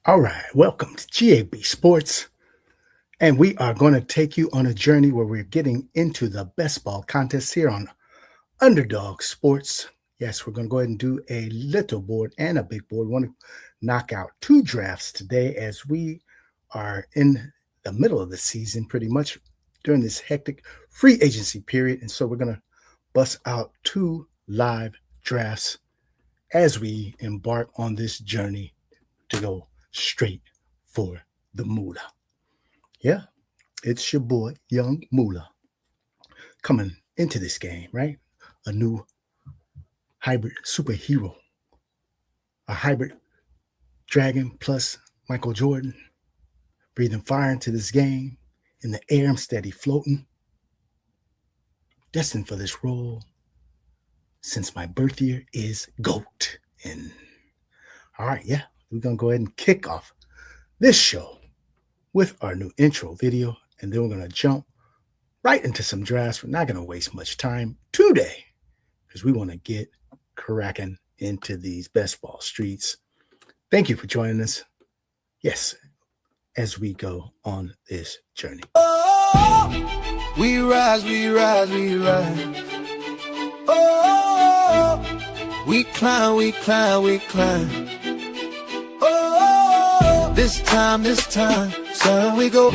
All right, welcome to GAB Sports, and we are going to take you on a journey where we're getting into the best ball contest here on Underdog Sports. Yes, we're going to go ahead and do a little board and a big board. We want to knock out two drafts today as we are in the middle of the season pretty much during this hectic free agency period. And so we're going to bust out two live drafts as we embark on this journey to go straight for the moolah. Yeah, it's your boy, Young Moolah, coming into this game, right? A new hybrid superhero, a hybrid dragon plus Michael Jordan, breathing fire into this game. In the air, I'm steady floating, destined for this role since my birth year is GOAT. And all right, yeah, we're going to go ahead and kick off this show with our new intro video, and then we're going to jump right into some drafts. We're not going to waste much time today because we want to get cracking into these best ball streets. Thank you for joining us. Yes, as we go on this journey. Oh, we rise, we rise, we rise. Oh, we climb, we climb, we climb. Oh, this time, son, we go.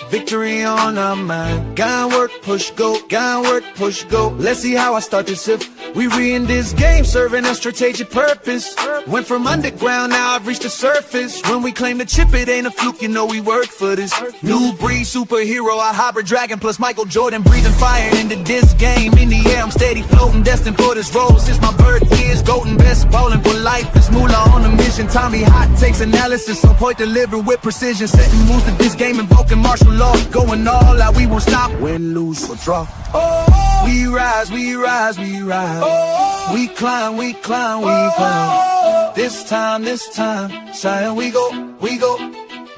Victory on our mind. Gotta work, push, go. Gotta work, push, go. Let's see how I start this if we in this game, serving a strategic purpose. Went from underground, now I've reached the surface. When we claim the chip, it ain't a fluke, you know we work for this. New breed superhero, a hybrid dragon plus Michael Jordan, breathing fire into this game. In the air, I'm steady floating, destined for this role since my birth years. Golden best ballin' for life. It's moolah on a mission. Tommy hot takes analysis, on point delivered with precision. Setting moves to this game, invoking martial law. Going all out, we won't stop. Win, lose, or draw. Oh, we rise, we rise, we rise. Oh, we climb, we climb, we climb. This time, sire, we go.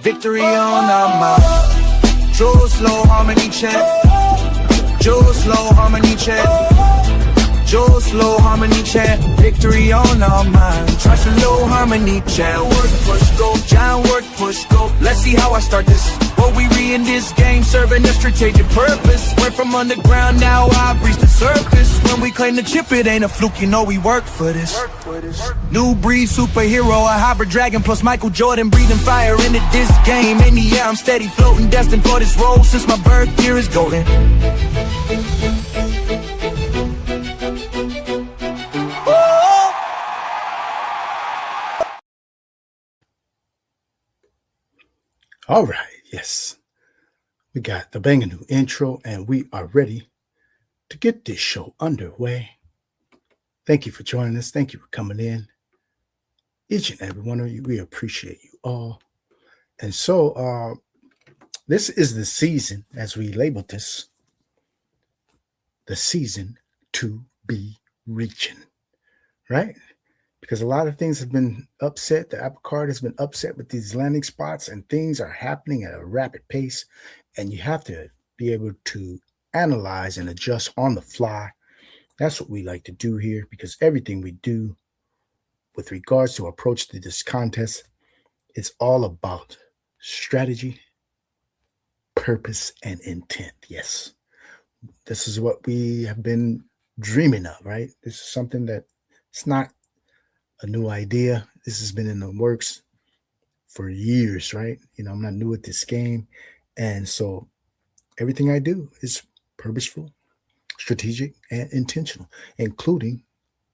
Victory on our mind. Joe slow harmony chant. Joe slow harmony chant. Joe slow harmony chant. Victory on our mind. Trust a low harmony chant. Work, push, go. Giant work, push, go. Let's see how I start this. What we in this game, serving a strategic purpose. Went from underground, now I've reached the surface. When we claim the chip, it ain't a fluke, you know we work for this. New breed superhero, a hybrid dragon plus Michael Jordan, breathing fire into this game. In the air, I'm steady floating, destined for this role since my birth year is golden. All right, yes. We got the banging new intro, and we are ready to get this show underway. Thank you for joining us. Thank you for coming in. Each and every one of you, we appreciate you all. And so this is the season, as we labeled this, the season to be reaching, right? Because a lot of things have been upset. The apple cart has been upset with these landing spots, and things are happening at a rapid pace. And you have to be able to analyze and adjust on the fly. That's what we like to do here, because everything we do with regards to approach to this contest, it's all about strategy, purpose, and intent. Yes, this is what we have been dreaming of, right? This is something that it's not a new idea. This has been in the works for years, right? You know, I'm not new at this game. And so everything I do is purposeful, strategic, and intentional, including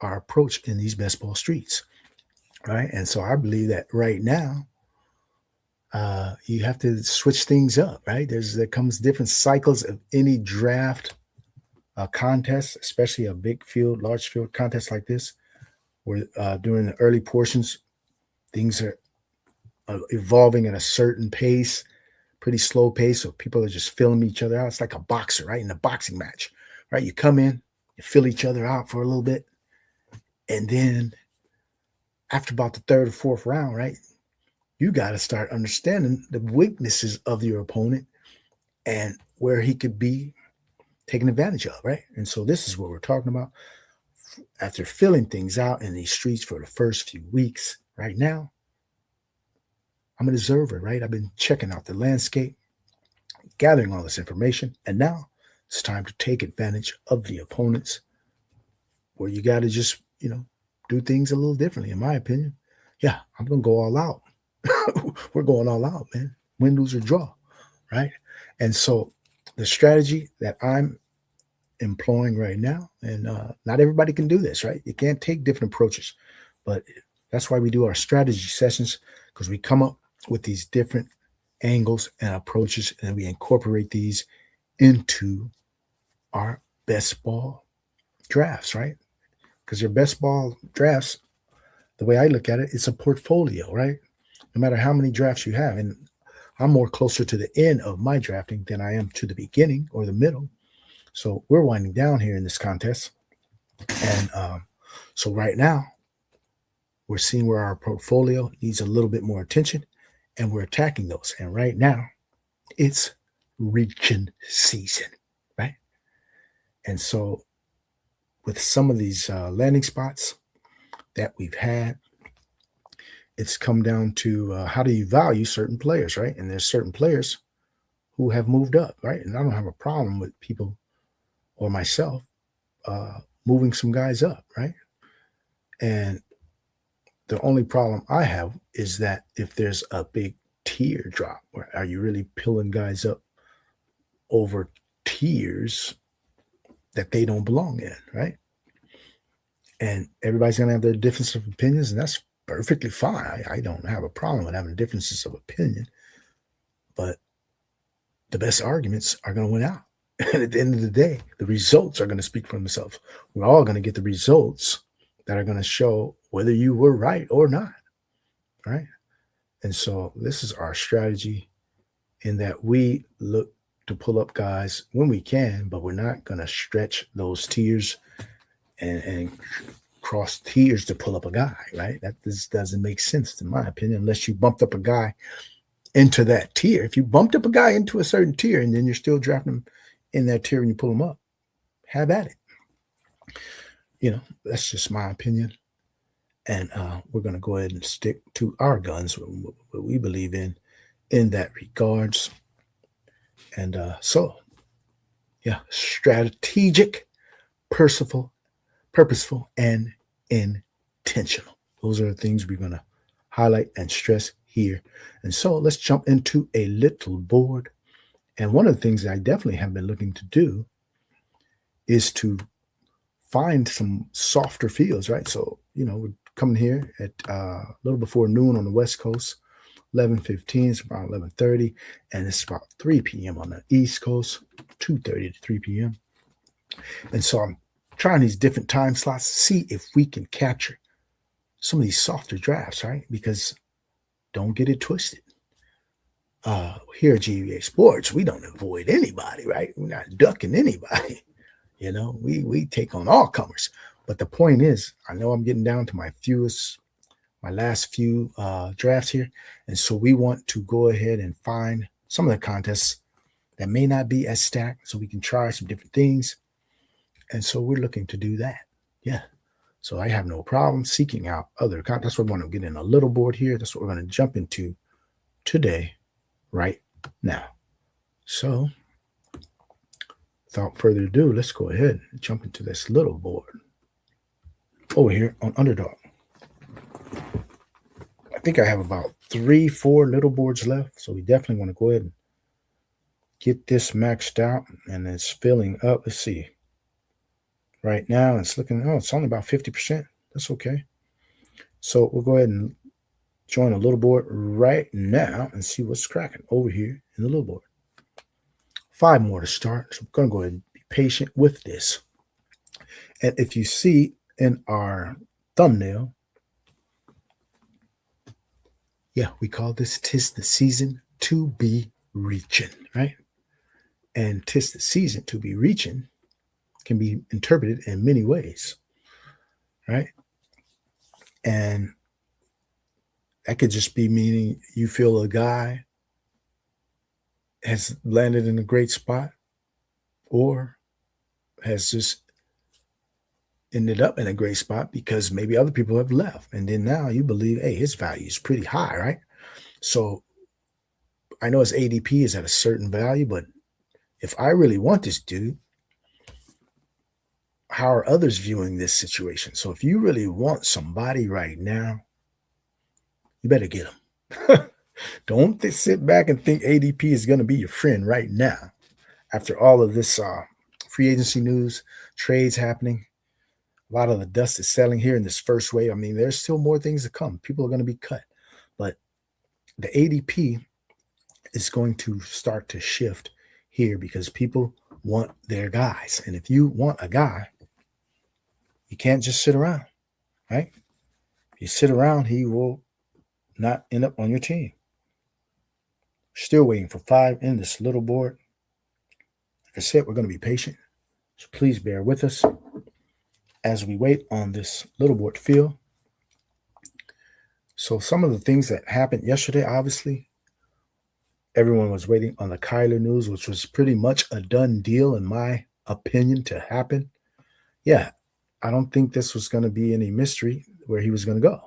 our approach in these best ball streets, right? And so I believe that right now, you have to switch things up, right? There comes different cycles of any draft contest, especially a big field, large field contest like this, where during the early portions, things are evolving at a certain pace, pretty slow pace. So people are just filling each other out. It's like a boxer, right? In a boxing match, right? You come in, you fill each other out for a little bit. And then after about the third or fourth round, right, you got to start understanding the weaknesses of your opponent and where he could be taken advantage of, right? And so this is what we're talking about. After filling things out in these streets for the first few weeks, right now, I'm an observer, right? I've been checking out the landscape, gathering all this information, and now it's time to take advantage of the opponents where you got to just, do things a little differently, in my opinion. Yeah, I'm going to go all out. We're going all out, man. Win, lose, or draw, right? And so the strategy that I'm employing right now, and not everybody can do this, right? You can't take different approaches, but that's why we do our strategy sessions, because we come up with these different angles and approaches, and we incorporate these into our best ball drafts, right? Because your best ball drafts, the way I look at it, it's a portfolio, right? No matter how many drafts you have, and I'm more closer to the end of my drafting than I am to the beginning or the middle. So we're winding down here in this contest. And so right now, we're seeing where our portfolio needs a little bit more attention, and we're attacking those. And right now, it's Reachin season, right? And so with some of these landing spots that we've had, it's come down to how do you value certain players, right? And there's certain players who have moved up, right? And I don't have a problem with people or myself moving some guys up, right? And the only problem I have is that if there's a big tier drop, are you really pulling guys up over tiers that they don't belong in, right? And everybody's going to have their difference of opinions, and that's perfectly fine. I don't have a problem with having differences of opinion, but the best arguments are going to win out. And at the end of the day, the results are going to speak for themselves. We're all going to get the results that are going to show whether you were right or not, right? And so this is our strategy, in that we look to pull up guys when we can, but we're not going to stretch those tiers and cross tiers to pull up a guy, right? That just doesn't make sense, in my opinion, unless you bumped up a guy into that tier. If you bumped up a guy into a certain tier and then you're still drafting him in that tier and you pull him up, have at it. That's just my opinion. And we're going to go ahead and stick to our guns, what we believe in that regards. And strategic, purposeful, and intentional. Those are the things we're going to highlight and stress here. And so let's jump into a little board. And one of the things that I definitely have been looking to do is to find some softer fields, right? So, we're coming here at a little before noon on the West Coast, 11:15, it's about 11:30, and it's about 3 p.m. on the East Coast, 2:30 to 3 p.m. And so I'm trying these different time slots to see if we can capture some of these softer drafts, right? Because don't get it twisted. Here at GAB Sports, we don't avoid anybody, right? We're not ducking anybody. We take on all comers. But the point is, I know I'm getting down to my last few drafts here. And so we want to go ahead and find some of the contests that may not be as stacked, so we can try some different things. And so we're looking to do that. Yeah. So I have no problem seeking out other contests. That's what we're going to get in a little board here. That's what we're going to jump into today, right now. So without further ado, let's go ahead and jump into this little board over here on Underdog. I think I have about 3-4 little boards left. So we definitely want to go ahead and get this maxed out, and it's filling up. Let's see. Right now it's looking, it's only about 50%. That's okay. So we'll go ahead and join a little board right now and see what's cracking over here in the little board. 5 more to start. So we're going to go ahead and be patient with this. And if you see in our thumbnail, we call this "'Tis the Season to Be Reachin'," right? And "'Tis the Season to Be Reachin' can be interpreted in many ways, right? And that could just be meaning you feel a guy has landed in a great spot, or has just ended up in a great spot because maybe other people have left. And then now you believe, hey, his value is pretty high, right? So I know his ADP is at a certain value, but if I really want this dude, how are others viewing this situation? So if you really want somebody right now, you better get him. Don't sit back and think ADP is going to be your friend right now. After all of this free agency news, trades happening, a lot of the dust is settling here in this first wave. I mean, there's still more things to come. People are going to be cut. But the ADP is going to start to shift here because people want their guys. And if you want a guy, you can't just sit around, right? If you sit around, he will not end up on your team. Still waiting for 5 in this little board. Like I said, we're going to be patient. So please bear with us as we wait on this little board to fill. So some of the things that happened yesterday, obviously, everyone was waiting on the Kyler news, which was pretty much a done deal, in my opinion, to happen. Yeah, I don't think this was going to be any mystery where he was going to go.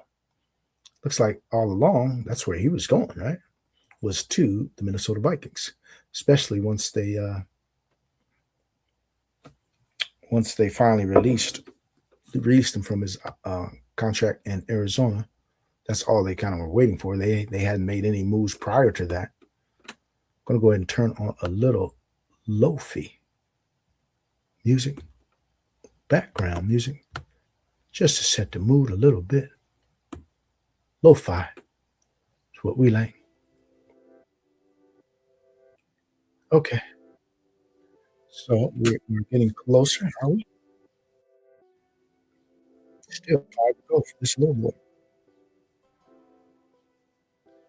Looks like all along, that's where he was going, right? Was to the Minnesota Vikings, especially once they finally released him from his contract in Arizona. That's all they kind of were waiting for. They hadn't made any moves prior to that. I'm going to go ahead and turn on a little lo-fi music, background music, just to set the mood a little bit. Lo-fi is what we like. Okay, so we're getting closer, are we? Still 5 to go for this little boy.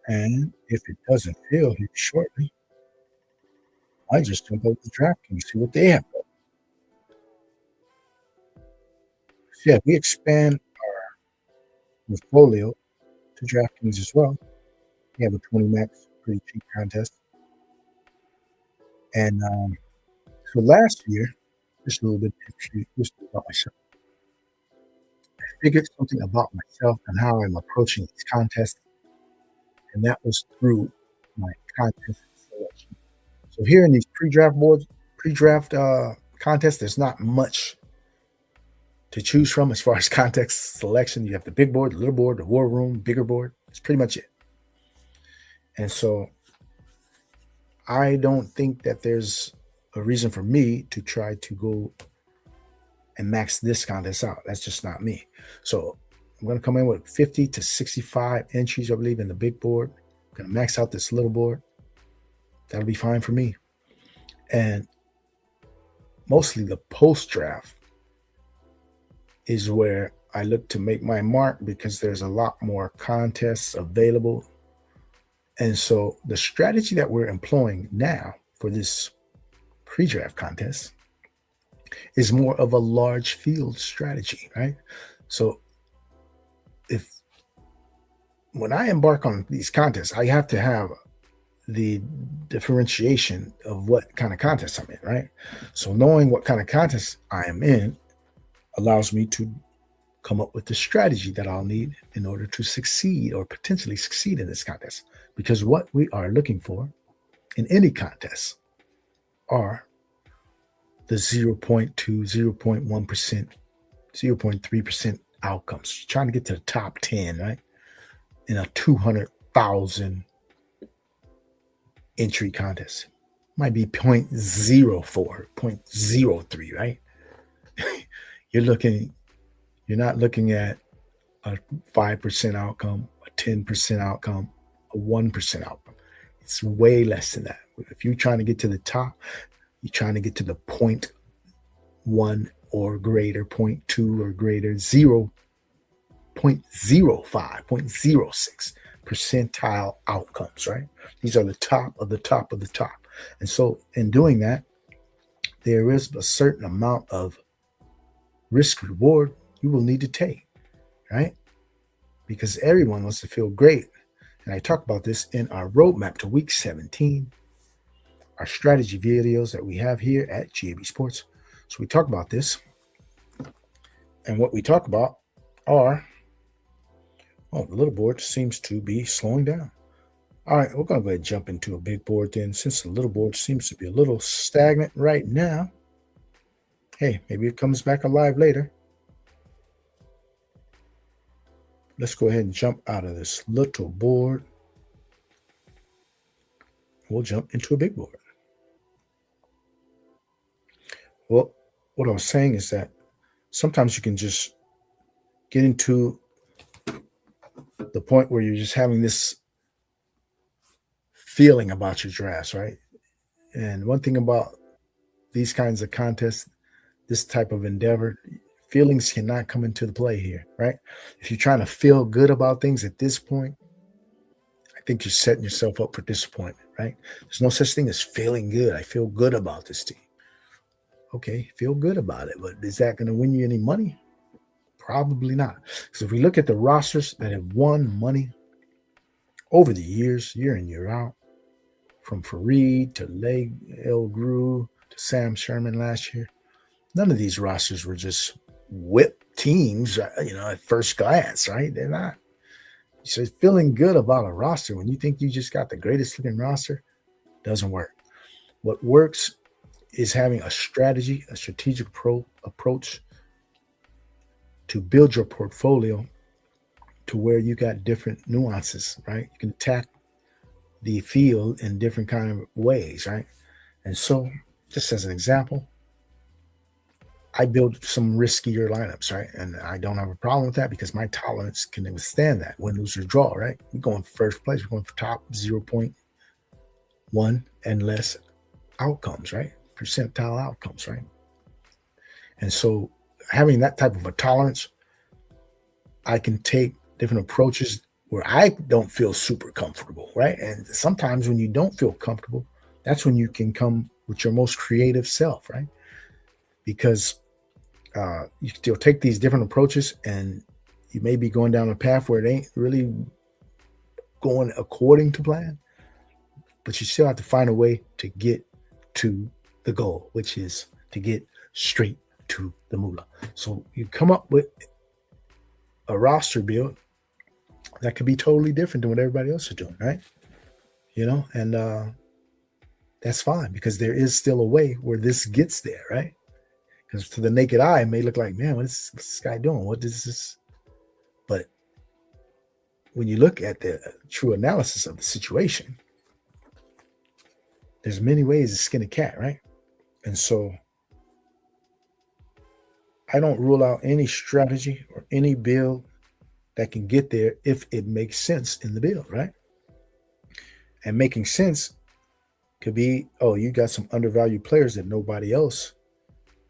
And if it doesn't fill here shortly, I just jump over to DraftKings, see what they have. So yeah, we expand portfolio to DraftKings as well. We have a 20 max pretty cheap contest. And so last year, just a little bit just about myself. I figured something about myself and how I'm approaching these contests, and that was through my contest selection. So here in these pre-draft boards, pre-draft contests, there's not much to choose from as far as context selection. You have the big board, the little board, the war room, bigger board. It's pretty much it. And so I don't think that there's a reason for me to try to go and max this contest out. That's just not me. So I'm going to come in with 50 to 65 entries, I believe, in the big board. I'm going to max out this little board. That'll be fine for me. And mostly the post-draft is where I look to make my mark because there's a lot more contests available. And so the strategy that we're employing now for this pre-draft contest is more of a large field strategy, right? So when I embark on these contests, I have to have the differentiation of what kind of contest I'm in, right? So knowing what kind of contest I am in allows me to come up with the strategy that I'll need in order to succeed or potentially succeed in this contest. Because what we are looking for in any contest are the 0.2, 0.1%, 0.3% outcomes. You're trying to get to the top 10, right? In a 200,000 entry contest. Might be 0.04, 0.03, right? You're not looking at a 5% outcome, a 10% outcome, a 1% outcome. It's way less than that. If you're trying to get to the top, you're trying to get to the 0.1 or greater, 0.2 or greater, 0.05, 0.06 percentile outcomes, right? These are the top of the top of the top. And so in doing that, there is a certain amount of risk reward you will need to take, right? Because everyone wants to feel great. And I talk about this in our roadmap to week 17, our strategy videos that we have here at GAB Sports. So we talk about this. And what we talk about are, the little board seems to be slowing down. All right, we're going to go ahead and jump into a big board then. Since the little board seems to be a little stagnant right now, hey, maybe it comes back alive later. Let's go ahead and jump out of this little board. We'll jump into a big board. Well, what I was saying is that sometimes you can just get into the point where you're just having this feeling about your drafts, right? And one thing about these kinds of contests, this type of endeavor, feelings cannot come into the play here, right? If you're trying to feel good about things at this point, I think you're setting yourself up for disappointment, right? There's no such thing as feeling good. I feel good about this team. Okay, feel good about it, but is that going to win you any money? Probably not. Because if we look at the rosters that have won money over the years, year in, year out, from Fareed to Leg El Gru to Sam Sherman last year, none of these rosters were just whip teams, at first glance, right? They're not. So feeling good about a roster when you think you just got the greatest looking roster doesn't work. What works is having a strategy, a strategic approach to build your portfolio to where you got different nuances, right? You can attack the field in different kind of ways, right? And so, just as an example, I build some riskier lineups, right? And I don't have a problem with that because my tolerance can withstand that. Win, lose, or draw, right? We're going first place. We're going for top 0.1 and less outcomes, right? Percentile outcomes, right? And so having that type of a tolerance, I can take different approaches where I don't feel super comfortable, right? And sometimes when you don't feel comfortable, that's when you can come with your most creative self, right? Because you still take these different approaches and you may be going down a path where it ain't really going according to plan, but you still have to find a way to get to the goal, which is to get straight to the moolah. So you come up with a roster build that could be totally different than what everybody else is doing, right? And that's fine because there is still a way where this gets there, right? Because to the naked eye, it may look like, man, what's this guy doing? What is this? But when you look at the true analysis of the situation, there's many ways to skin a cat, right? And so I don't rule out any strategy or any build that can get there if it makes sense in the build, right? And making sense could be, you got some undervalued players that nobody else.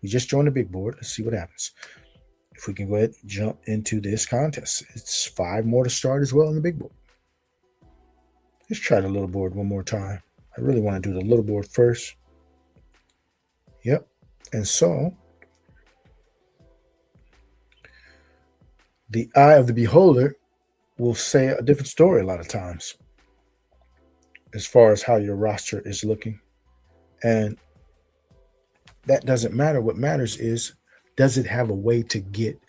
We just joined the big board. Let's see what happens. If we can go ahead and jump into this contest. It's 5 more to start as well in the big board. Let's try the little board one more time. I really want to do the little board first. Yep. And so the eye of the beholder will say a different story a lot of times as far as how your roster is looking. And that doesn't matter. What matters is, does it have a way to get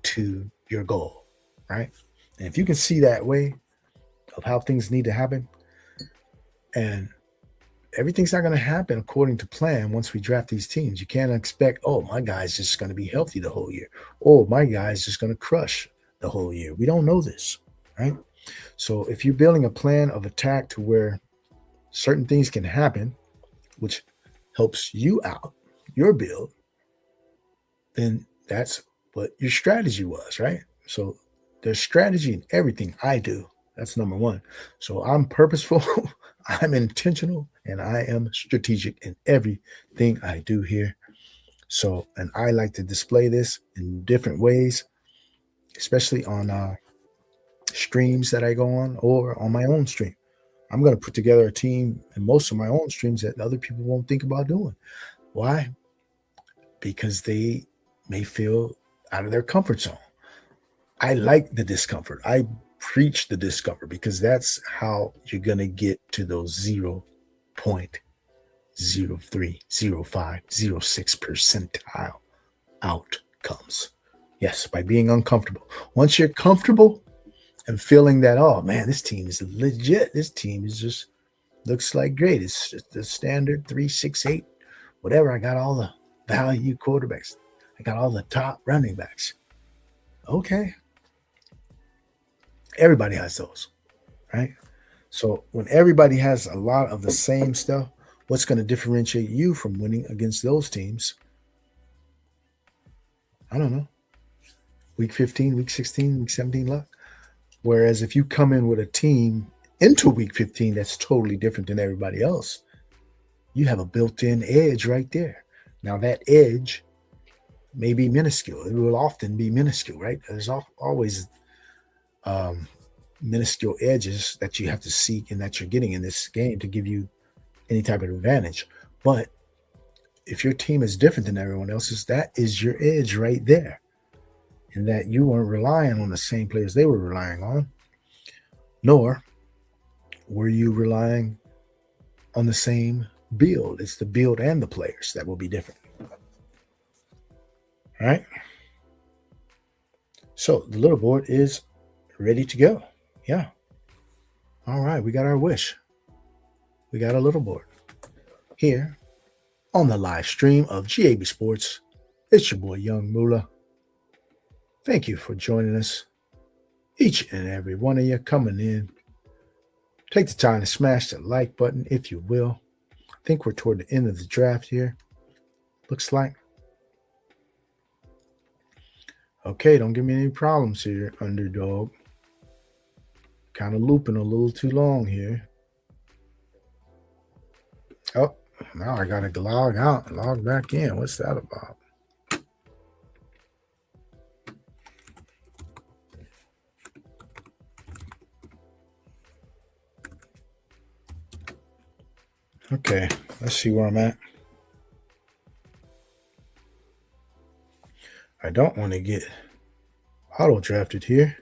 to your goal, right? And if you can see that way of how things need to happen, and everything's not going to happen according to plan once we draft these teams. You can't expect, my guy's just going to be healthy the whole year. My guy's just going to crush the whole year. We don't know this, right? So if you're building a plan of attack to where certain things can happen, which helps you out, your build, then that's what your strategy was, right? So there's strategy in everything I do. That's number one. So I'm purposeful, I'm intentional, and I am strategic in everything I do here. So, and I like to display this in different ways, especially on streams that I go on or on my own stream. I'm going to put together a team in most of my own streams that other people won't think about doing. Why? Because they may feel out of their comfort zone. I like the discomfort. I preach the discomfort because that's how you're going to get to those 0.03, 0.05, 0.6 percentile outcomes. Yes, by being uncomfortable. Once you're comfortable, and feeling that, oh man, this team is legit. This team is just looks like great. It's just the standard 3-6-8, whatever. I got all the value quarterbacks. I got all the top running backs. Okay. Everybody has those, right? So when everybody has a lot of the same stuff, what's going to differentiate you from winning against those teams? I don't know. Week 15, week 16, week 17 luck. Whereas if you come in with a team into week 15 that's totally different than everybody else, you have a built-in edge right there. Now that edge may be minuscule. It will often be minuscule, right? There's always minuscule edges that you have to seek and that you're getting in this game to give you any type of advantage. But if your team is different than everyone else's, that is your edge right there. And that you weren't relying on the same players they were relying on, nor were you relying on the same build. It's the build and the players that will be different. All right. So the little board is ready to go. Yeah. All right. We got our wish. We got a little board here on the live stream of GAB Sports. It's your boy, Young Moolah. Thank you for joining us. Each and every one of you coming in. Take the time to smash the like button, if you will. I think we're toward the end of the draft here. Looks like. Okay, don't give me any problems here, Underdog. Kind of looping a little too long here. Oh, now I got to log out and log back in. What's that about? Okay, let's see where I'm at. I don't want to get auto drafted here.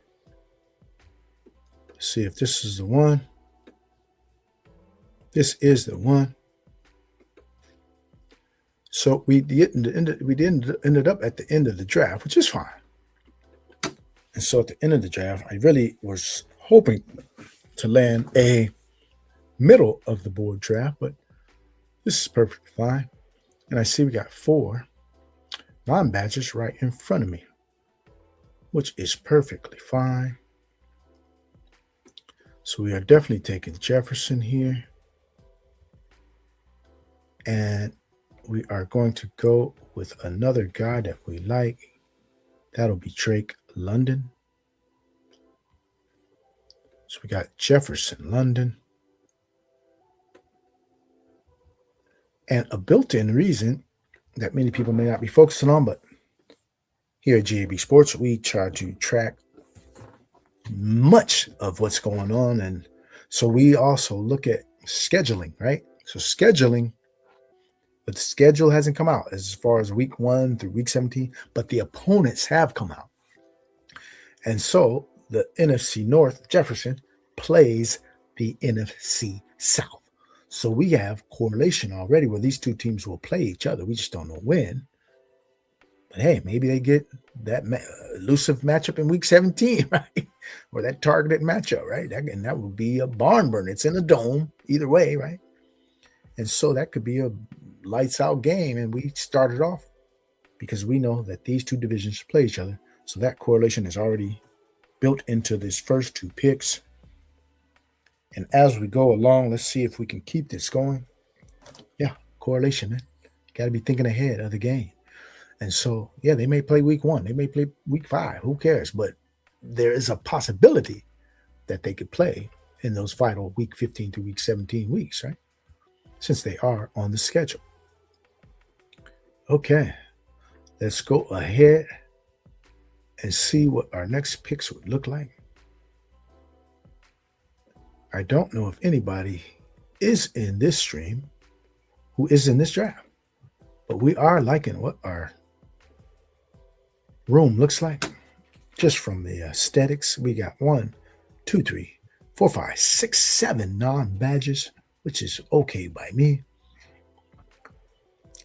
Let's see if this is the one. This is the one. So we ended up at the end of the draft, which is fine. And so at the end of the draft, I really was hoping to land a middle of the board draft, but this is perfectly fine. And I see we got 4 non-badges right in front of me, which is perfectly fine. So we are definitely taking Jefferson here. And we are going to go with another guy that we like. That'll be Drake London. So we got Jefferson London. And a built-in reason that many people may not be focusing on, but here at GAB Sports, we try to track much of what's going on. And so we also look at scheduling, right? So scheduling, but the schedule hasn't come out as far as week 1 through week 17, but the opponents have come out. And so the NFC North, Jefferson, plays the NFC South. So we have correlation already where these two teams will play each other. We just don't know when. But hey, maybe they get that elusive matchup in week 17, right? Or that targeted matchup, right? And that would be a barn burner. It's in a dome, either way, right? And so that could be a lights out game. And we started off because we know that these two divisions play each other. So that correlation is already built into these first 2 picks. And as we go along, let's see if we can keep this going. Yeah, correlation, man. Got to be thinking ahead of the game. And so, yeah, they may play week 1. They may play week 5. Who cares? But there is a possibility that they could play in those final week 15 to week 17 weeks, right? Since they are on the schedule. Okay, let's go ahead and see what our next picks would look like. I don't know if anybody is in this stream who is in this draft, but we are liking what our room looks like. Just from the aesthetics, we got 1, 2, 3, 4, 5, 6, 7 non-badges, which is okay by me.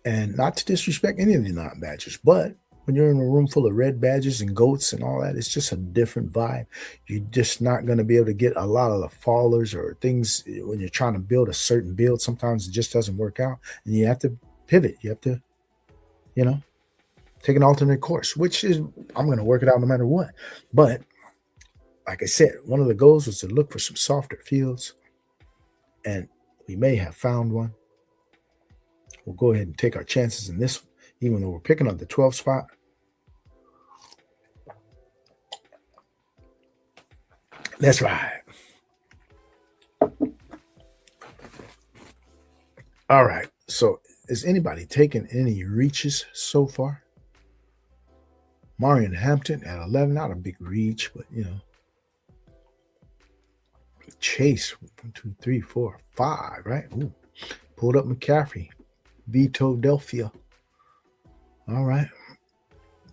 And not to disrespect any of the non-badges, but when you're in a room full of red badges and goats and all that, it's just a different vibe. You're just not going to be able to get a lot of the fallers or things when you're trying to build a certain build. Sometimes it just doesn't work out, and you have to pivot. You have to, take an alternate course, which is I'm going to work it out no matter what. But like I said, one of the goals was to look for some softer fields, and we may have found one. We'll go ahead and take our chances in this one, even though we're picking up the 12 spot. That's right. All right. So is anybody taking any reaches so far? Marion Hampton at 11, not a big reach, but Chase 1, 2, 3, 4, 5, right? Ooh, pulled up McCaffrey, vetoed Delphia. All right,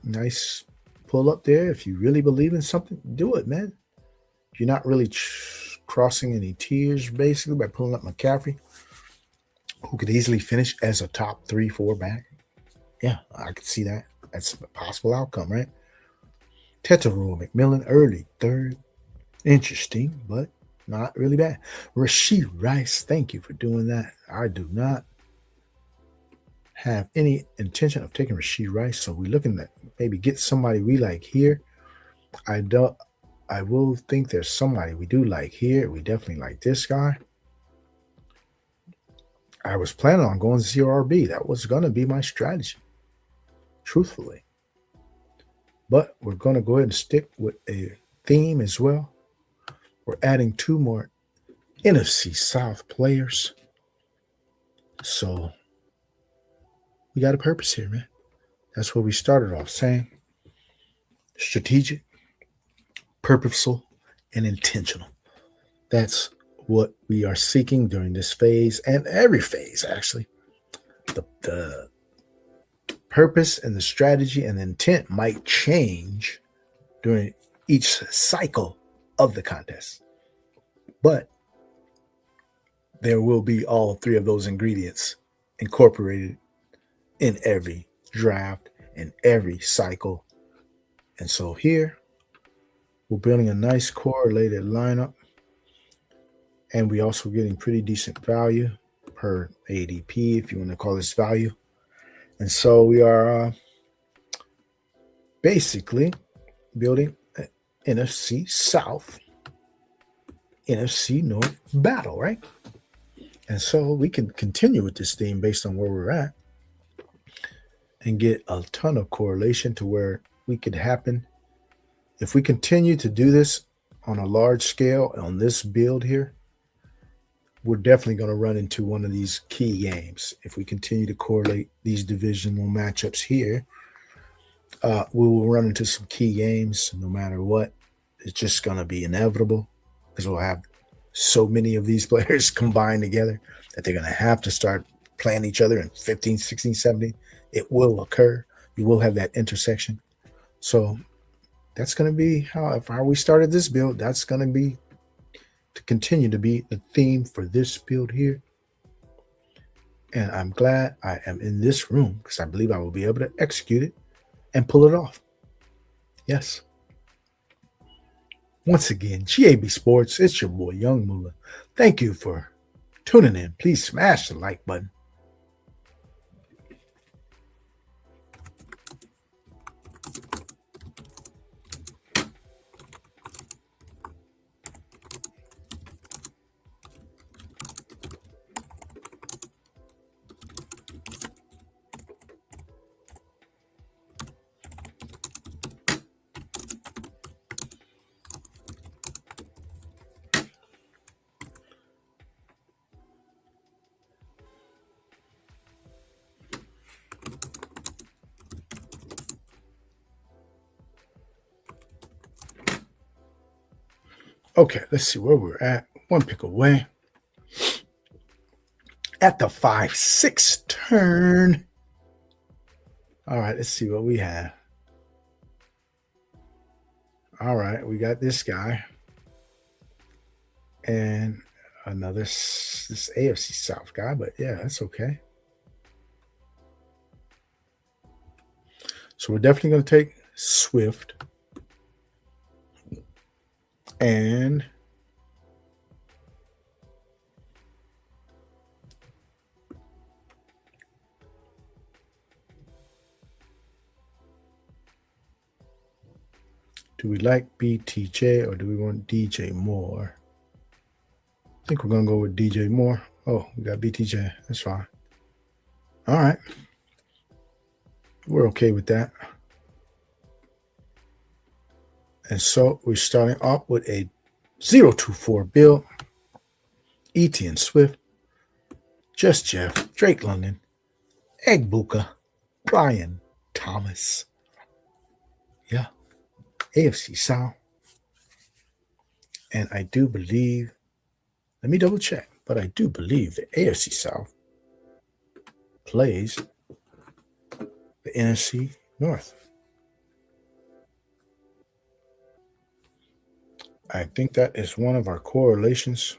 nice pull up there. If you really believe in something, do it, man. You're not really crossing any tiers basically by pulling up McCaffrey, who could easily finish as a top 3-4 back. Yeah, I could see that. That's a possible outcome, right? Tetero McMillan, early third. Interesting, but not really bad. Rashee Rice, thank you for doing that. I do not have any intention of taking Rashee Rice, so we're looking to maybe get somebody we like here. I will think there's somebody we do like here. We definitely like this guy. I was planning on going CRB. That was going to be my strategy, truthfully. But we're going to go ahead and stick with a theme as well. We're adding 2 more NFC South players. So we got a purpose here, man. That's what we started off saying. Strategic, purposeful, and intentional. That's what we are seeking during this phase and every phase, actually. The purpose and the strategy and the intent might change during each cycle of the contest, but there will be all 3 of those ingredients incorporated in every draft and every cycle. And so here we're building a nice correlated lineup, and we also getting pretty decent value per ADP, if you want to call this value. And so we are basically building an NFC South, NFC North battle, right? And so we can continue with this theme based on where we're at and get a ton of correlation to where we could happen. If we continue to do this on a large scale on this build here, we're definitely going to run into one of these key games. If we continue to correlate these divisional matchups here, we will run into some key games no matter what. It's just going to be inevitable because we'll have so many of these players combined together that they're going to have to start playing each other in 15, 16, 17. It will occur. You will have that intersection. So that's going to be how we started this build. That's going to be to continue to be the theme for this build here. And I'm glad I am in this room because I believe I will be able to execute it and pull it off. Yes. Once again, GAB Sports, it's your boy Young Moolah. Thank you for tuning in. Please smash the like button. Okay, let's see where we're at. 1 pick away. At the 5-6 turn. All right, let's see what we have. All right, we got this guy. And another this AFC South guy, but yeah, that's okay. So we're definitely going to take Swift. And do we like BTJ or do we want DJ Moore? I think we're going to go with DJ Moore. Oh, we got BTJ. That's fine. All right. We're okay with that. And so we're starting off with a 024 build. Etienne Swift, Just Jeff, Drake London, Egg Buka, Brian Thomas. Yeah. AFC South. And I do believe, let me double check, but I do believe the AFC South plays the NFC North. I think that is one of our correlations.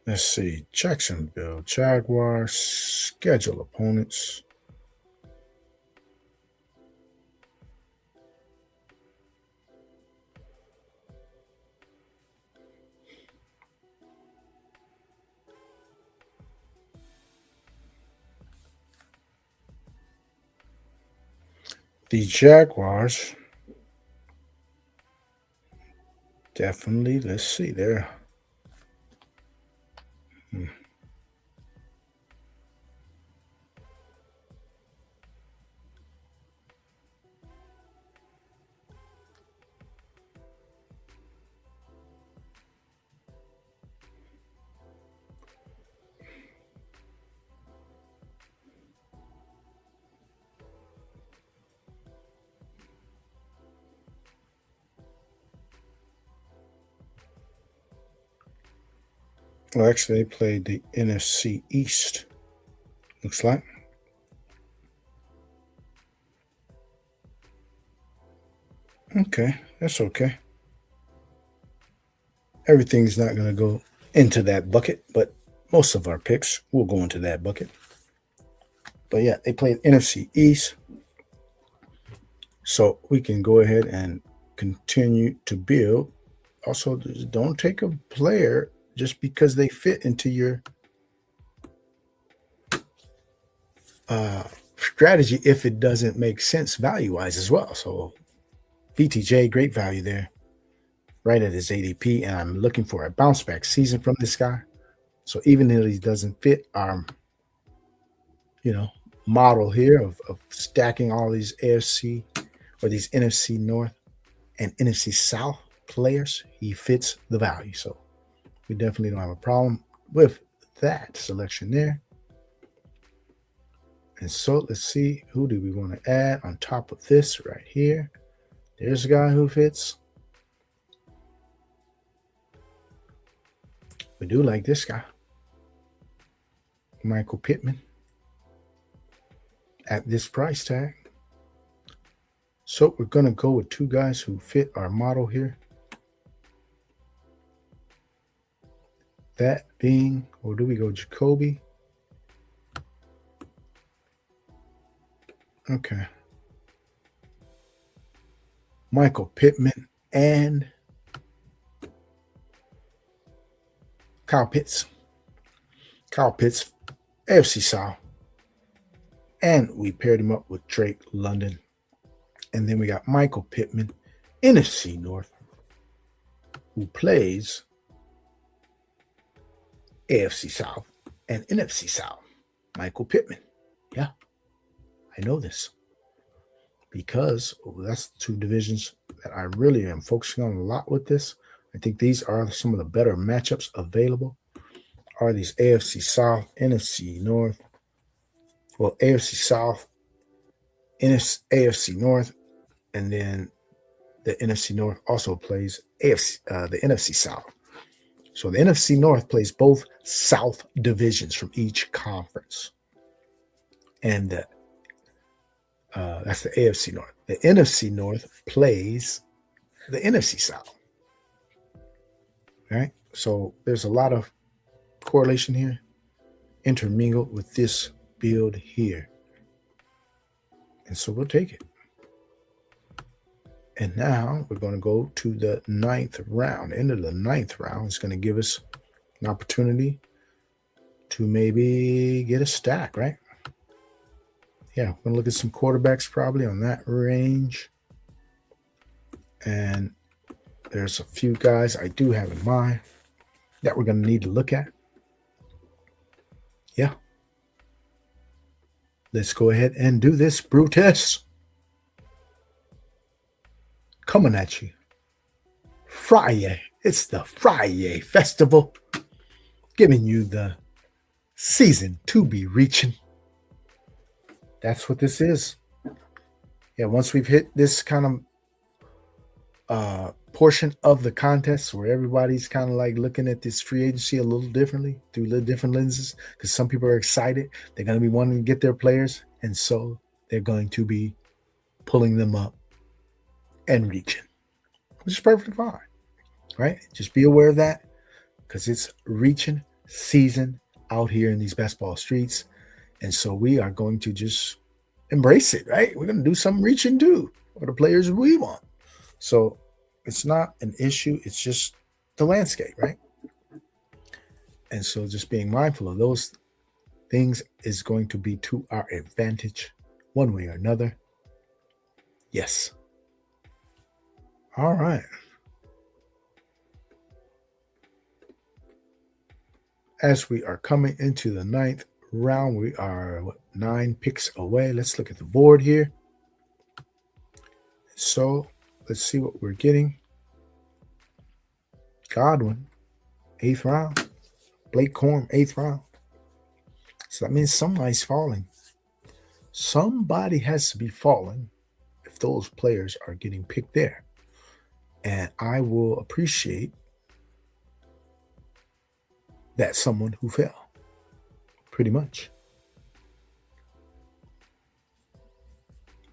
Let's see. Jacksonville Jaguars schedule opponents. The Jaguars, definitely, let's see there. Well, actually, they played the NFC East, looks like. Okay, that's okay. Everything's not going to go into that bucket, but most of our picks will go into that bucket. But yeah, they played NFC East. So we can go ahead and continue to build. Also, don't take a player just because they fit into your strategy if it doesn't make sense value-wise as well. So VTJ, great value there, right at his ADP, and I'm looking for a bounce-back season from this guy. So even if he doesn't fit our, model here of stacking all these AFC or these NFC North and NFC South players, he fits the value. So we definitely don't have a problem with that selection there. And so let's see, who do we want to add on top of this right here? There's a guy who fits. We do like this guy, Michael Pittman, at this price tag. So we're going to go with two guys who fit our model here. That being, or do we go Jacoby? Okay. Michael Pittman and Kyle Pitts. Kyle Pitts, AFC South. And we paired him up with Drake London. And then we got Michael Pittman, NFC North, who plays AFC South and NFC South. Michael Pittman. Yeah, I know this because that's the two divisions that I really am focusing on a lot with this. I think these are some of the better matchups available. Are these AFC South, NFC North? Well, AFC South, AFC North, and then the NFC North also plays the NFC South. So the NFC North plays both South divisions from each conference. And the That's the AFC North. The NFC North plays the NFC South. All right. So there's a lot of correlation here intermingled with this build here. And so we'll take it. And now we're going to go to the 9th round. End of the 9th round is going to give us an opportunity to maybe get a stack, right? Yeah, we're going to look at some quarterbacks probably on that range. And there's a few guys I do have in mind that we're going to need to look at. Yeah. Let's go ahead and do this, Brutus. Coming at you. Friday. It's the Friday Festival. Giving you the season to be reaching. That's what this is. Yeah, once we've hit this kind of portion of the contest where everybody's kind of like looking at this free agency a little differently through little different lenses, because some people are excited. They're going to be wanting to get their players, and so they're going to be pulling them up and reaching, which is perfectly fine, right? Just be aware of that, because it's reaching season out here in these best ball streets. And so we are going to just embrace it, right? We're going to do some reaching too for the players we want. So it's not an issue. It's just the landscape, right? And so just being mindful of those things is going to be to our advantage one way or another. Yes. All right. As we are coming into the 9th round, we are 9 picks away. Let's look at the board here. So let's see what we're getting. Godwin, 8th round. Blake Corum, 8th round. So that means somebody's falling. Somebody has to be falling if those players are getting picked there. And I will appreciate that someone who fell. Pretty much.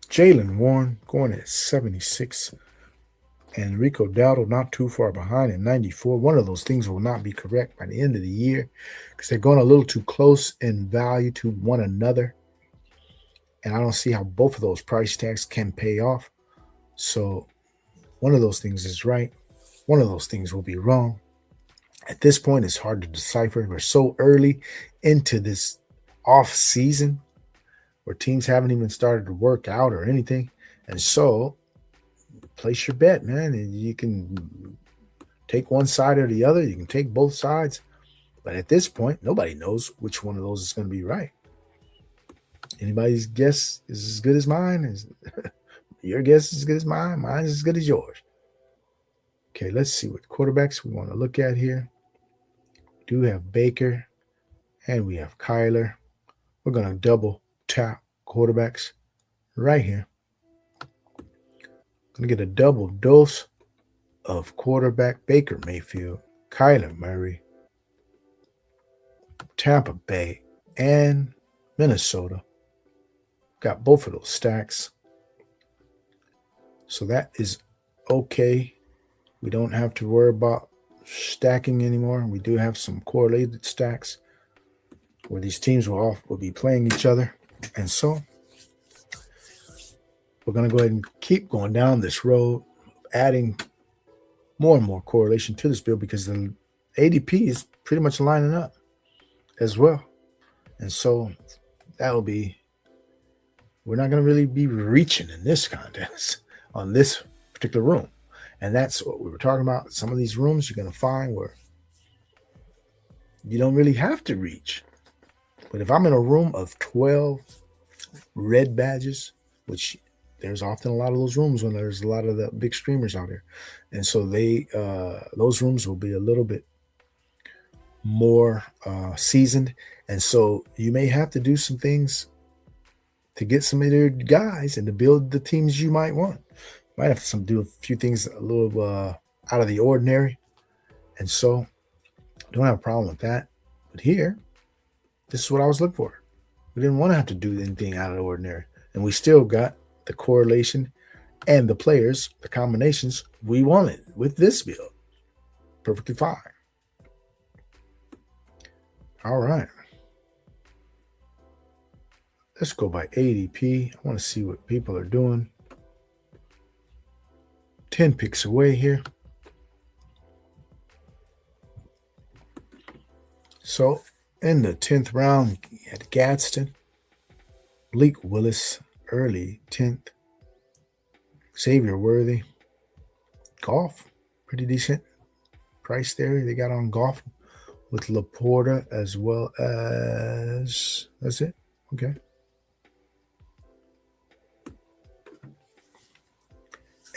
Jalen Warren going at 76. And Rico Dowdle not too far behind at 94. One of those things will not be correct by the end of the year because they're going a little too close in value to one another. And I don't see how both of those price tags can pay off. So one of those things is right. One of those things will be wrong. At this point, it's hard to decipher. We're so early into this off season where teams haven't even started to work out or anything. And so place your bet, man. And you can take one side or the other. You can take both sides. But at this point, nobody knows which one of those is going to be right. Anybody's guess is as good as mine. Your guess is as good as mine. Mine is as good as yours. Okay, let's see what quarterbacks we want to look at here. We do have Baker and we have Kyler. We're going to double tap quarterbacks right here. Going to get a double dose of quarterback Baker Mayfield, Kyler Murray, Tampa Bay, and Minnesota. Got both of those stacks. So that is okay. We don't have to worry about stacking anymore. We do have some correlated stacks where these teams will be playing each other. And so we're going to go ahead and keep going down this road, adding more and more correlation to this build because the ADP is pretty much lining up as well. And so that'll be, we're not going to really be reaching in this contest on this particular room. And that's what we were talking about. Some of these rooms you're going to find where you don't really have to reach. But if I'm in a room of 12 red badges, which there's often a lot of those rooms when there's a lot of the big streamers out there. And so those rooms will be a little bit more seasoned. And so you may have to do some things to get some of their guys and to build the teams you might want. Might have to do a few things a little out of the ordinary. And so I don't have a problem with that. But here, this is what I was looking for. We didn't want to have to do anything out of the ordinary. And we still got the correlation and the players, the combinations we wanted with this build. Perfectly fine. All right. Let's go by ADP. I want to see what people are doing. 10 picks away here. So in the 10th round, we had Gadsden, Bleak Willis, early 10th, Xavier Worthy, Golf, pretty decent price there. They got on Golf with Laporta as well as, that's it. Okay.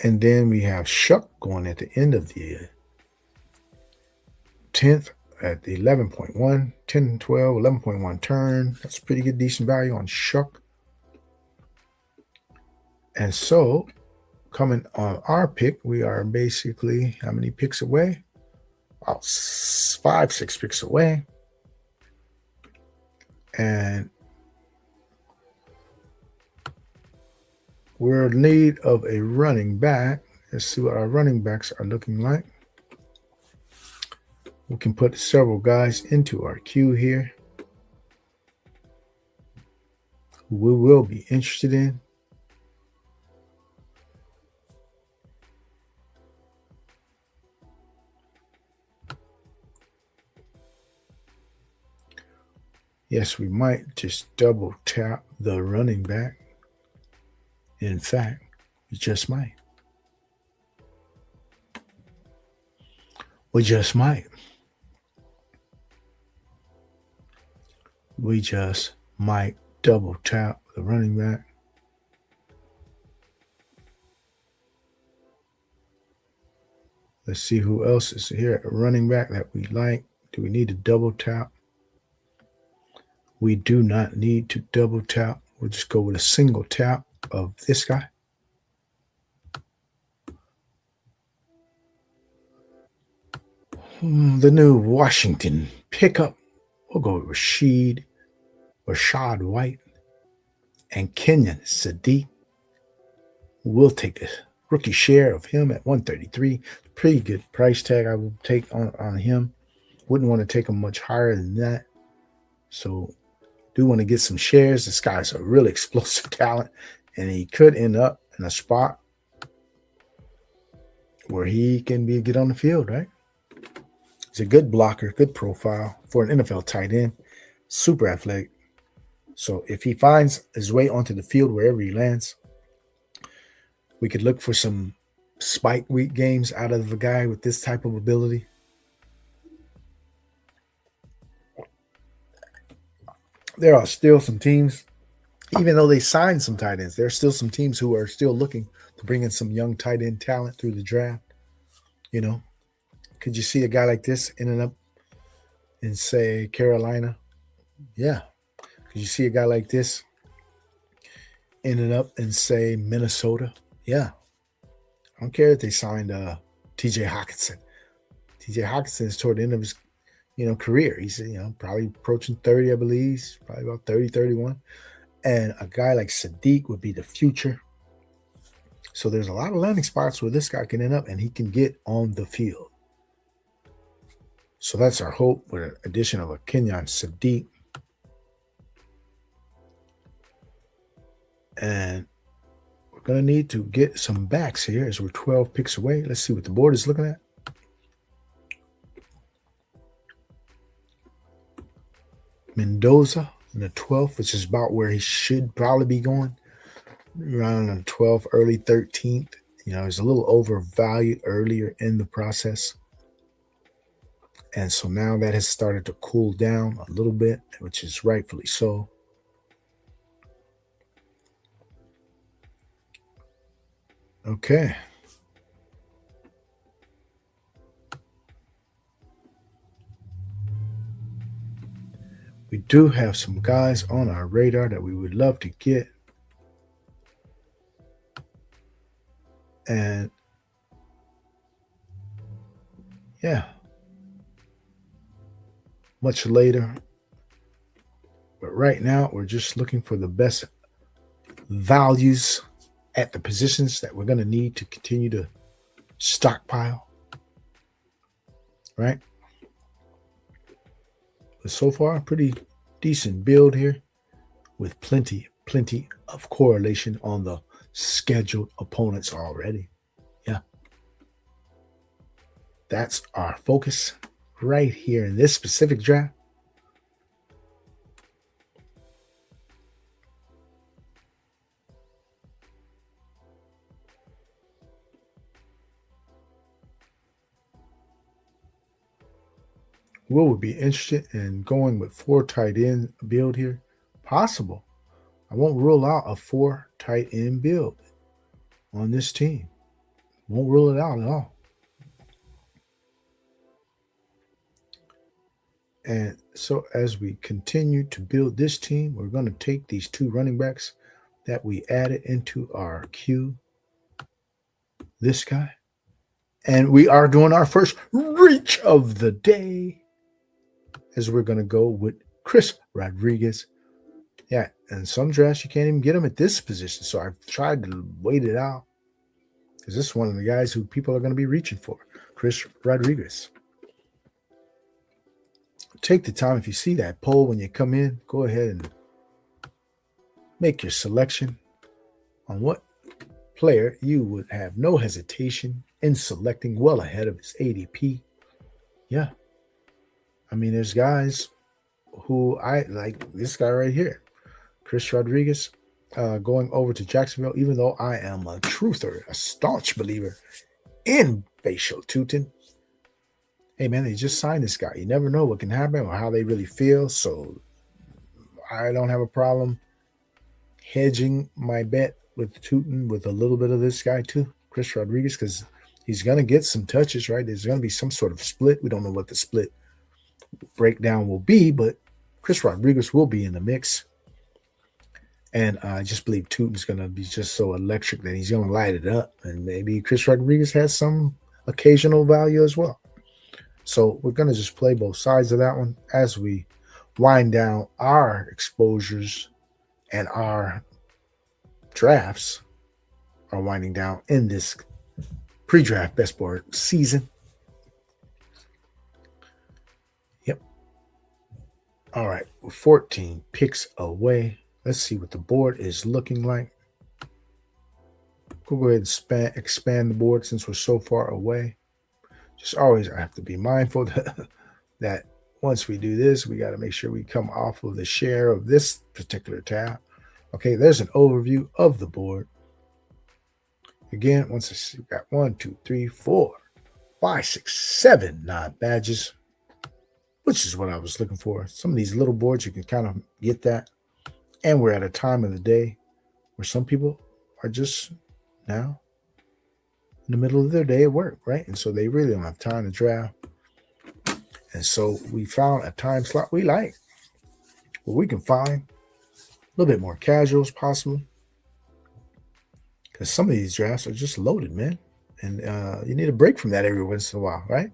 And then we have Shuck going at the end of the 10th at the 11.1, 10, 12, 11.1 turn. That's pretty good, decent value on Shuck. And so coming on our pick, we are basically how many picks away? About 5, 6 picks away. And we're in need of a running back. Let's see what our running backs are looking like. We can put several guys into our queue here who we will be interested in. Yes, we might just double tap the running back. In fact, we just might. We just might. We just might double tap the running back. Let's see who else is here at running back that we like. Do we need to double tap? We do not need to double tap. We'll just go with a single tap of this guy. The new Washington pickup. We'll go with Rashad White and Kenyon Sadiq. We'll take the rookie share of him at 133. Pretty good price tag I will take on him. Wouldn't want to take him much higher than that. So do want to get some shares. This guy's a really explosive talent, and he could end up in a spot where he can get on the field, right? He's a good blocker, good profile for an NFL tight end, super athletic. So if he finds his way onto the field wherever he lands, we could look for some spike week games out of a guy with this type of ability. There are still some teams, even though they signed some tight ends, there are still some teams who are still looking to bring in some young tight end talent through the draft. You know, could you see a guy like this ending up in, say, Carolina? Yeah. Could you see a guy like this ending up in, say, Minnesota? Yeah. I don't care if they signed TJ Hawkinson. TJ Hawkinson is toward the end of his career. He's, probably approaching 30, I believe. He's probably about 30, 31. And a guy like Sadiq would be the future. So there's a lot of landing spots where this guy can end up and he can get on the field. So that's our hope with an addition of a Kenyon Sadiq. And we're going to need to get some backs here as we're 12 picks away. Let's see what the board is looking at. Mendoza in the 12th, which is about where he should probably be going. Around the 12th, early 13th. He's a little overvalued earlier in the process. And so now that has started to cool down a little bit, which is rightfully so. Okay. We do have some guys on our radar that we would love to get. And yeah, much later. But right now, we're just looking for the best values at the positions that we're going to need to continue to stockpile, right? But so far, pretty decent build here with plenty of correlation on the scheduled opponents already. Yeah. That's our focus right here in this specific draft. Will we be interested in going with 4 tight end build here? Possible. I won't rule out a 4 tight end build on this team. Won't rule it out at all. And so as we continue to build this team, we're going to take these 2 running backs that we added into our queue. This guy. And we are doing our first reach of the day, as we're going to go with Chris Rodriguez. Yeah, and some drafts you can't even get him at this position. So I've tried to wait it out, because this is one of the guys who people are going to be reaching for, Chris Rodriguez. Take the time, if you see that poll when you come in, go ahead and make your selection on what player you would have no hesitation in selecting well ahead of his ADP. Yeah. I mean, there's guys who I like, this guy right here, Chris Rodriguez, going over to Jacksonville, even though I am a truther, a staunch believer in Facial Tutin. Hey, man, they just signed this guy. You never know what can happen or how they really feel. So I don't have a problem hedging my bet with Tutin with a little bit of this guy too, Chris Rodriguez, because he's going to get some touches, right? There's going to be some sort of split. We don't know what the split breakdown will be, but Chris Rodriguez will be in the mix. And I just believe Tutin's going to be just so electric that he's going to light it up. And maybe Chris Rodriguez has some occasional value as well. So we're going to just play both sides of that one as we wind down our exposures, and our drafts are winding down in this pre-draft best ball season. Yep. All right. We're 14 picks away. Let's see what the board is looking like. We'll go ahead and expand the board since we're so far away. Just always I have to be mindful that once we do this, we got to make sure we come off of the share of this particular tab. Okay, there's an overview of the board. Again, once I see, we got 1, 2, 3, 4, 5, 6, 7 9 badges, which is what I was looking for. Some of these little boards, you can kind of get that. And we're at a time of the day where some people are just now in the middle of their day at work, right? And so they really don't have time to draft. And so we found a time slot we like, where we can find a little bit more casuals possibly. Because some of these drafts are just loaded, man. And you need a break from that every once in a while, right?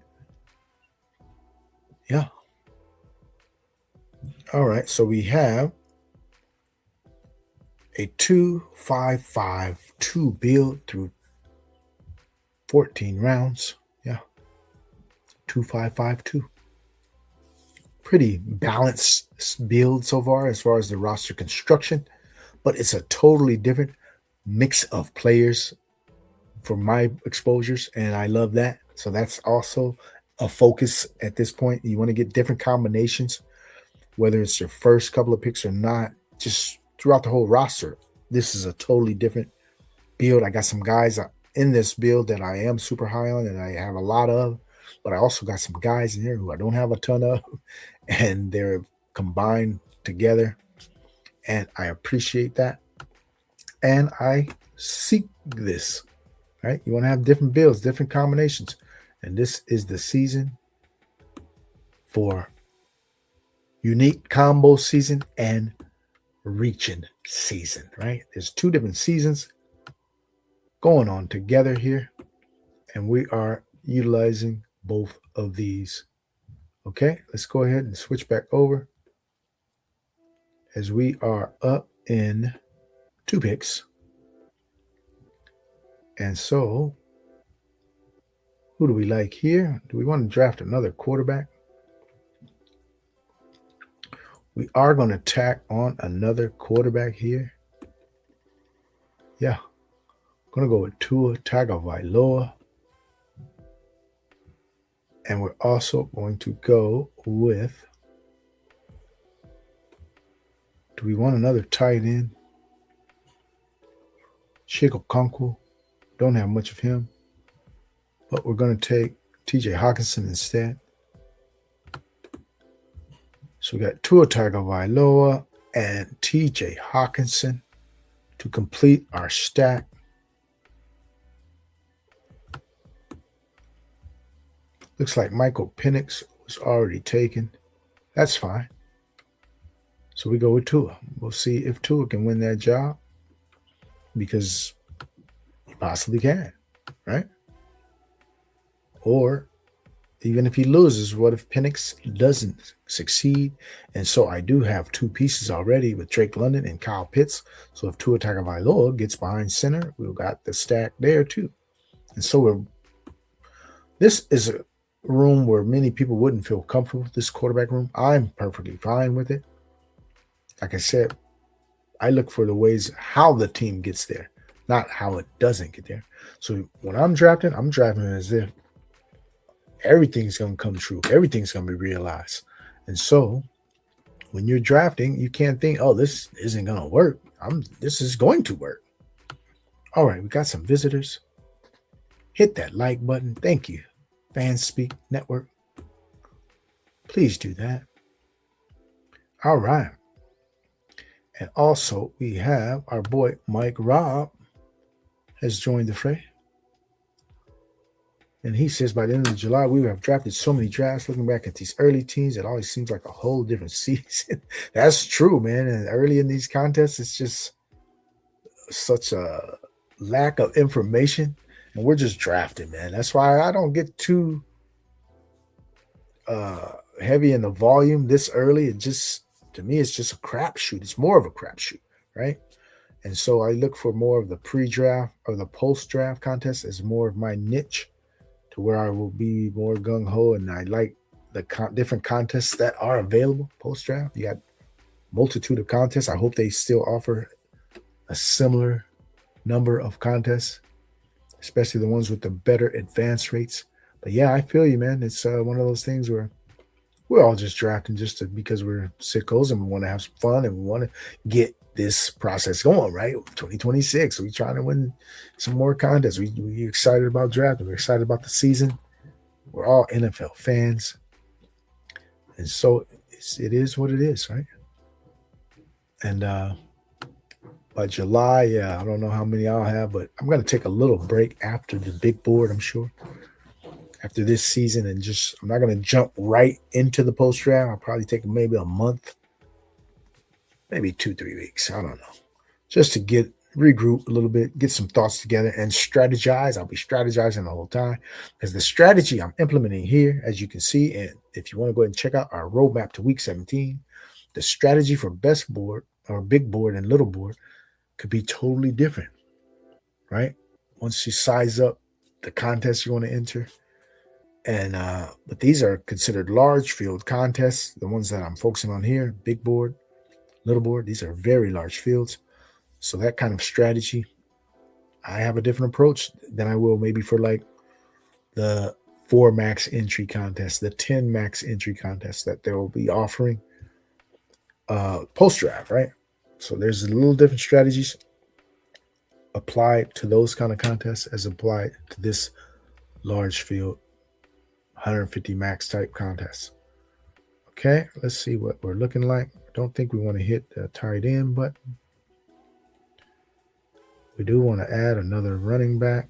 Yeah. All right, so we have a 2-5-5-2 build through 14 rounds. Yeah. 2-5-5-2. Pretty balanced build so far as the roster construction, but it's a totally different mix of players for my exposures, and I love that. So that's also a focus at this point. You want to get different combinations, whether it's your first couple of picks or not, just throughout the whole roster. This is a totally different build. I got some guys in this build that I am super high on and I have a lot of, but I also got some guys in here who I don't have a ton of, and they're combined together, and I appreciate that. And I seek this, right? You want to have different builds, different combinations, and this is the season for unique combo season and Reachin season, right? There's 2 different seasons going on together here, and we are utilizing both of these. Okay, let's go ahead and switch back over as we are up in 2 picks. And so, who do we like here? Do we want to draft another quarterback? We are going to tack on another quarterback here. Yeah. Going to go with Tua Tagovailoa. And we're also going to go with, do we want another tight end? Chigokonku. Don't have much of him. But we're going to take TJ Hawkinson instead. So we got Tua Tagovailoa and TJ Hawkinson to complete our stack. Looks like Michael Penix was already taken. That's fine. So we go with Tua. We'll see if Tua can win that job, because he possibly can, right? Or even if he loses, what if Penix doesn't succeed? And so I do have 2 pieces already with Drake London and Kyle Pitts. So if Tua Tagovailoa gets behind center, we've got the stack there too. And so this is a room where many people wouldn't feel comfortable with, this quarterback room. I'm perfectly fine with it. Like I said, I look for the ways how the team gets there, not how it doesn't get there. So when I'm drafting as if everything's going to come true. Everything's going to be realized. And so when you're drafting, you can't think, oh, this isn't going to work. This is going to work. All right, we got some visitors. Hit that like button. Thank you, Fanspeak Network. Please do that. All right. And also, we have our boy Mike Robb has joined the fray. And he says by the end of July, we have drafted so many drafts. Looking back at these early teams, it always seems like a whole different season. That's true, man. And early in these contests, it's just such a lack of information. And we're just drafting, man. That's why I don't get too heavy in the volume this early. It just, to me, it's just a crapshoot. It's more of a crapshoot, right? And so I look for more of the pre-draft or the post-draft contest as more of my niche, to where I will be more gung-ho, and I like the different contests that are available post-draft. You got multitude of contests. I hope they still offer a similar number of contests, especially the ones with the better advance rates. But yeah, I feel you, man. It's one of those things where we're all just drafting because we're sickos and we want to have some fun and we want to get this process going, right? 2026, we're trying to win some more contests. We're excited about drafting. We're excited about the season. We're all NFL fans. And so it is what it is, right? And by July, I don't know how many I'll have, but I'm going to take a little break after the big board, I'm sure. After this season, and I'm not going to jump right into the post-draft. I'll probably take maybe a month, maybe 2-3 weeks. I don't know. Just to regroup a little bit, get some thoughts together, and strategize. I'll be strategizing the whole time, because the strategy I'm implementing here, as you can see, and if you want to go ahead and check out our roadmap to week 17, the strategy for best board or big board and little board could be totally different, right? Once you size up the contest you want to enter. And but these are considered large field contests, the ones that I'm focusing on here, big board, little board. These are very large fields. So that kind of strategy, I have a different approach than I will maybe for like the 4 max entry contest, the 10 max entry contest that they will be offering post-draft, right? So there's a little different strategies applied to those kind of contests as applied to this large field 150 max type contest. Okay, let's see what we're looking like. I don't think we want to hit the tight end, but we do want to add another running back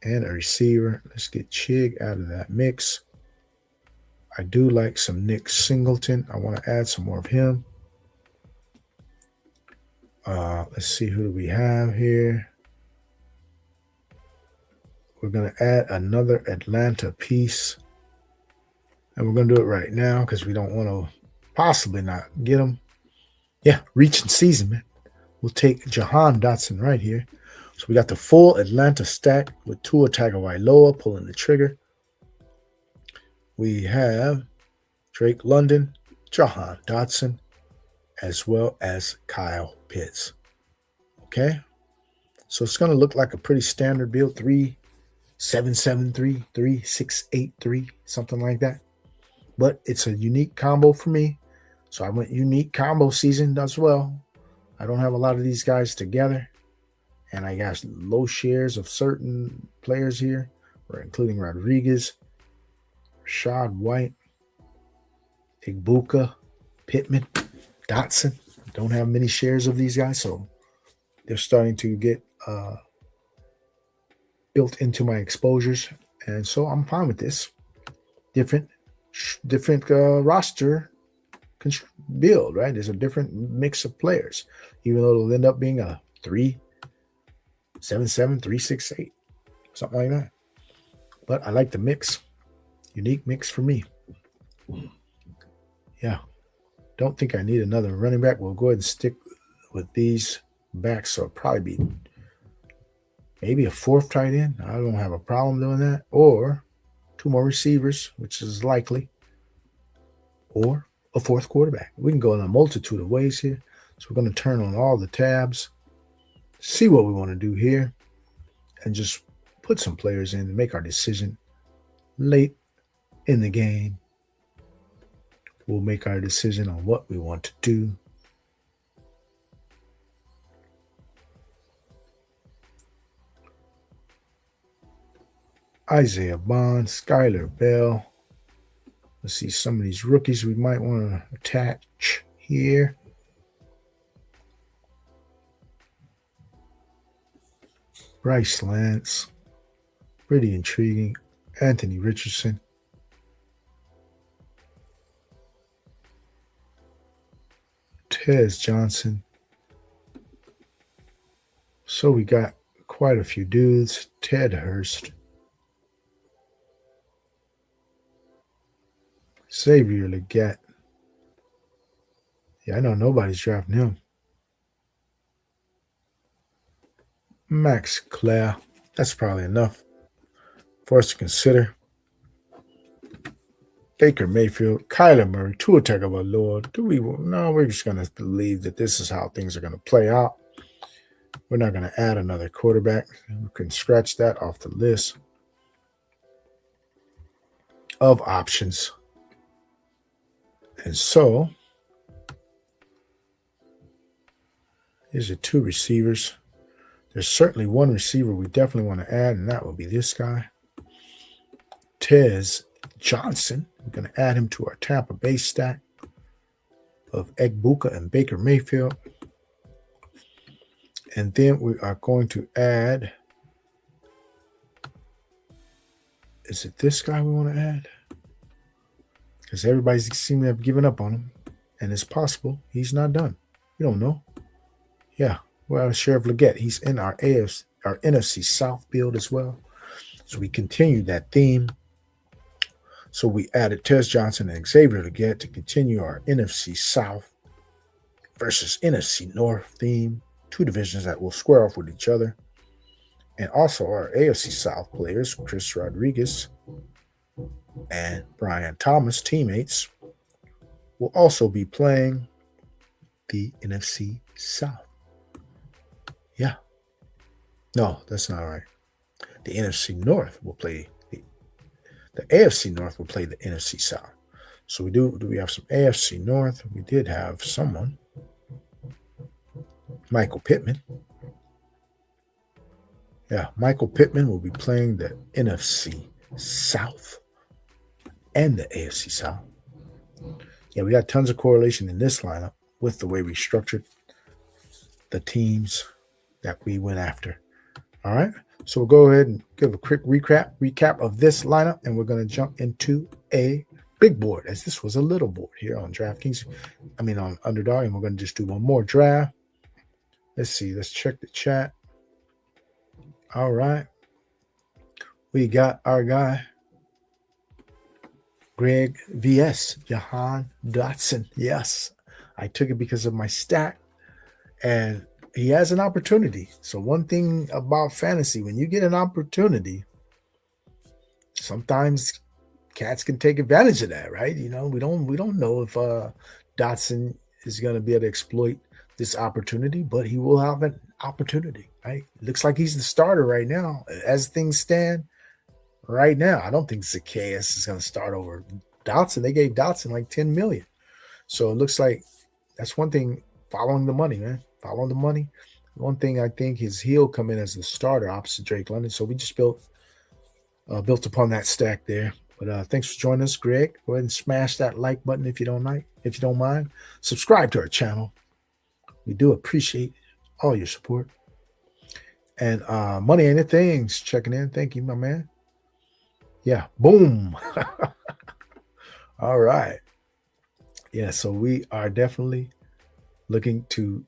and a receiver. Let's get Chig out of that mix. I do like some Nick Singleton. I want to add some more of him. Let's see, who do we have here? We're going to add another Atlanta piece. And we're going to do it right now because we don't want to possibly not get them. Yeah, reaching season, man. We'll take Jahan Dotson right here. So we got the full Atlanta stack with Tua Tagovailoa pulling the trigger. We have Drake London, Jahan Dotson, as well as Kyle Pitts. Okay? So it's going to look like a pretty standard build, 3-7-7-3, 3-6-8-3, something like that. But it's a unique combo for me. So I went unique combo season as well. I don't have a lot of these guys together. And I got low shares of certain players here, including Rodriguez, Rashad White, Igbuka, Pittman, Dotson. Don't have many shares of these guys, so they're starting to get built into my exposures. And so I'm fine with this. Different roster build, right? There's a different mix of players, even though it'll end up being a 3-7-7, 3-6-8, something like that. But I like the mix. Unique mix for me. Yeah. Don't think I need another running back. We'll go ahead and stick with these backs. So it'll probably be maybe a fourth tight end. I don't have a problem doing that. Or 2 more receivers, which is likely. Or a fourth quarterback. We can go in a multitude of ways here. So we're going to turn on all the tabs, see what we want to do here, and just put some players in to make our decision late in the game. We'll make our decision on what we want to do. Isaiah Bond, Skylar Bell. Let's see some of these rookies we might want to attach here. Bryce Lance. Pretty intriguing. Anthony Richardson. Tez Johnson. So we got quite a few dudes. Ted Hurst. Xavier Legette. Yeah, I know nobody's drafting him. Max Clare. That's probably enough for us to consider. Baker Mayfield, Kyler Murray, Tua Tagovailoa. No, we're just going to believe that this is how things are going to play out. We're not going to add another quarterback. We can scratch that off the list of options. And so, here's your 2 receivers. There's certainly 1 receiver we definitely want to add, and that will be this guy, Tez Johnson. We're going to add him to our Tampa Bay stack of Igbuka and Baker Mayfield. And then we are going to add, is it this guy we want to add? Because everybody seems to have given up on him. And it's possible he's not done. We don't know. Yeah, well, Sheriff Legette, he's in our NFC South build as well. So we continue that theme. So we added Tez Johnson and Xavier Legette to continue our NFC South versus NFC North theme. 2 divisions that will square off with each other. And also our AFC South players, Chris Rodriguez and Brian Thomas, teammates, will also be playing the NFC South. Yeah. No, that's not right. The NFC North will play the AFC North will play the NFC South. So do we have some AFC North? We did have someone. Michael Pittman. Yeah, Michael Pittman will be playing the NFC South and the AFC South. Yeah, we got tons of correlation in this lineup with the way we structured the teams that we went after. All right, so we'll go ahead and give a quick recap of this lineup, and we're going to jump into a big board, as this was a little board here on DraftKings. On Underdog, and we're going to just do one more draft. Let's see. Let's check the chat. All right. We got our guy, Greg VS, Jahan Dotson. Yes, I took it because of my stack, and he has an opportunity. So one thing about fantasy, when you get an opportunity, sometimes cats can take advantage of that, right? You know, we don't know if Dotson is going to be able to exploit this opportunity, but he will have an opportunity, right? Looks like he's the starter right now. As things stand right now, I don't think Zacchaeus is going to start over Dotson. They gave Dotson like 10 million. So it looks like that's one thing, following the money, man. Following the money. One thing I think is he'll come in as the starter opposite Drake London. So we just built upon that stack there. But thanks for joining us, Greg. Go ahead and smash that like button if you don't mind. Subscribe to our channel. We do appreciate all your support. And Money Ain't a Things checking in. Thank you, my man. Yeah, boom. All right. Yeah, so we are definitely looking to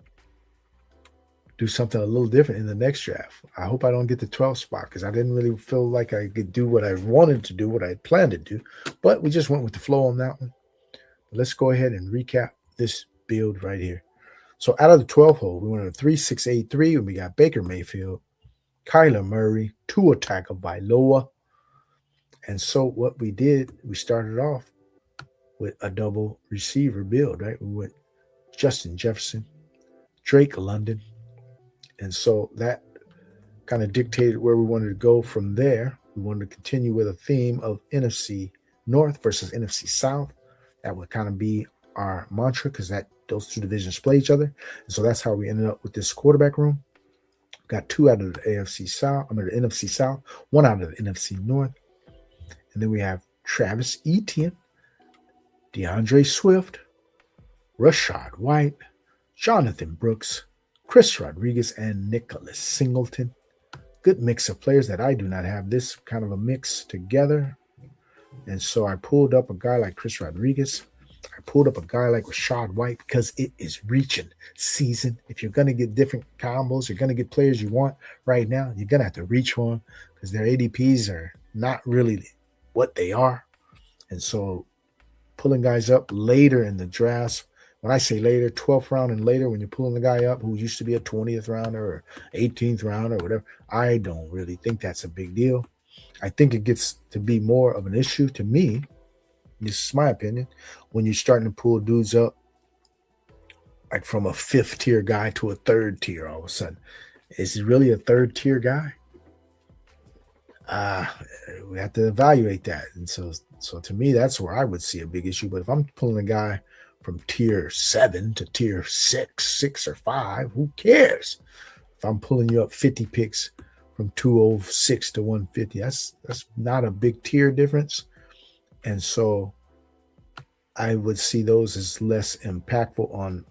do something a little different in the next draft. I hope I don't get the 12th spot because I didn't really feel like I could do what I wanted to do, what I had planned to do. But we just went with the flow on that one. But let's go ahead and recap this build right here. So out of the 12 hole, we went to 3-6-8-3, and we got Baker Mayfield, Kyler Murray, Tua Tagovailoa. And so what we did, we started off with a double receiver build, right? We went Justin Jefferson, Drake London. And so that kind of dictated where we wanted to go from there. We wanted to continue with a theme of NFC North versus NFC South. That would kind of be our mantra because those two divisions play each other. And so that's how we ended up with this quarterback room. Got 2 out of the NFC South, 1 out of the NFC North. And then we have Travis Etienne, DeAndre Swift, Rashad White, Jonathan Brooks, Chris Rodriguez, and Nicholas Singleton. Good mix of players that I do not have this kind of a mix together. And so I pulled up a guy like Chris Rodriguez. I pulled up a guy like Rashad White because it is reaching season. If you're going to get different combos, you're going to get players you want right now, you're going to have to reach for them because their ADPs are not really what they are. And so pulling guys up later in the drafts, when I say later, 12th round and later, when you're pulling the guy up who used to be a 20th rounder or 18th rounder or whatever, I don't really think that's a big deal. I think it gets to be more of an issue to me, this is my opinion, when you're starting to pull dudes up like from a 5th tier guy to a 3rd tier all of a sudden. Is he really a 3rd tier guy? We have to evaluate that. And so to me, that's where I would see a big issue. But if I'm pulling a guy from tier 7 to tier 6 or 5, who cares? If I'm pulling you up 50 picks from 206 to 150, that's not a big tier difference. And so I would see those as less impactful on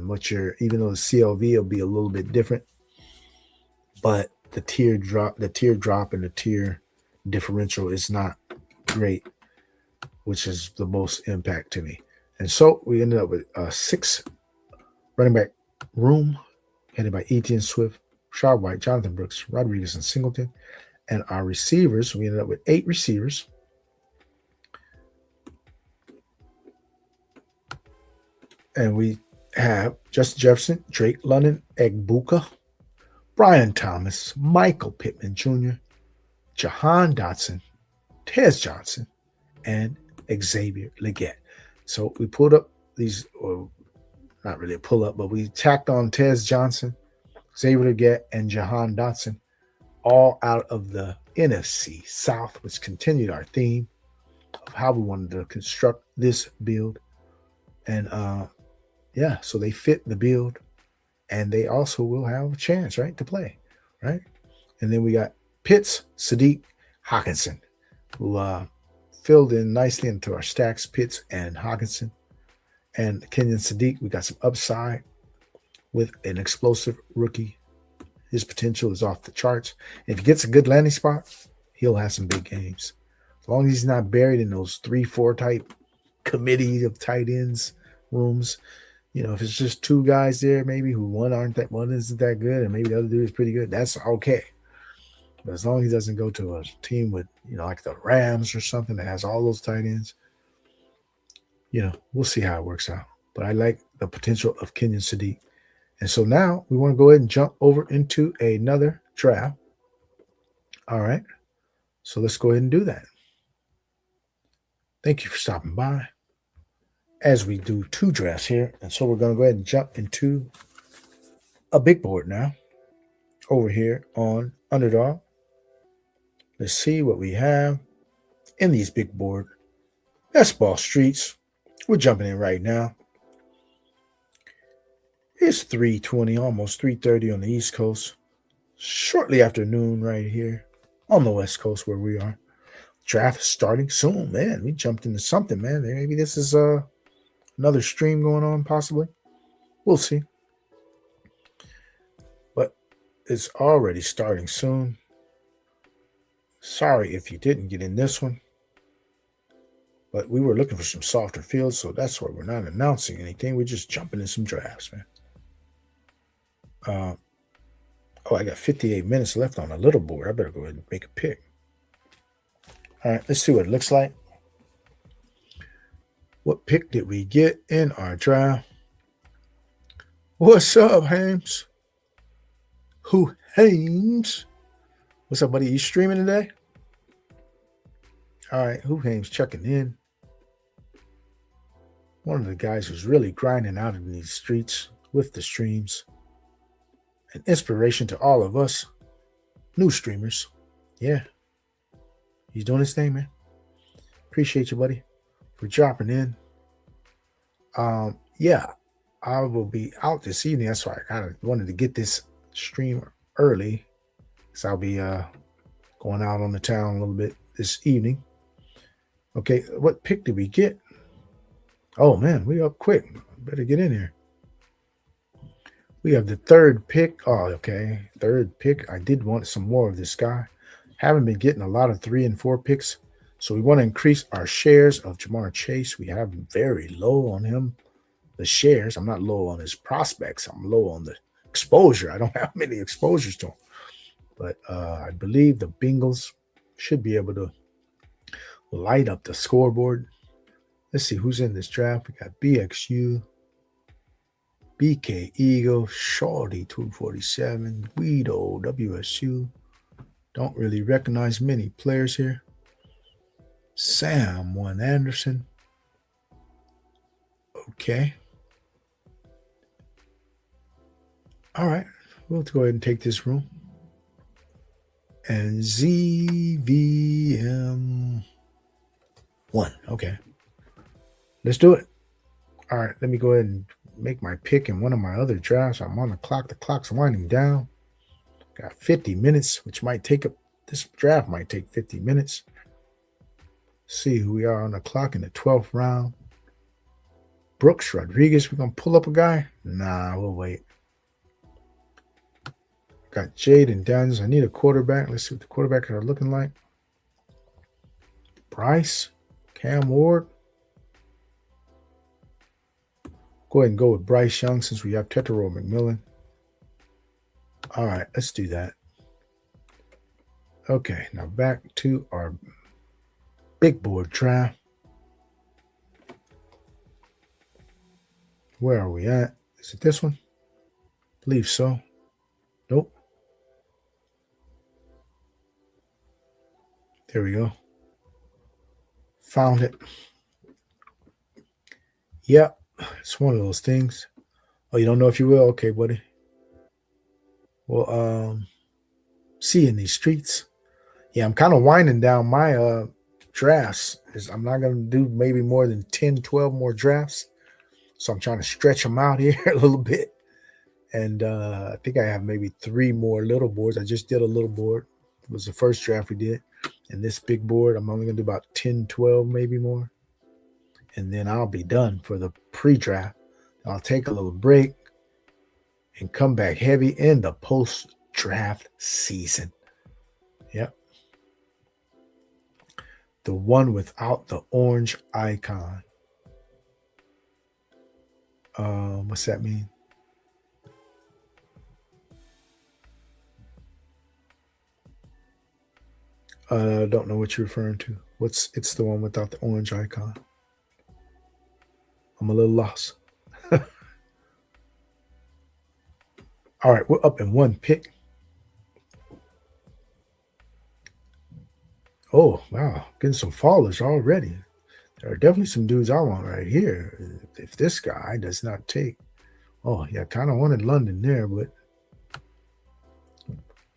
what even though the CLV will be a little bit different, but the tier drop and the tier differential is not great, which is the most impact to me. And so we ended up with a 6 running back room headed by Etienne Swift, Rashad White, Jonathan Brooks, Rodriguez, and Singleton. And our receivers, we ended up with 8 receivers. And we have Justin Jefferson, Drake London, Egbuka, Brian Thomas, Michael Pittman Jr., Jahan Dotson, Tez Johnson, and Xavier Legette. So we pulled up these, or not really a pull up, but we tacked on Tez Johnson, Xavier Legette, and Jahan Dotson, all out of the NFC South, which continued our theme of how we wanted to construct this build. And so they fit the build, and they also will have a chance, right, to play, right? And then we got Pitts, Sadiq, Hawkinson, who filled in nicely into our stacks, Pitts and Hawkinson. And Kenyon Sadiq, we got some upside with an explosive rookie. His potential is off the charts. If he gets a good landing spot, he'll have some big games. As long as he's not buried in those 3-4 type committee of tight ends rooms. If it's just 2 guys there, maybe who one isn't that good, and maybe the other dude is pretty good, that's okay. But as long as he doesn't go to a team with, like the Rams or something that has all those tight ends, we'll see how it works out. But I like the potential of Kenyon Sadiq. And so now we want to go ahead and jump over into another draft. All right. So let's go ahead and do that. Thank you for stopping by. As we do 2 drafts here. And so we're going to go ahead and jump into a big board now over here on Underdog. Let's see what we have in these big board Bestball streets. We're jumping in right now. It's 3:20, almost 3:30 on the East Coast. Shortly after noon right here on the West Coast where we are. Draft starting soon, man. We jumped into something, man. Maybe this is another stream going on, possibly. We'll see. But it's already starting soon. Sorry if you didn't get in this one. But we were looking for some softer fields, so that's why we're not announcing anything. We're just jumping in some drafts, man. I got 58 minutes left on a little board. I better go ahead and make a pick. All right, let's see what it looks like. What pick did we get in our draft? What's up, Hames? Who Hames? What's up, buddy? You streaming today? All right, Who Hames checking in. One of the guys who's really grinding out in these streets with the streams. An inspiration to all of us new streamers. Yeah. He's doing his thing, man. Appreciate you, buddy, for dropping in. Yeah, I will be out this evening. That's why I kind of wanted to get this stream early. So I'll be going out on the town a little bit this evening. Okay, what pick did we get? Oh, man, we up quick. Better get in here. We have the 3rd pick. Oh, okay. 3rd pick. I did want some more of this guy. Haven't been getting a lot of 3 and 4 picks. So we want to increase our shares of Jamar Chase. We have very low on him. The shares. I'm not low on his prospects. I'm low on the exposure. I don't have many exposures to him. But I believe the Bengals should be able to light up the scoreboard. Let's see who's in this draft. We got BXU, BK Eagle, Shorty 247, Guido WSU. Don't really recognize many players here. Sam 1 Anderson. Okay. All right. We'll go ahead and take this room. And ZVM1. Okay. Let's do it. All right. Let me go ahead and make my pick in one of my other drafts. I'm on the clock. The clock's winding down. Got 50 minutes, which might take up. This draft might take 50 minutes. See who we are on the clock in the 12th round. Brooks Rodriguez. We're going to pull up a guy? Nah, we'll wait. Got Jaden Daniels. I need a quarterback. Let's see what the quarterbacks are looking like. Bryce. Cam Ward. Go ahead and go with Bryce Young since we have Tetero McMillan. All right, let's do that. Okay, now back to our big board draft. Where are we at? Is it this one? I believe so. Nope. There we go. Found it. Yep, it's one of those things. Oh, you don't know if you will? Okay, buddy. Well, see you in these streets. Yeah, I'm kind of winding down my drafts. I'm not going to do maybe more than 10, 12 more drafts. So I'm trying to stretch them out here a little bit. And I think I have maybe 3 more little boards. I just did a little board. It was the first draft we did. And this big board, I'm only going to do about 10, 12, maybe more. And then I'll be done for the pre-draft. I'll take a little break and come back heavy in the post-draft season. Yep. The one without the orange icon. What's that mean? I don't know what you're referring to. It's the one without the orange icon. I'm a little lost. All right, we're up in one pick. Oh, wow. Getting some fallers already. There are definitely some dudes I want right here. If this guy does not take. Oh, yeah, kind of wanted London there, but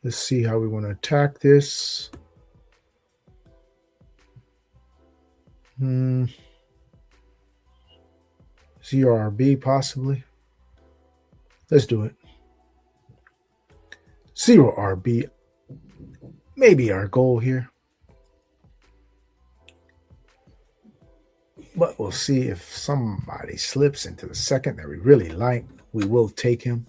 let's see how we want to attack this. ZRB possibly. Let's do it. 0 RB. Maybe our goal here. But we'll see if somebody slips into the second that we really like. We will take him.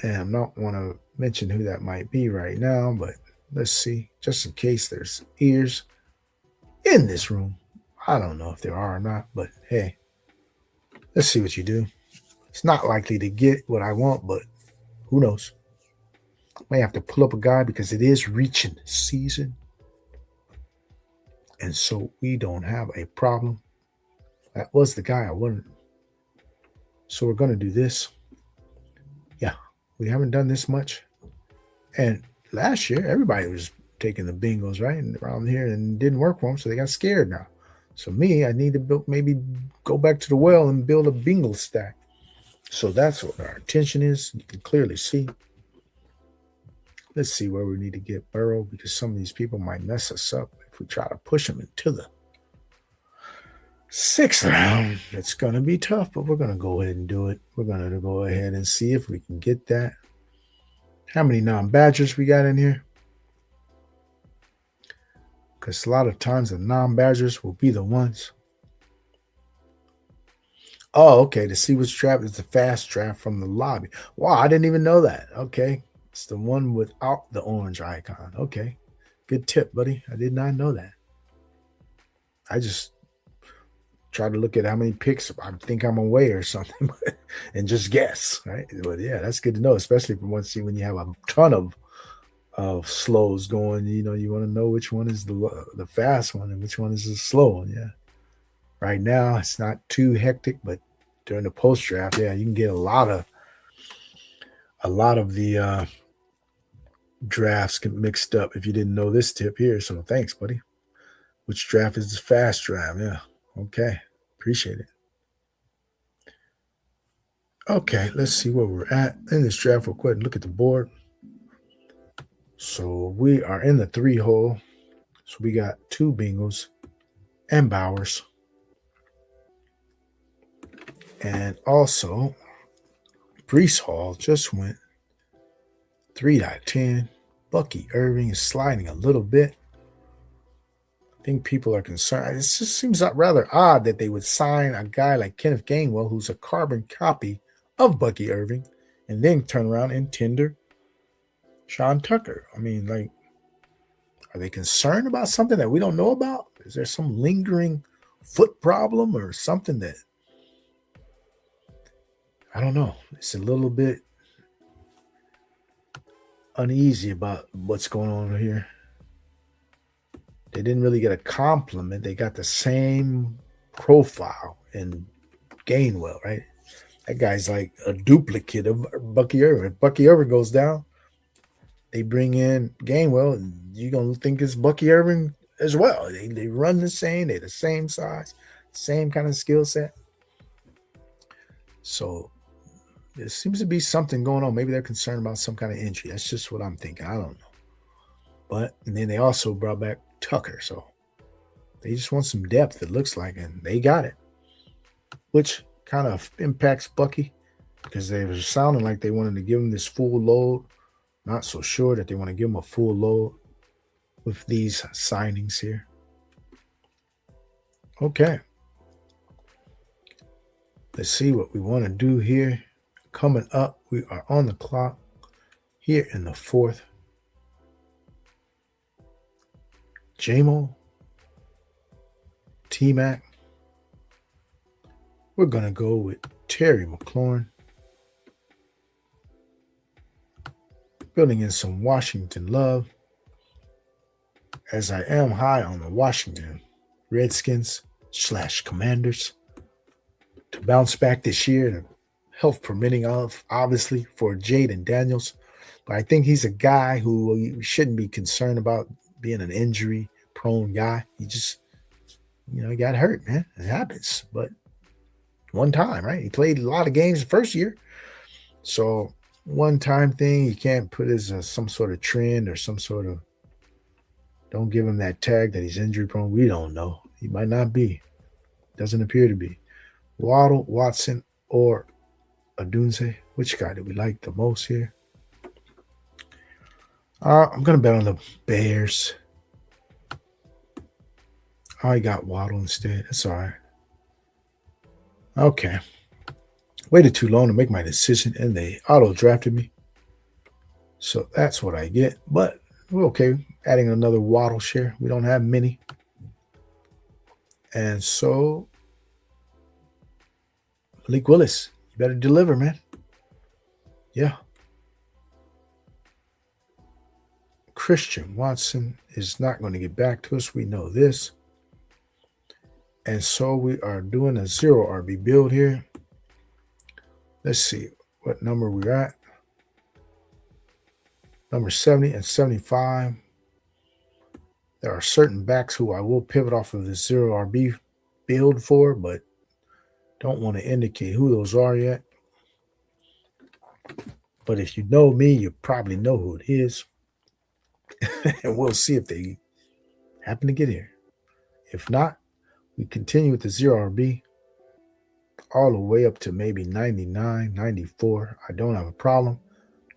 And I don't want to mention who that might be right now, but let's see. Just in case there's ears in this room. I don't know if there are or not, but hey, let's see what you do. It's not likely to get what I want, but who knows? May have to pull up a guy because it is Reachin season. And so we don't have a problem. That was the guy I wanted. So we're going to do this. Yeah, we haven't done this much. And last year, everybody was taking the bingos, right? And around here, and it didn't work for them, so they got scared now. So me, I need to build, maybe go back to the well and build a bingo stack. So that's what our intention is. You can clearly see. Let's see where we need to get Burrow, because some of these people might mess us up if we try to push them into the 6th round. It's going to be tough, but we're going to go ahead and do it. We're going to go ahead and see if we can get that. How many non-badgers we got in here? Because a lot of times the non-badgers will be the ones. Oh, okay. To see which draft is the fast draft from the lobby. Wow, I didn't even know that. Okay. It's the one without the orange icon. Okay. Good tip, buddy. I did not know that. I just try to look at how many picks I think I'm away or something and just guess, right? But yeah, that's good to know, especially from when you have a ton of slows going. You know, you want to know which one is the fast one and which one is the slow one. Yeah. Right now, it's not too hectic, but during the post draft, yeah, you can get a lot of the drafts get mixed up if you didn't know this tip here. So thanks, buddy. Which draft is the fast draft? Yeah. Okay. Appreciate it. Okay, let's see where we're at in this draft. We'll go ahead and look at the board. So we are in the 3 hole. So we got 2 bingos and Bowers. And also, Brees Hall just went 3.10. Bucky Irving is sliding a little bit. I think people are concerned. It just seems rather odd that they would sign a guy like Kenneth Gainwell, who's a carbon copy of Bucky Irving, and then turn around and tender Sean Tucker. I mean, like, are they concerned about something that we don't know about? Is there some lingering foot problem or something that, I don't know. It's a little bit uneasy about what's going on here. They didn't really get a compliment. They got the same profile in Gainwell, right? That guy's like a duplicate of Bucky Irving. If Bucky Irving goes down, they bring in Gainwell, and you're going to think it's Bucky Irving as well. They run the same. They're the same size, same kind of skill set. So there seems to be something going on. Maybe they're concerned about some kind of injury. That's just what I'm thinking. I don't know. But, and then they also brought back Tucker. So they just want some depth, it looks like, and they got it, which kind of impacts Bucky because they were sounding like they wanted to give him this full load. Not so sure that they want to give him a full load with these signings here. Okay. Let's see what we want to do here. Coming up, we are on the clock here in the 4th. JMO, T-Mac. We're going to go with Terry McLaurin. Building in some Washington love, as I am high on the Washington Redskins / Commanders to bounce back this year and health permitting of, obviously, for Jaden Daniels. But I think he's a guy who you shouldn't be concerned about being an injury-prone guy. He just, he got hurt, man. It happens. But one time, right? He played a lot of games the first year. So one-time thing, you can't put as some sort of trend or some sort of, don't give him that tag that he's injury-prone. We don't know. He might not be. Doesn't appear to be. Waddle, Watson, or Adunze. Which guy do we like the most here? I'm going to bet on the Bears. I got Waddle instead. That's all right. Okay. Waited too long to make my decision, and they auto-drafted me. So that's what I get. But we're okay. Adding another Waddle share. We don't have many. And so, Malik Willis, you better deliver, man. Yeah. Christian Watson is not going to get back to us. We know this. And so we are doing a 0 RB build here. Let's see what number we're at. Number 70 and 75. There are certain backs who I will pivot off of the 0 RB build for, but don't want to indicate who those are yet. But if you know me, you probably know who it is. And we'll see if they happen to get here. If not, we continue with the 0 RB all the way up to maybe 99, 94. I don't have a problem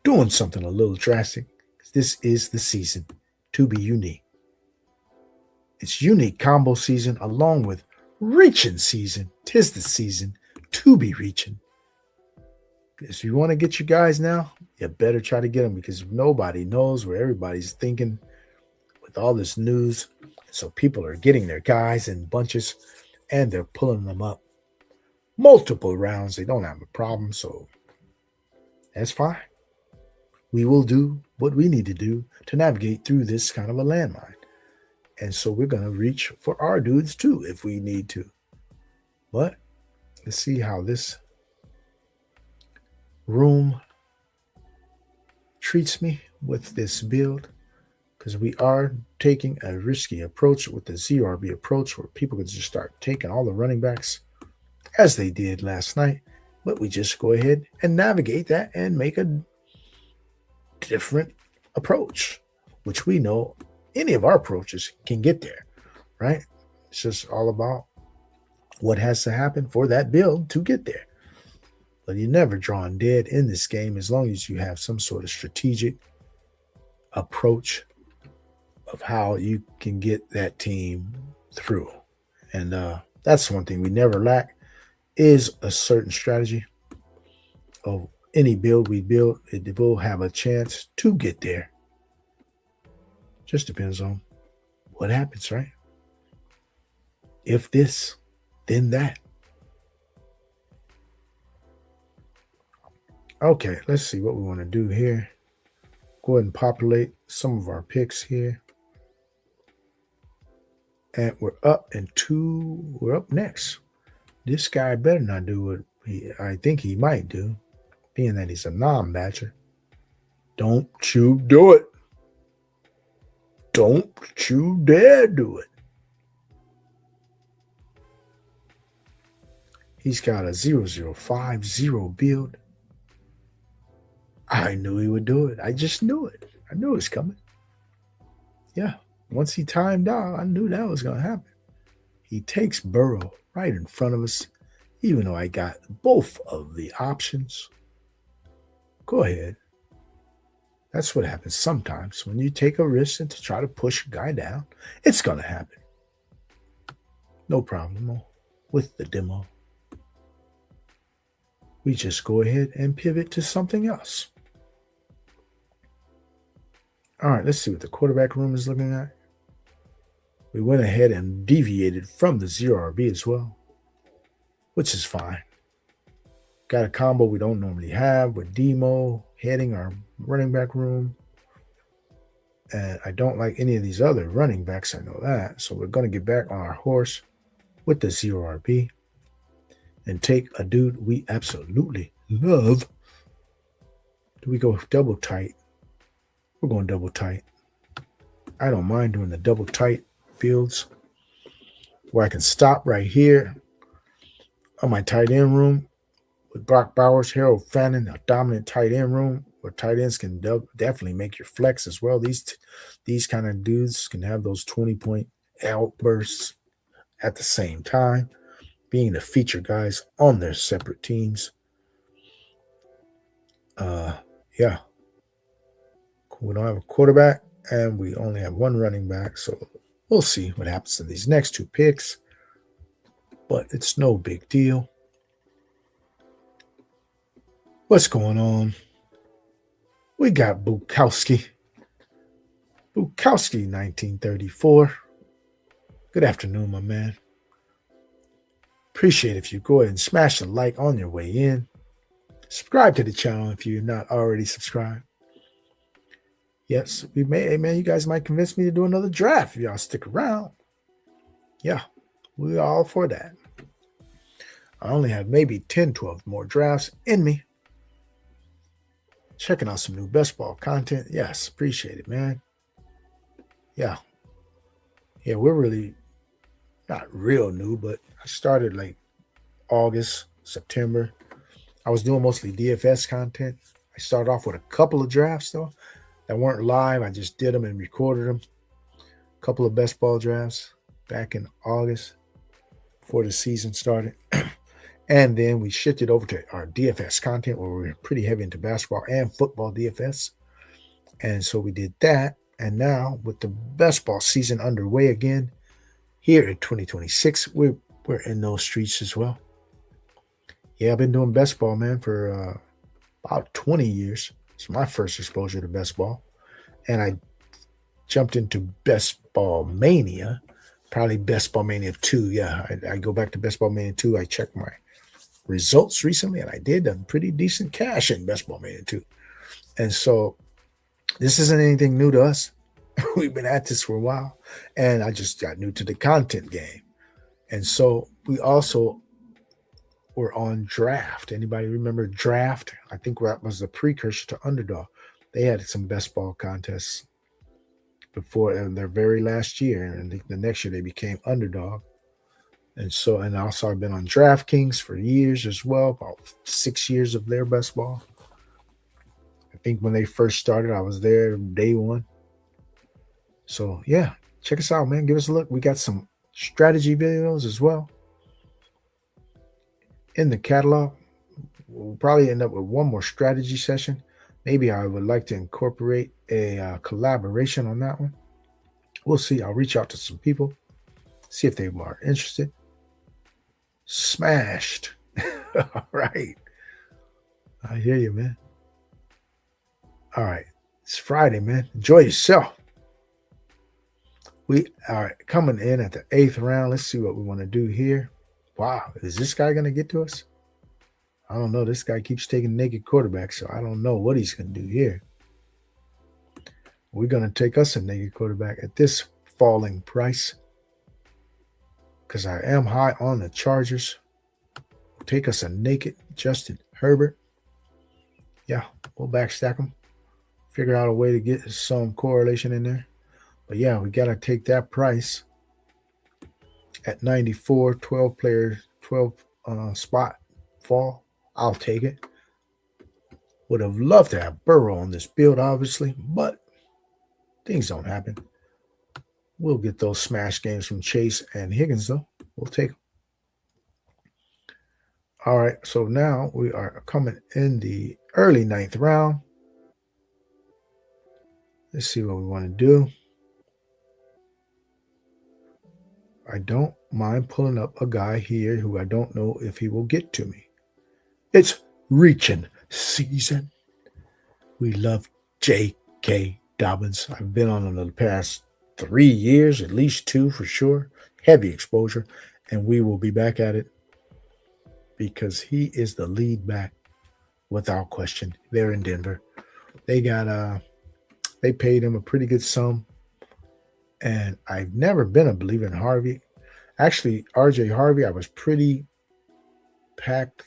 doing something a little drastic, because this is the season to be unique. It's unique combo season along with reaching season. 'Tis the season to be reaching. If you want to get your guys now, you better try to get them, because nobody knows where everybody's thinking with all this news. So people are getting their guys in bunches, and they're pulling them up multiple rounds. They don't have a problem, so that's fine. We will do what we need to do to navigate through this kind of a landmine. And so we're going to reach for our dudes too if we need to. But let's see how this room treats me with this build, because we are taking a risky approach with the ZRB approach, where people could just start taking all the running backs as they did last night. But we just go ahead and navigate that and make a different approach, which we know any of our approaches can get there, right? It's just all about what has to happen for that build to get there. But you're never drawing dead in this game as long as you have some sort of strategic approach of how you can get that team through. And that's one thing we never lack, is a certain strategy of any build we build. It will have a chance to get there. Just depends on what happens, right? If this, then that. Okay, let's see what we want to do here. Go ahead and populate some of our picks here. And we're up next. This guy better not do what I think he might do, being that he's a non-batcher. Don't you do it. Don't you dare do it. He's got a 0050 build. I knew he would do it. I just knew it. I knew it was coming. Yeah. Once he timed out, I knew that was going to happen. He takes Burrow right in front of us, even though I got both of the options. Go ahead. That's what happens sometimes. When you take a risk and to try to push a guy down, it's going to happen. No problem with the demo. We just go ahead and pivot to something else. All right, let's see what the quarterback room is looking at. We went ahead and deviated from the 0RB as well, which is fine. Got a combo we don't normally have with Demo heading our running back room. And I don't like any of these other running backs, I know that. So we're going to get back on our horse with the 0RB and take a dude we absolutely love. Do we go double tight? We're going double tight. I don't mind doing the double tight fields where I can stop right here on my tight end room with Brock Bowers, Harold Fannin, a dominant tight end room where tight ends can definitely make your flex as well. These kind of dudes can have those 20-point outbursts at the same time, being the feature guys on their separate teams. Yeah. We don't have a quarterback, and we only have one running back, so we'll see what happens to these next two picks. But it's no big deal. What's going on? We got Bukowski. Bukowski, 1934. Good afternoon, my man. Appreciate if you go ahead and smash the like on your way in. Subscribe to the channel if you're not already subscribed. Yes, we may, man, you guys might convince me to do another draft if y'all stick around. Yeah, we're all for that. I only have maybe 10, 12 more drafts in me. Checking out some new Bestball content. Yes, appreciate it, man. Yeah, we're really not real new, but I started like August, September. I was doing mostly DFS content. I started off with a couple of drafts, though, that weren't live. I just did them and recorded them. A couple of best ball drafts back in August before the season started. And then we shifted over to our DFS content where we're pretty heavy into basketball and football DFS. And so we did that. And now with the best ball season underway again here in 2026, we're in those streets as well. Yeah, I've been doing best ball, man, for about 20 years. It's my first exposure to best ball. And I jumped into Best Ball Mania, probably Best Ball Mania 2. Yeah, I go back to Best Ball Mania 2. I checked my results recently, and I did a pretty decent cash in Best Ball Mania 2. And so this isn't anything new to us. We've been at this for a while, and I just got new to the content game. And so we also were on Draft. Anybody remember Draft? I think that was the precursor to Underdog. They had some best ball contests before in their very last year, and the next year they became Underdog. And so, and also I've been on DraftKings for years as well, about 6 years of their best ball. I think when they first started, I was there day one. So yeah, check us out, man. Give us a look. We got some strategy videos as well in the catalog. We'll probably end up with one more strategy session. Maybe I would like to incorporate a collaboration on that one. We'll see. I'll reach out to some people, see if they are interested. Smashed. All right. I hear you, man. All right. It's Friday, man. Enjoy yourself. We are coming in at the 8th round. Let's see what we want to do here. Wow. Is this guy going to get to us? I don't know. This guy keeps taking naked quarterbacks, so I don't know what he's going to do here. We're going to take us a naked quarterback at this falling price because I am high on the Chargers. We'll take us a naked Justin Herbert. Yeah, we'll backstack him. Figure out a way to get some correlation in there. But yeah, we got to take that price at 94, 12 player, 12 spot fall. I'll take it. Would have loved to have Burrow on this build, obviously, but things don't happen. We'll get those smash games from Chase and Higgins, though. We'll take them. All right, so now we are coming in the early 9th round. Let's see what we want to do. I don't mind pulling up a guy here who I don't know if he will get to me. It's Reachin season. We love J.K. Dobbins. I've been on him the past 3 years, at least 2 for sure. Heavy exposure. And we will be back at it because he is the lead back without question. They're in Denver. They paid him a pretty good sum. And I've never been a believer in Harvey. Actually, RJ Harvey, I was pretty packed.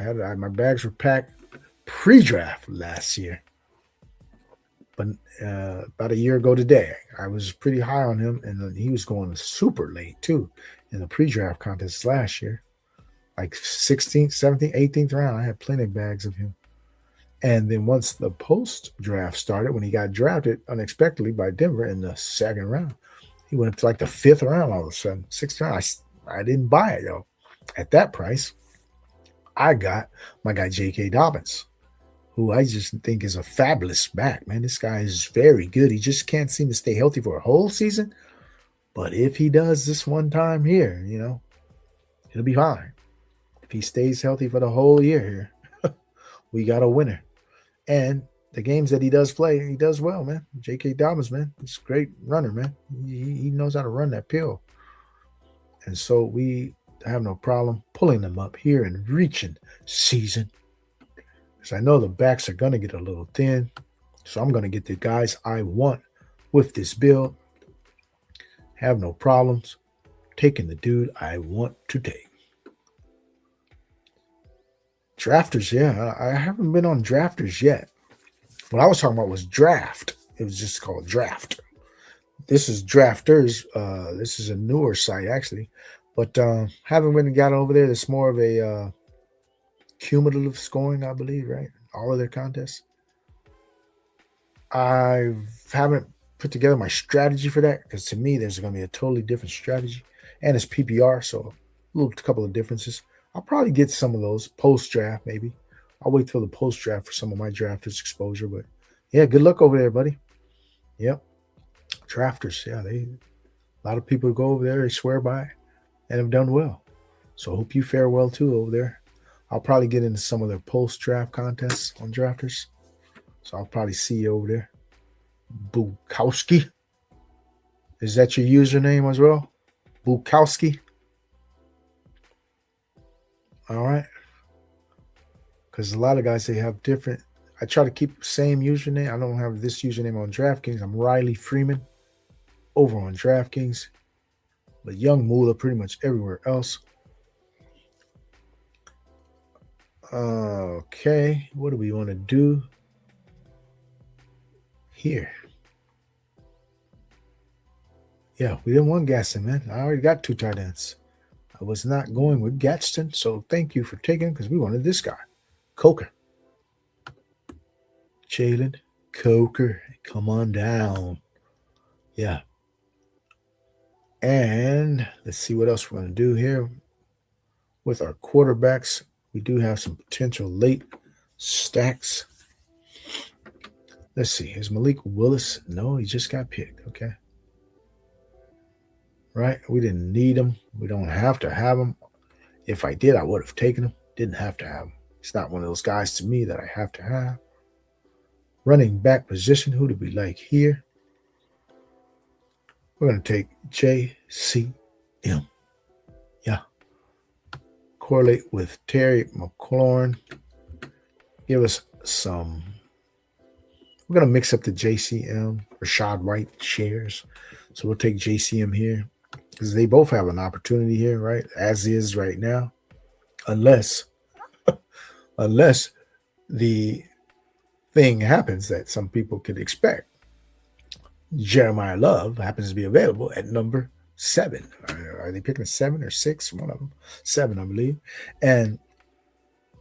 My bags were packed pre-draft last year. But about a year ago today, I was pretty high on him, and he was going super late too in the pre-draft contest last year. Like 16th, 17th, 18th round. I had plenty of bags of him. And then once the post-draft started, when he got drafted unexpectedly by Denver in the second round, he went up to like the 5th round all of a sudden, 6th round. I didn't buy it, though. At that price, I got my guy J.K. Dobbins, who I just think is a fabulous back, man. This guy is very good. He just can't seem to stay healthy for a whole season. But if he does this one time here, it'll be fine. If he stays healthy for the whole year here, we got a winner. And the games that he does play, he does well, man. J.K. Dobbins, man, he's a great runner, man. He knows how to run that pill. And so we have no problem pulling them up here in Reachin season. Because I know the backs are going to get a little thin. So I'm going to get the guys I want with this build. Have no problems taking the dude I want to take. Drafters, yeah. I haven't been on drafters yet. What I was talking about was draft. It was just called draft. This is drafters. This is a newer site, actually. But haven't really got over there. It's more of a cumulative scoring, I believe, right? All of their contests. I haven't put together my strategy for that because to me, there's going to be a totally different strategy. And it's PPR, so a couple of differences. I'll probably get some of those post-draft, maybe. I'll wait till the post-draft for some of my drafters exposure. But, yeah, good luck over there, buddy. Yep. Drafters, yeah. A lot of people go over there, they swear by it, and have done well. So I hope you fare well, too, over there. I'll probably get into some of their post-draft contests on drafters. So I'll probably see you over there. Bukowski. Is that your username as well? Bukowski. All right. Because a lot of guys, they have different. I try to keep the same username. I don't have this username on DraftKings. I'm Riley Freeman over on DraftKings. But YUUNGMOOLAHH pretty much everywhere else. Okay. What do we want to do here? Yeah, we didn't want Gaston, man. I already got 2 tight ends. I was not going with Gadsden, so thank you for taking because we wanted this guy. Coker. Jalen Coker. Come on down. Yeah. And let's see what else we're going to do here. With our quarterbacks, we do have some potential late stacks. Let's see. Is Malik Willis? No, he just got picked. Okay. Right? We didn't need him. We don't have to have him. If I did, I would have taken him. Didn't have to have him. He's not one of those guys to me that I have to have. Running back position. Who do we like here? We're going to take JCM. Yeah. Correlate with Terry McLaurin. Give us some. We're going to mix up the JCM, Rashad White shares. So we'll take JCM here. Because they both have an opportunity here, right? As is right now. Unless the thing happens that some people could expect. Jeremiah Love happens to be available at number 7. Are they picking 7 or 6? One of them. 7, I believe. And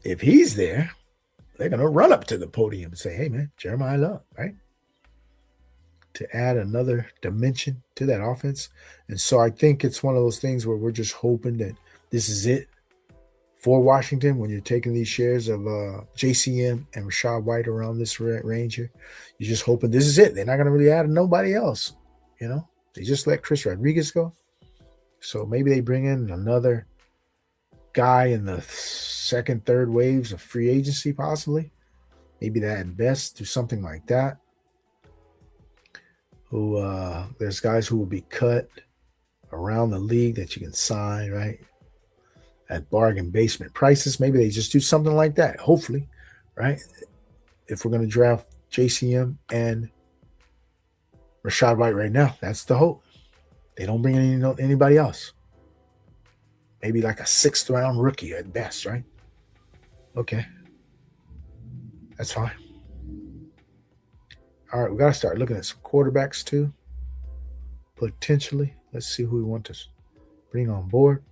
if he's there, they're going to run up to the podium and say, hey, man, Jeremiah Love, right? To add another dimension to that offense. And so I think it's one of those things where we're just hoping that this is it for Washington when you're taking these shares of JCM and Rashad White around this range here. You're just hoping this is it. They're not going to really add nobody else. They just let Chris Rodriguez go. So maybe they bring in another guy in the second, third waves of free agency possibly. Maybe that at best do something like that. There's guys who will be cut around the league that you can sign, right? At bargain basement prices. Maybe they just do something like that, hopefully, right? If we're going to draft JCM and Rashad White right now, that's the hope. They don't bring in anybody else. Maybe like a 6th round rookie at best, right? Okay. That's fine. All right, we got to start looking at some quarterbacks too. Potentially. Let's see who we want to bring on board.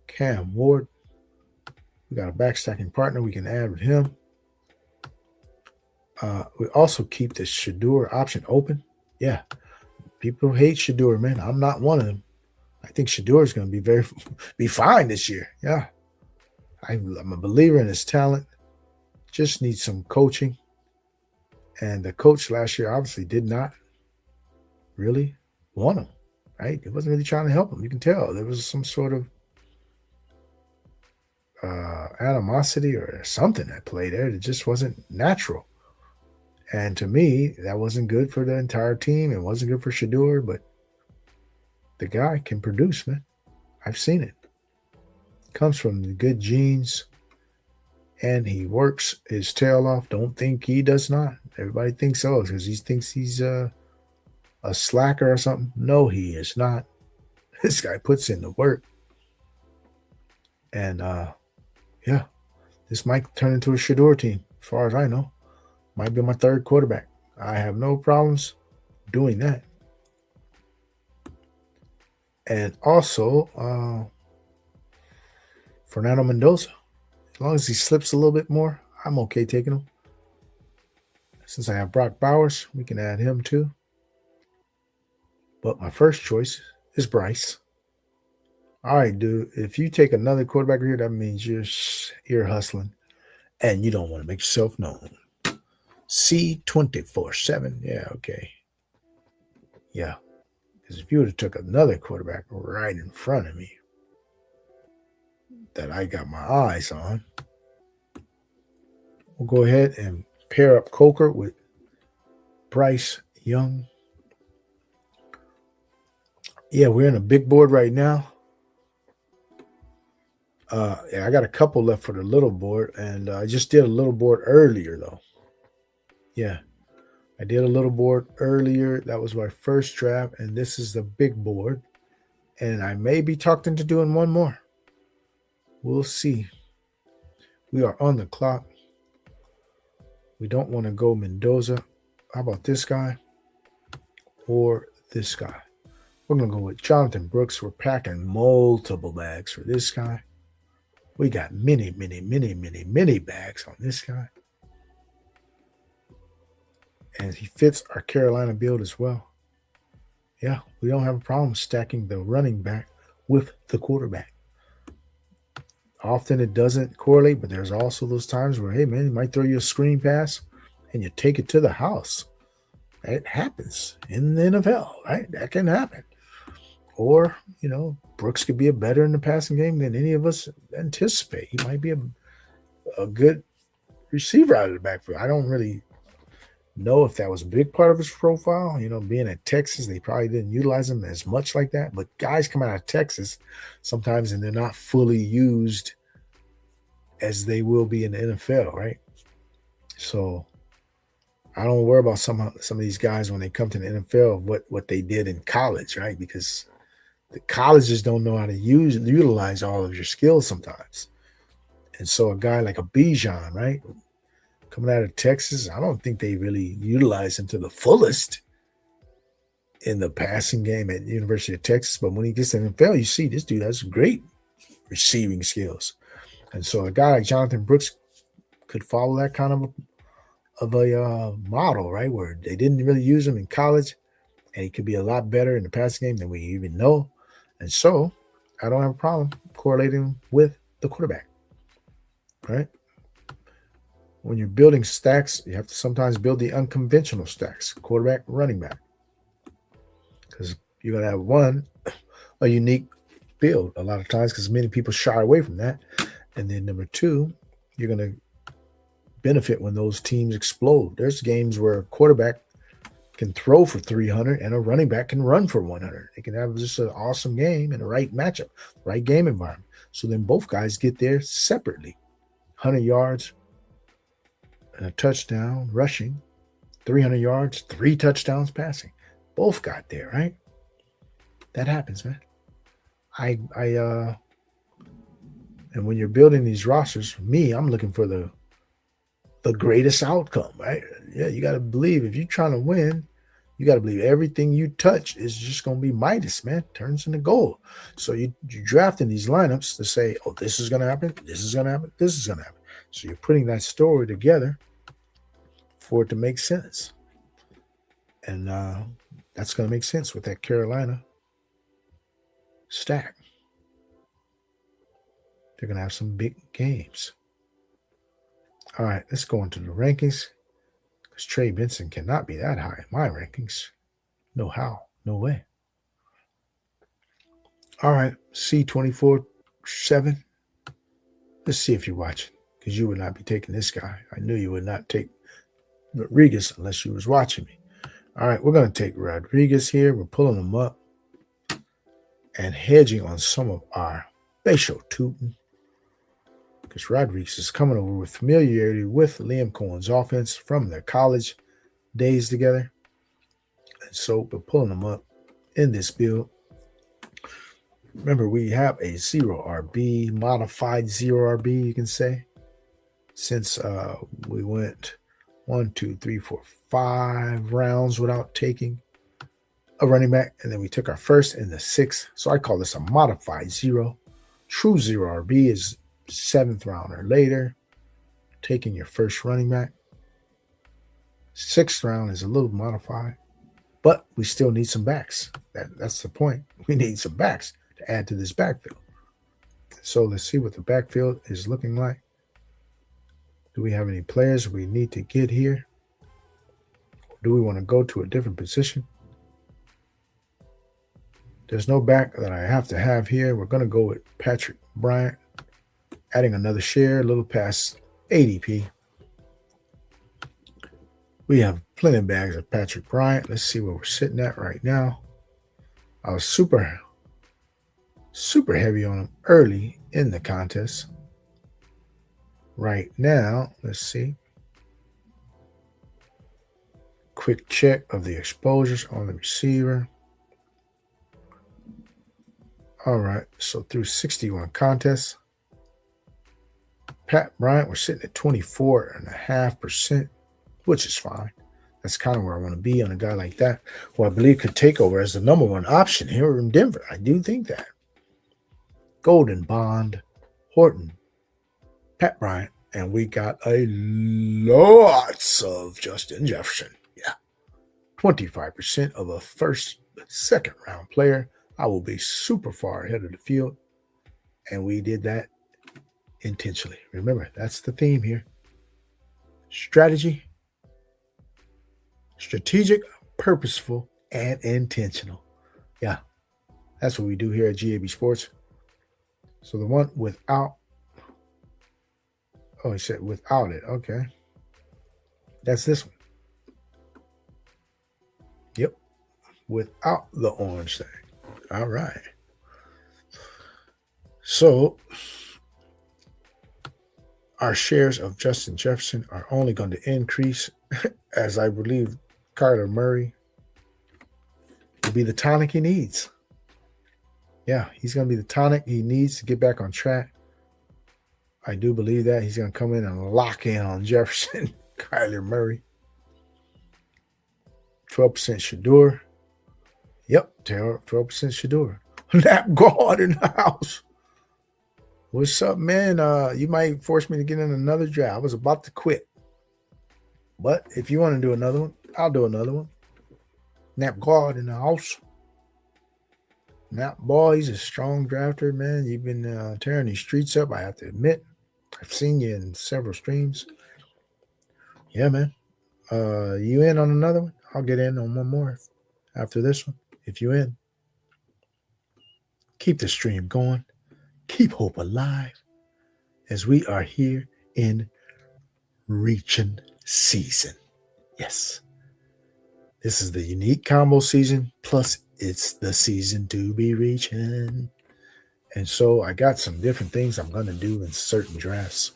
Cam Ward. We got a backstacking partner we can add with him. We also keep the Shador option open. Yeah. People hate Shador, man. I'm not one of them. I think Shador is going to be fine this year. Yeah. I'm a believer in his talent. Just needs some coaching. And the coach last year obviously did not really want him, right? He wasn't really trying to help him. You can tell there was some sort of animosity or something at play there. It just wasn't natural. And to me, that wasn't good for the entire team. It wasn't good for Shador, but the guy can produce, man. I've seen it. Comes from the good genes, and he works his tail off. Don't think he does not. Everybody thinks so because he thinks he's a slacker or something. No, he is not. This guy puts in the work. And, yeah, this might turn into a Shador team, as far as I know. Might be my third quarterback. I have no problems doing that. And also, Fernando Mendoza. As long as he slips a little bit more, I'm okay taking him. Since I have Brock Bowers, we can add him too. But my first choice is Bryce. All right, dude. If you take another quarterback here, that means you're hustling, and you don't want to make yourself known. C24/7. Yeah, okay. Yeah. Because if you would have took another quarterback right in front of me that I got my eyes on, we'll go ahead and pair up Coker with Bryce Young. Yeah, we're in a big board right now. Yeah, I got a couple left for the little board, and I just did a little board earlier, though. Yeah, I did a little board earlier. That was my first draft, and this is the big board. And I may be talked into doing one more. We'll see. We are on the clock. We don't want to go Mendoza. How about this guy or this guy? We're going to go with Jonathan Brooks. We're packing multiple bags for this guy. We got many bags on this guy. And he fits our Carolina build as well. Yeah, we don't have a problem stacking the running back with the quarterback. Often it doesn't correlate, but there's also those times where, hey, man, he might throw you a screen pass and you take it to the house. It happens in the NFL, right? That can happen. Or, Brooks could be better in the passing game than any of us anticipate. He might be a good receiver out of the backfield. I don't really know if that was a big part of his profile. Being at Texas, they probably didn't utilize him as much like that. But guys come out of Texas sometimes, and they're not fully used as they will be in the NFL, right? So I don't worry about some of these guys when they come to the NFL, what they did in college, right? Because the colleges don't know how to utilize all of your skills sometimes. And so a guy like a Bijan, right? Coming out of Texas, I don't think they really utilize him to the fullest in the passing game at the University of Texas. But when he gets to the NFL, you see this dude has great receiving skills. And so a guy like Jonathan Brooks could follow that kind of a model, right? Where they didn't really use him in college, and he could be a lot better in the passing game than we even know. And so I don't have a problem correlating with the quarterback, right? When you're building stacks, you have to sometimes build the unconventional stacks, quarterback, running back. Because you're going to have a unique build a lot of times because many people shy away from that. And then number two, you're going to benefit when those teams explode. There's games where a quarterback can throw for 300 and a running back can run for 100. They can have just an awesome game in the right matchup, right game environment. So then both guys get there separately. 100 yards and a touchdown rushing, 300 yards, 3 touchdowns passing. Both got there, right? That happens, man. I And when you're building these rosters, for me, I'm looking for the greatest outcome, right? Yeah, you got to believe if you're trying to win, you got to believe everything you touch is just going to be Midas, man. Turns into gold. So you're drafting these lineups to say, oh, this is going to happen, this is going to happen, this is going to happen. So you're putting that story together for it to make sense. And that's going to make sense with that Carolina stack. They're going to have some big games. All right, let's go into the rankings. Because Trey Benson cannot be that high in my rankings. No how. No way. All right, C24-7. Let's see if you're watching. Because you would not be taking this guy. I knew you would not take Rodriguez unless you was watching me. All right, we're going to take Rodriguez here. We're pulling him up and hedging on some of our facial tooting. Because Rodriguez is coming over with familiarity with Liam Cohen's offense from their college days together. And so we're pulling them up in this build. Remember, we have a 0 RB, modified 0 RB, you can say. Since we went 1, 2, 3, 4, 5 rounds without taking a running back. And then we took our first in the 6th. So I call this a modified 0. True 0 RB is 7th round or later, taking your first running back. 6th round is a little modified, but we still need some backs. That's the point. We need some backs to add to this backfield. So let's see what the backfield is looking like. Do we have any players we need to get here? Or do we want to go to a different position? There's no back that I have to have here. We're going to go with Patrick Bryant. Adding another share, a little past ADP. We have plenty of bags of Patrick Bryant. Let's see where we're sitting at right now. I was super heavy on him early in the contest. Right now, let's see. Quick check of the exposures on the receiver. All right, so through 61 contests, Pat Bryant, we're sitting at 24.5%, which is fine. That's kind of where I want to be on a guy like that, who I believe could take over as the number one option here in Denver. I do think that. Golden Bond, Horton, Pat Bryant, and we got a lots of Justin Jefferson. Yeah, 25% of a second round player. I will be super far ahead of the field, and we did that intentionally. Remember, that's the theme here. Strategy, strategic, purposeful, and intentional. Yeah, that's what we do here at GAB Sports. So the one without, oh, he said without it. Okay. That's this one. Yep. Without the orange thing. All right. So our shares of Justin Jefferson are only going to increase as I believe Kyler Murray will be the tonic he needs. Yeah, he's going to be the tonic he needs to get back on track. I do believe that. He's going to come in and lock in on Jefferson, Kyler Murray. 12% Shador. Yep, 12% Shador. Nap God in the house. What's up, man? You might force me to get in another draft. I was about to quit. But if you want to do another one, I'll do another one. Nap God in the house. Nap Ball, he's a strong drafter, man. You've been tearing these streets up, I have to admit. I've seen you in several streams. Yeah, man. You in on another one? I'll get in on one more after this one, if you in. Keep the stream going. Keep hope alive as we are here in Reachin season. Yes. This is the unique combo season, plus it's the season to be reaching. And so I got some different things I'm going to do in certain drafts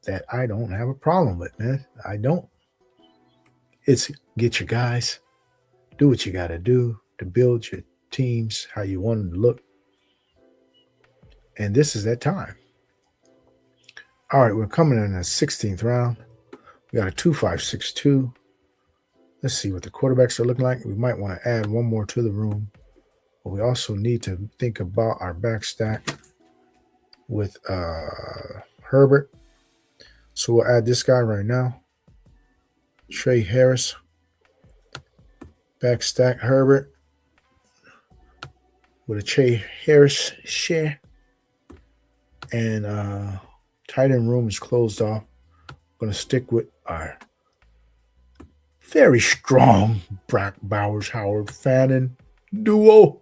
that I don't have a problem with, man. I don't. It's get your guys, do what you got to do to build your teams how you want them to look. And this is that time. All right, we're coming in the 16th round. We got a 2-5-6-2. Let's see what the quarterbacks are looking like. We might want to add one more to the room. But we also need to think about our back stack with Herbert. So we'll add this guy right now. Trey Harris. Back stack Herbert with a Trey Harris share. And tight end room is closed off. I'm going to stick with our very strong Brock Bowers Howard Fannin duo.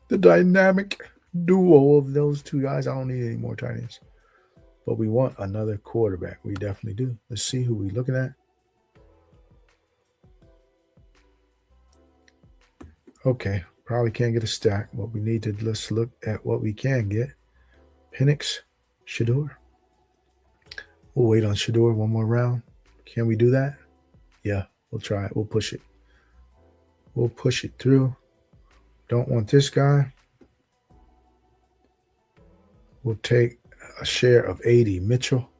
The dynamic duo of those two guys. I don't need any more tight ends. But we want another quarterback. We definitely do. Let's see who we're looking at. Okay, probably can't get a stack, but we need to let's look at what we can get. Penix, Shador. We'll wait on Shador one more round. Can we do that? Yeah, we'll try it. We'll push it. We'll push it through. Don't want this guy. We'll take a share of 80 Mitchell.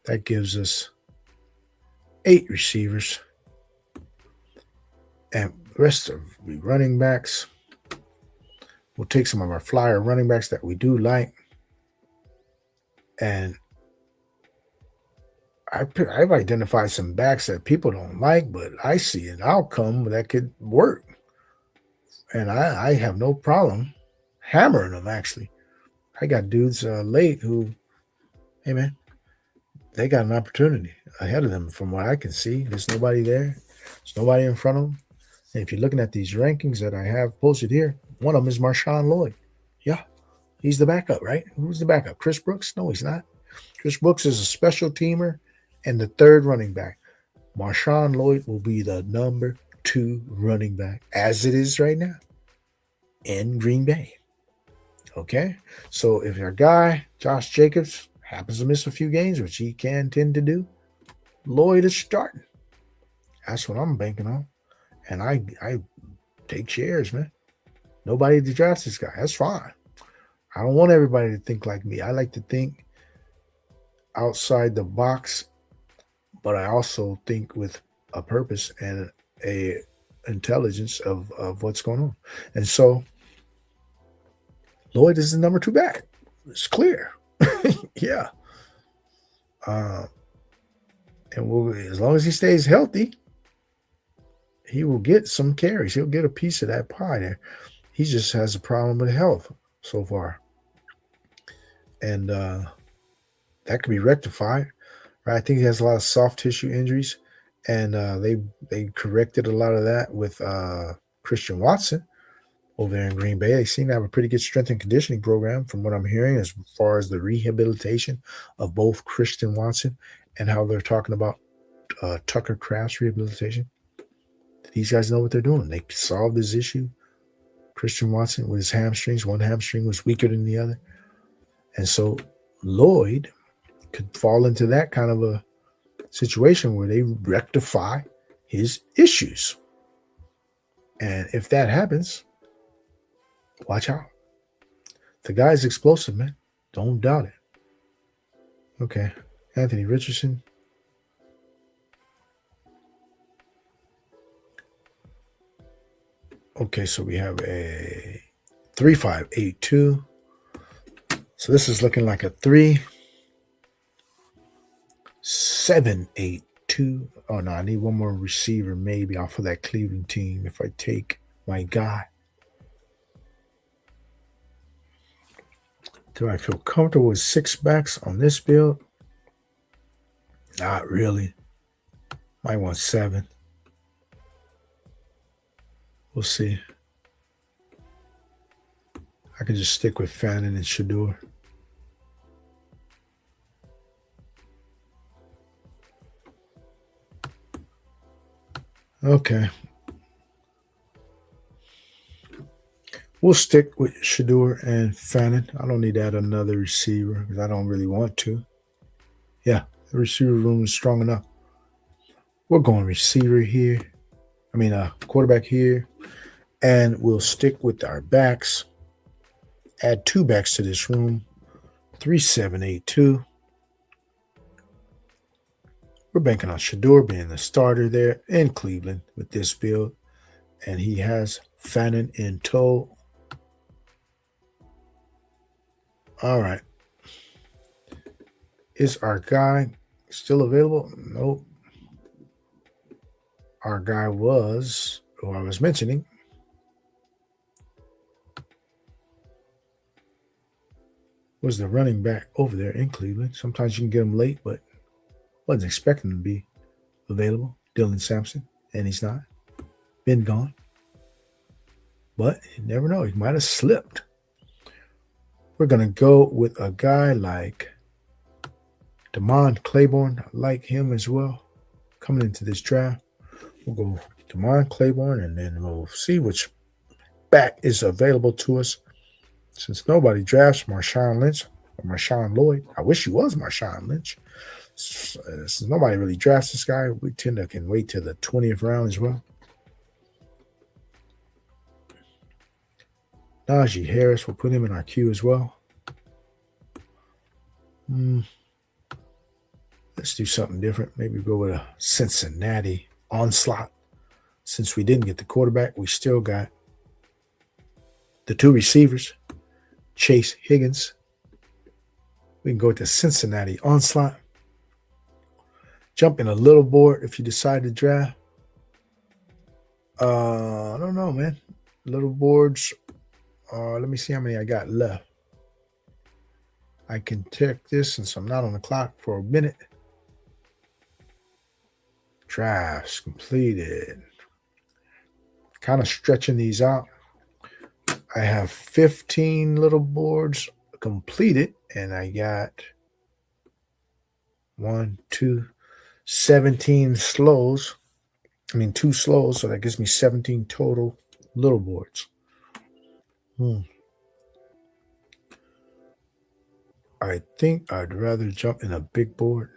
That gives us 8 receivers. And the rest of the running backs. We'll take some of our flyer running backs that we do like. And I've identified some backs that people don't like, but I see an outcome that could work. And I have no problem hammering them, actually. I got dudes late who, hey, man, they got an opportunity ahead of them from what I can see. There's nobody there. There's nobody in front of them. And if you're looking at these rankings that I have posted here, one of them is Marshawn Lloyd. Yeah, he's the backup, right? Who's the backup? Chris Brooks? No, he's not. Chris Brooks is a special teamer and the third running back. Marshawn Lloyd will be the number 2 running back, as it is right now, in Green Bay. Okay? So if our guy, Josh Jacobs, happens to miss a few games, which he can tend to do, Lloyd is starting. That's what I'm banking on. And I take shares, man. Nobody drafts this guy. That's fine. I don't want everybody to think like me. I like to think outside the box, but I also think with a purpose and a intelligence of what's going on. And so Lloyd is the number 2 back. It's clear. Yeah. And as long as he stays healthy, he will get some carries. He'll get a piece of that pie there. He just has a problem with health so far. And that could be rectified. Right? I think he has a lot of soft tissue injuries. And they corrected a lot of that with Christian Watson over there in Green Bay. They seem to have a pretty good strength and conditioning program from what I'm hearing as far as the rehabilitation of both Christian Watson and how they're talking about Tucker Kraft's rehabilitation. These guys know what they're doing. They solved this issue. Christian Watson with his hamstrings. One hamstring was weaker than the other. And so Lloyd could fall into that kind of a situation where they rectify his issues. And if that happens, watch out. The guy's explosive, man. Don't doubt it. Okay. Anthony Richardson. Okay, so we have a 3-5-8-2. So this is looking like a 3-7-8-2. Oh, no, I need one more receiver maybe off of that Cleveland team if I take my guy. Do I feel comfortable with 6 backs on this build? Not really. Might want 7. We'll see. I can just stick with Fannin and Shador. Okay. We'll stick with Shador and Fannin. I don't need to add another receiver because I don't really want to. Yeah, the receiver room is strong enough. We're going receiver here. Quarterback here. And we'll stick with our backs. Add 2 backs to this room. 3-7-8-2. We're banking on Shador being the starter there in Cleveland with this build. And he has Fannin in tow. All right. Is our guy still available? Nope. Our guy was, who I was mentioning, was the running back over there in Cleveland. Sometimes you can get him late, but wasn't expecting him to be available. Dylan Sampson, and he's not. Been gone. But you never know. He might have slipped. We're going to go with a guy like Damon Claiborne. I like him as well. Coming into this draft, we'll go Damon Claiborne, and then we'll see which back is available to us. Since nobody drafts Marshawn Lynch or Marshawn Lloyd, I wish he was Marshawn Lynch. Since nobody really drafts this guy, we tend to can wait till the 20th round as well. Najee Harris, we'll put him in our queue as well. Let's do something different. Maybe go with a Cincinnati onslaught. Since we didn't get the quarterback, we still got the two receivers, Chase Higgins. We can go with the Cincinnati onslaught. Jump in a little board if you decide to draft. I don't know, man. Little boards. Let me see how many I got left. I can check this since I'm not on the clock for a minute. Drafts completed. Kind of stretching these out. I have 15 little boards completed, and I got 17 slows. I mean, 2 slows, so that gives me 17 total little boards. I think I'd rather jump in a big board.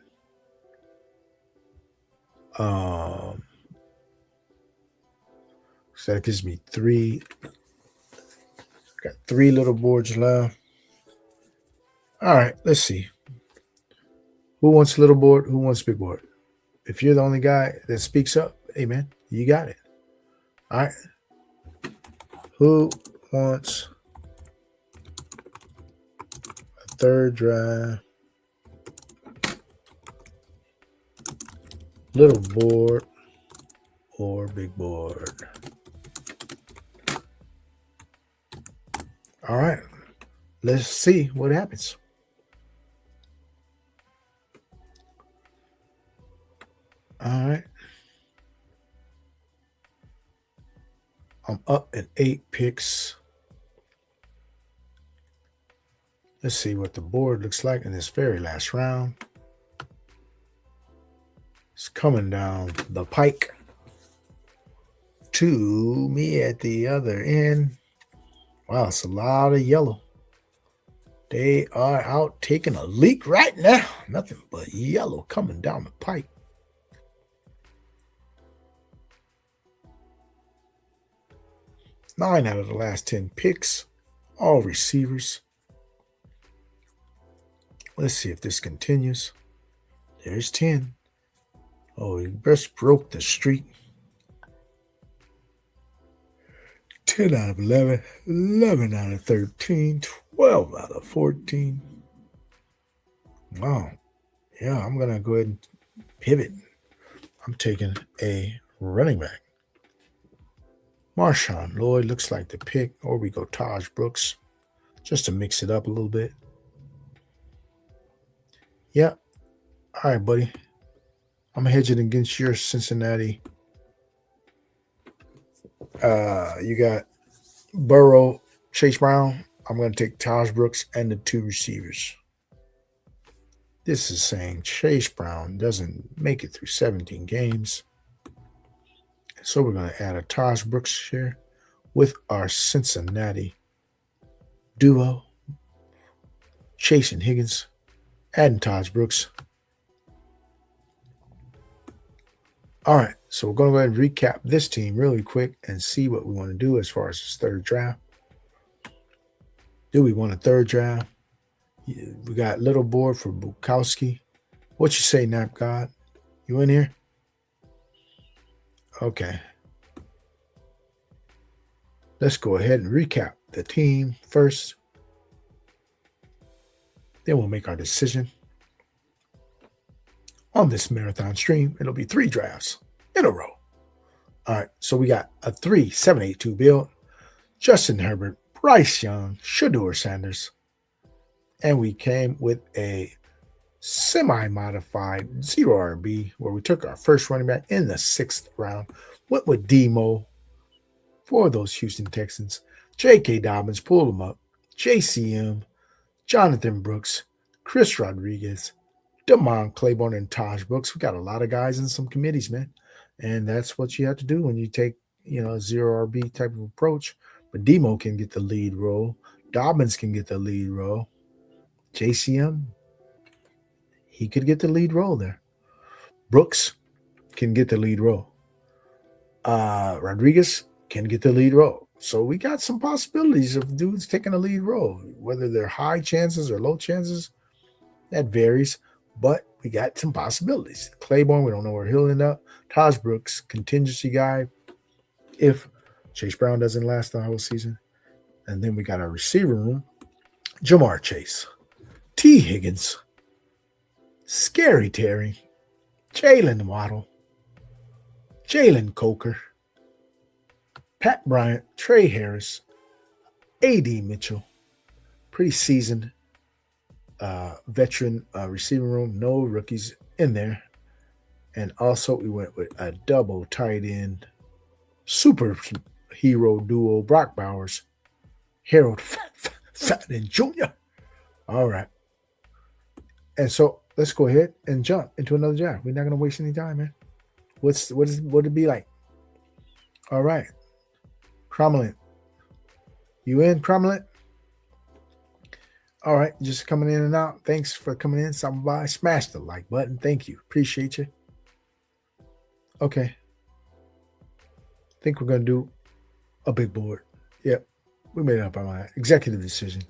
So that gives me 3. Got 3 little boards left. All right, let's see. Who wants little board? Who wants big board? If you're the only guy that speaks up, hey, man, you got it. All right. Who wants a third draft, little board, or big board? All right. Let's see what happens. All right. I'm up at 8 picks. Let's see what the board looks like in this very last round. It's coming down the pike to me at the other end. Wow, it's a lot of yellow. They are out taking a leak right now. Nothing but yellow coming down the pike. Nine out of the last 10 picks, all receivers. Let's see if this continues. There's 10. Oh, he just broke the streak. 10 out of 11, 11 out of 13, 12 out of 14. Wow. Yeah, I'm going to go ahead and pivot. I'm taking a running back. Marshawn Lloyd looks like the pick, or we go Taj Brooks just to mix it up a little bit. Yeah. All right, buddy. I'm hedging against your Cincinnati. You got Burrow, Chase Brown. I'm going to take Taj Brooks and the 2 receivers. This is saying Chase Brown doesn't make it through 17 games. So we're going to add a Taj Brooks here with our Cincinnati duo. Chase and Higgins, adding Taj Brooks. All right, so we're going to go ahead and recap this team really quick and see what we want to do as far as this third draft. Do we want a third draft? We got little board for Bukowski. What you say, Nap God? You in here? Okay. Let's go ahead and recap the team first. Then we'll make our decision. On this marathon stream, it'll be 3 drafts in a row. All right, so we got a 3-7-8-2 build. Justin Herbert, Bryce Young, Shedeur Sanders. And we came with a semi-modified 0 RB where we took our first running back in the 6th round. Went with Demo for those Houston Texans. J.K. Dobbins pulled him up. JCM, Jonathan Brooks, Chris Rodriguez, Damon Claiborne, and Taj Brooks. We got a lot of guys in some committees, man. And that's what you have to do when you take, a 0 RB type of approach. But Demo can get the lead role. Dobbins can get the lead role. JCM, he could get the lead role there. Brooks can get the lead role. Rodriguez can get the lead role. So we got some possibilities of dudes taking a lead role. Whether they're high chances or low chances, that varies. But we got some possibilities. Claiborne, we don't know where he'll end up. Taj Brooks, contingency guy, if Chase Brown doesn't last the whole season. And then we got our receiver room. Jamar Chase, T. Higgins, Scary Terry, Jalen Waddle, Jalen Coker, Pat Bryant, Trey Harris, A.D. Mitchell, pretty seasoned veteran receiver room, no rookies in there. And also we went with a double tight end super hero duo, Brock Bowers, Harold Fatman Jr. All right. And so let's go ahead and jump into another draft. We're not going to waste any time, man. What it be like? All right. Cromlin. You in, Cromlin? All right. Just coming in and out. Thanks for coming in. Stopping by. Smash the like button. Thank you. Appreciate you. Okay. I think we're going to do a big board. Yep. We made it up on my executive decision.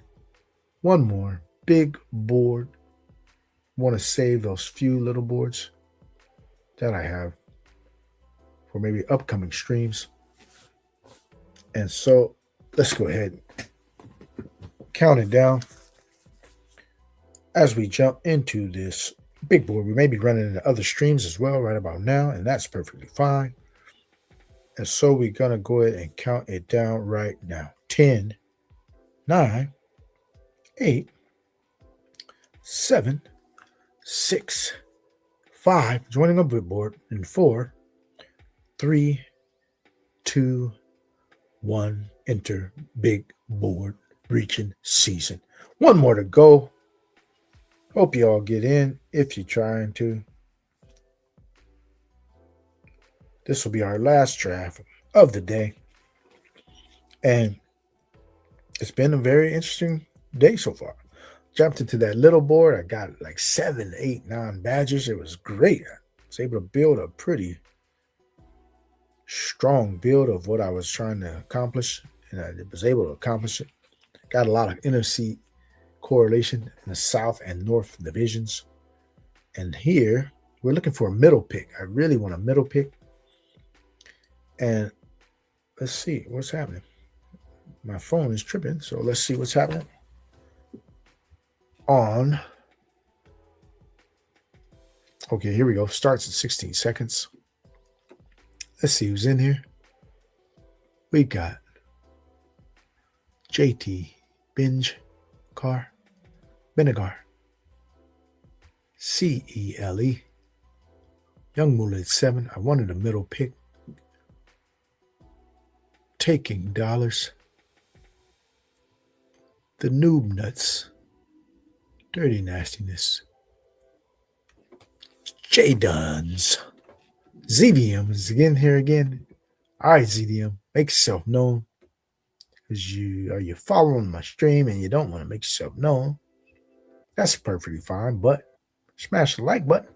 One more big board. Want to save those few little boards that I have for maybe upcoming streams. And so let's go ahead and count it down as we jump into this big board. We may be running into other streams as well right about now, and that's perfectly fine. And so we're going to go ahead and count it down right now. 10, 9, 8, 7, 6, 5, joining a big board, and 4, 3, 2, 1, enter big board Reachin season. One more to go. Hope you all get in if you're trying to. This will be our last draft of the day. And it's been a very interesting day so far. Jumped into that little board. I got like 7, 8, 9 badges. It was great. I was able to build a pretty strong build of what I was trying to accomplish. And I was able to accomplish it. Got a lot of NFC correlation in the South and North divisions. And here, we're looking for a middle pick. I really want a middle pick. And let's see what's happening. My phone is tripping, so let's see what's happening. Okay, here we go. Starts in 16 seconds. Let's see who's in here. We got JT Benegar, CELE, YUUNGMOOLAHH 7. I wanted a middle pick. Taking dollars. The Noob Nuts. Dirty Nastiness. J Duns. ZVM is again here again. All right, ZVM, make yourself known. Because you're following my stream and you don't want to make yourself known. That's perfectly fine, but smash the like button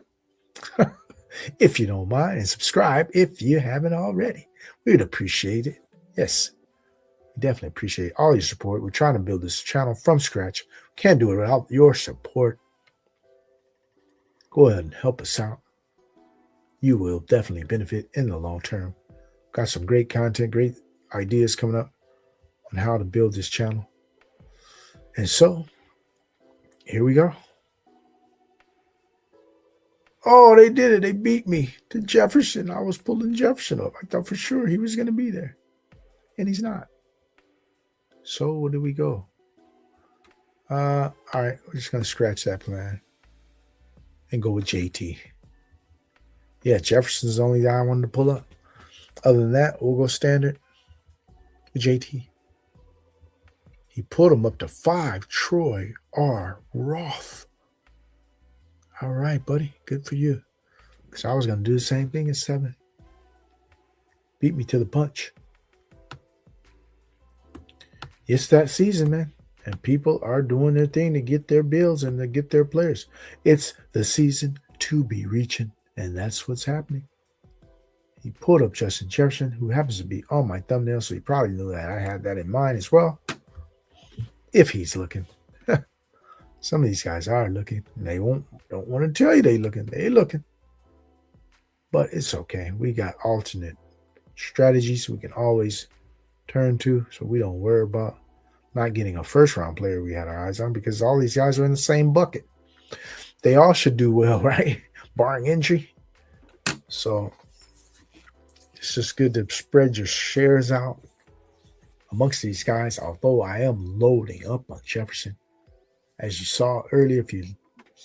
if you don't mind, and subscribe if you haven't already. We'd appreciate it. Yes, we definitely appreciate all your support. We're trying to build this channel from scratch. Can't do it without your support. Go ahead and help us out. you will definitely benefit in the long term. Got some great content, great ideas coming up on how to build this channel. And so, here we go. Oh, they did it. They beat me to Jefferson. I was pulling Jefferson up. I thought for sure he was going to be there. And he's not. So, where do we go? All right. We're just going to scratch that plan and go with JT. Yeah, Jefferson's the only guy I wanted to pull up. Other than that, we'll go standard with JT. He put him up to 5. Troy R. Roth. All right, buddy. Good for you. Because I was going to do the same thing at 7. Beat me to the punch. It's that season, man. And people are doing their thing to get their bills and to get their players. It's the season to be reaching. And that's what's happening. He pulled up Justin Jefferson, who happens to be on my thumbnail. So he probably knew that I had that in mind as well. If he's looking. Some of these guys are looking. And they don't want to tell you they're looking. They're looking. But it's okay. We got alternate strategies we can always turn to. So we don't worry about not getting a first-round player we had our eyes on, because all these guys are in the same bucket. They all should do well, right? Barring injury. So it's just good to spread your shares out amongst these guys, although I am loading up on Jefferson. As you saw earlier, if you've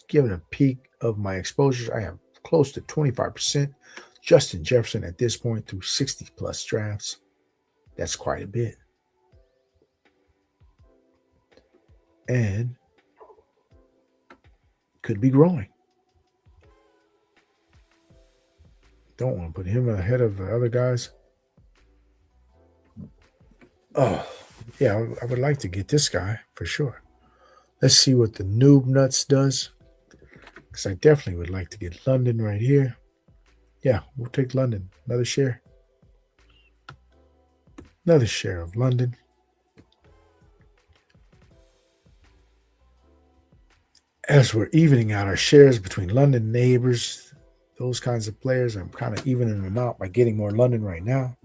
given a peek of my exposures, I have close to 25% Justin Jefferson at this point through 60-plus drafts. That's quite a bit. And could be growing. Don't want to put him ahead of the other guys. Oh, yeah, I would like to get this guy for sure. Let's see what the Noob Nuts does. Because I definitely would like to get London right here. Yeah, we'll take London. Another share. Another share of London. As we're evening out our shares between London neighbors, those kinds of players, I'm kind of evening them out by getting more London right now.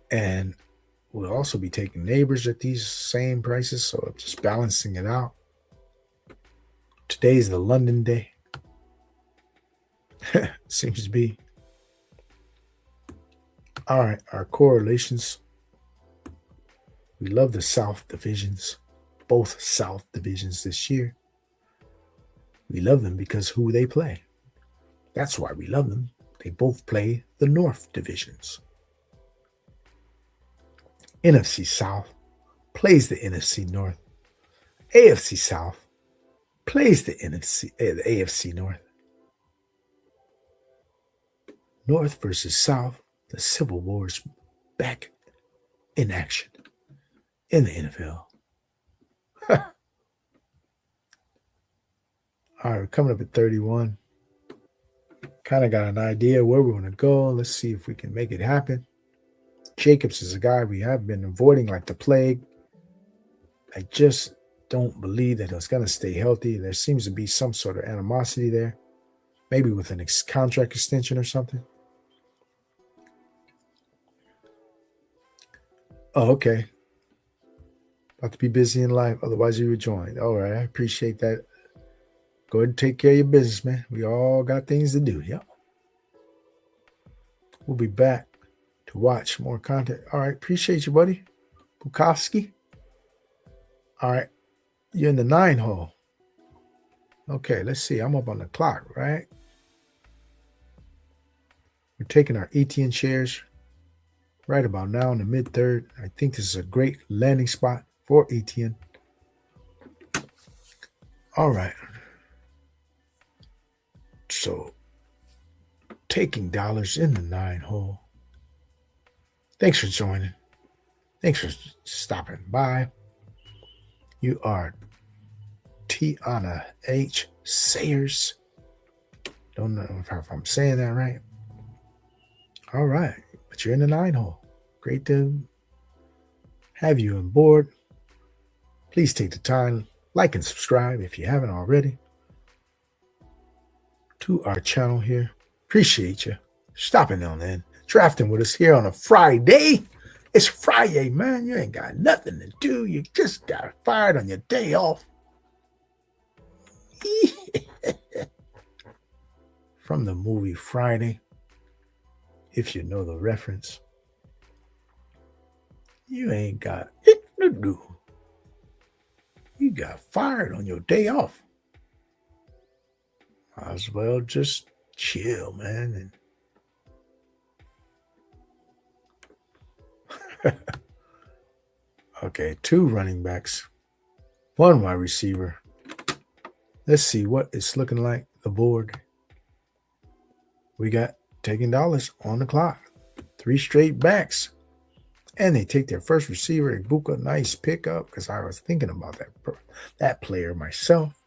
And we'll also be taking neighbors at these same prices, so just balancing it out. Today's the London day. Seems to be. All right, our correlations. We love the South divisions, both South divisions this year. We love them because who they play. That's why we love them. They both play the North divisions. NFC South plays the NFC North. AFC South plays the AFC North. North versus South, the Civil War's back in action in the NFL. All right, we're coming up at 31. Kind of got an idea where we want to go. Let's see if we can make it happen. Jacobs is a guy we have been avoiding like the plague. I just don't believe that it's going to stay healthy. There seems to be some sort of animosity there. Maybe with an contract extension or something. Oh, okay. About to be busy in life. Otherwise, you would join. All right. I appreciate that. Go ahead and take care of your business, man. We all got things to do. Yep. We'll be back to watch more content. All right. Appreciate you, buddy. Bukowski. All right. You're in the 9 hole. Okay. Let's see. I'm up on the clock, right? We're taking our ETN shares right about now in the mid-third. I think this is a great landing spot for ETN. All right. So, taking dollars in the 9 hole. Thanks for joining. Thanks for stopping by. You are Tiana H. Sayers. Don't know if I'm saying that right. All right. But you're in the 9 hole. Great to have you on board. Please take the time, like and subscribe if you haven't already to our channel here. Appreciate you stopping on in, drafting with us here on a Friday. It's Friday, man. You ain't got nothing to do. You just got fired on your day off. From the movie Friday, if you know the reference. You ain't got it to do. You got fired on your day off. Might as well just chill, man. Okay, 2 running backs, 1 wide receiver. Let's see what it's looking like, the board. We got taking dollars on the clock. 3 straight backs. And they take their first receiver, Ibuka. Nice pickup, because I was thinking about that player myself.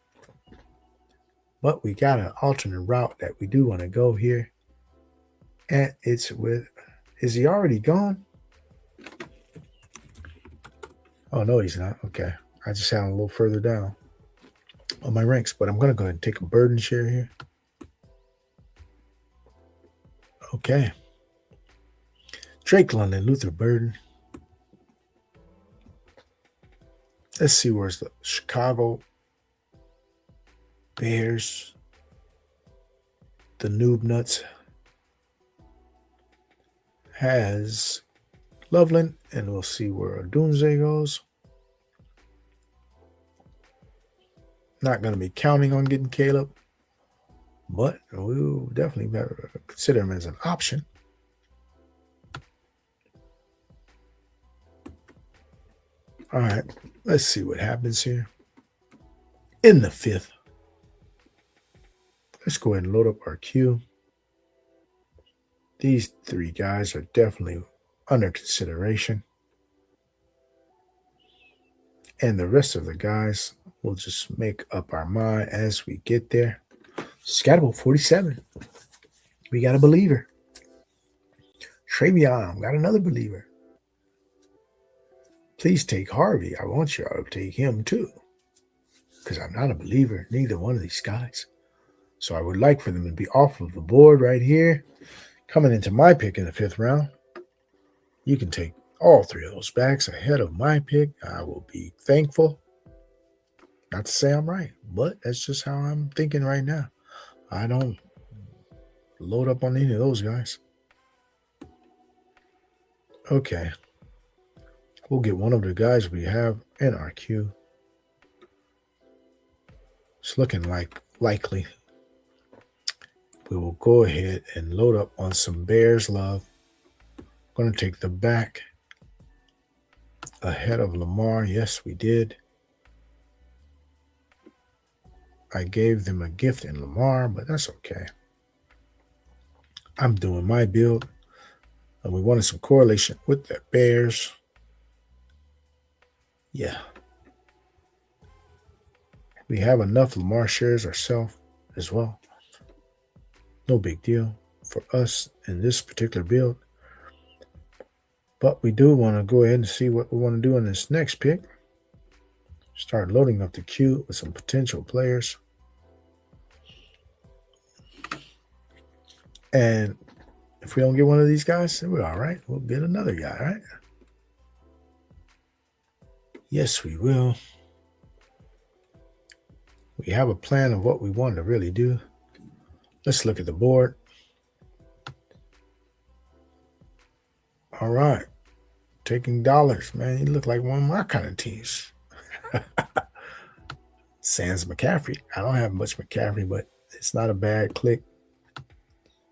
But we got an alternate route that we do want to go here. And it's with, is he already gone? Oh, no, he's not. Okay. I just had him a little further down on my ranks. But I'm going to go ahead and take a burden share here. Okay. Drake London, Luther Burden. Let's see where's the Chicago Bears. The Noob Nuts has Loveland, and we'll see where Doomsday goes. Not going to be counting on getting Caleb, but we'll definitely better consider him as an option. All right, let's see what happens here. In the 5th, let's go ahead and load up our queue. These 3 guys are definitely under consideration. And the rest of the guys, we'll just make up our mind as we get there. Scatterable 47. We got a believer. Travion, got another believer. Please take Harvey. I want you to take him too. Because I'm not a believer, neither one of these guys. So I would like for them to be off of the board right here. Coming into my pick in the 5th round. You can take all 3 of those backs ahead of my pick. I will be thankful. Not to say I'm right, but that's just how I'm thinking right now. I don't load up on any of those guys. Okay. We'll get one of the guys we have in our queue. It's looking like likely. We will go ahead and load up on some Bears love. I'm going to take the back ahead of Lamar. Yes, we did. I gave them a gift in Lamar, but that's okay. I'm doing my build, and we wanted some correlation with the Bears. Yeah. We have enough Lamar shares ourselves as well. No big deal for us in this particular build. But we do want to go ahead and see what we want to do in this next pick. Start loading up the queue with some potential players. And if we don't get one of these guys, then we're all right. We'll get another guy, right? Yes, we will. We have a plan of what we want to really do. Let's look at the board. All right. Taking dollars, man. You look like one of my kind of teams. Sans McCaffrey. I don't have much McCaffrey, but it's not a bad click.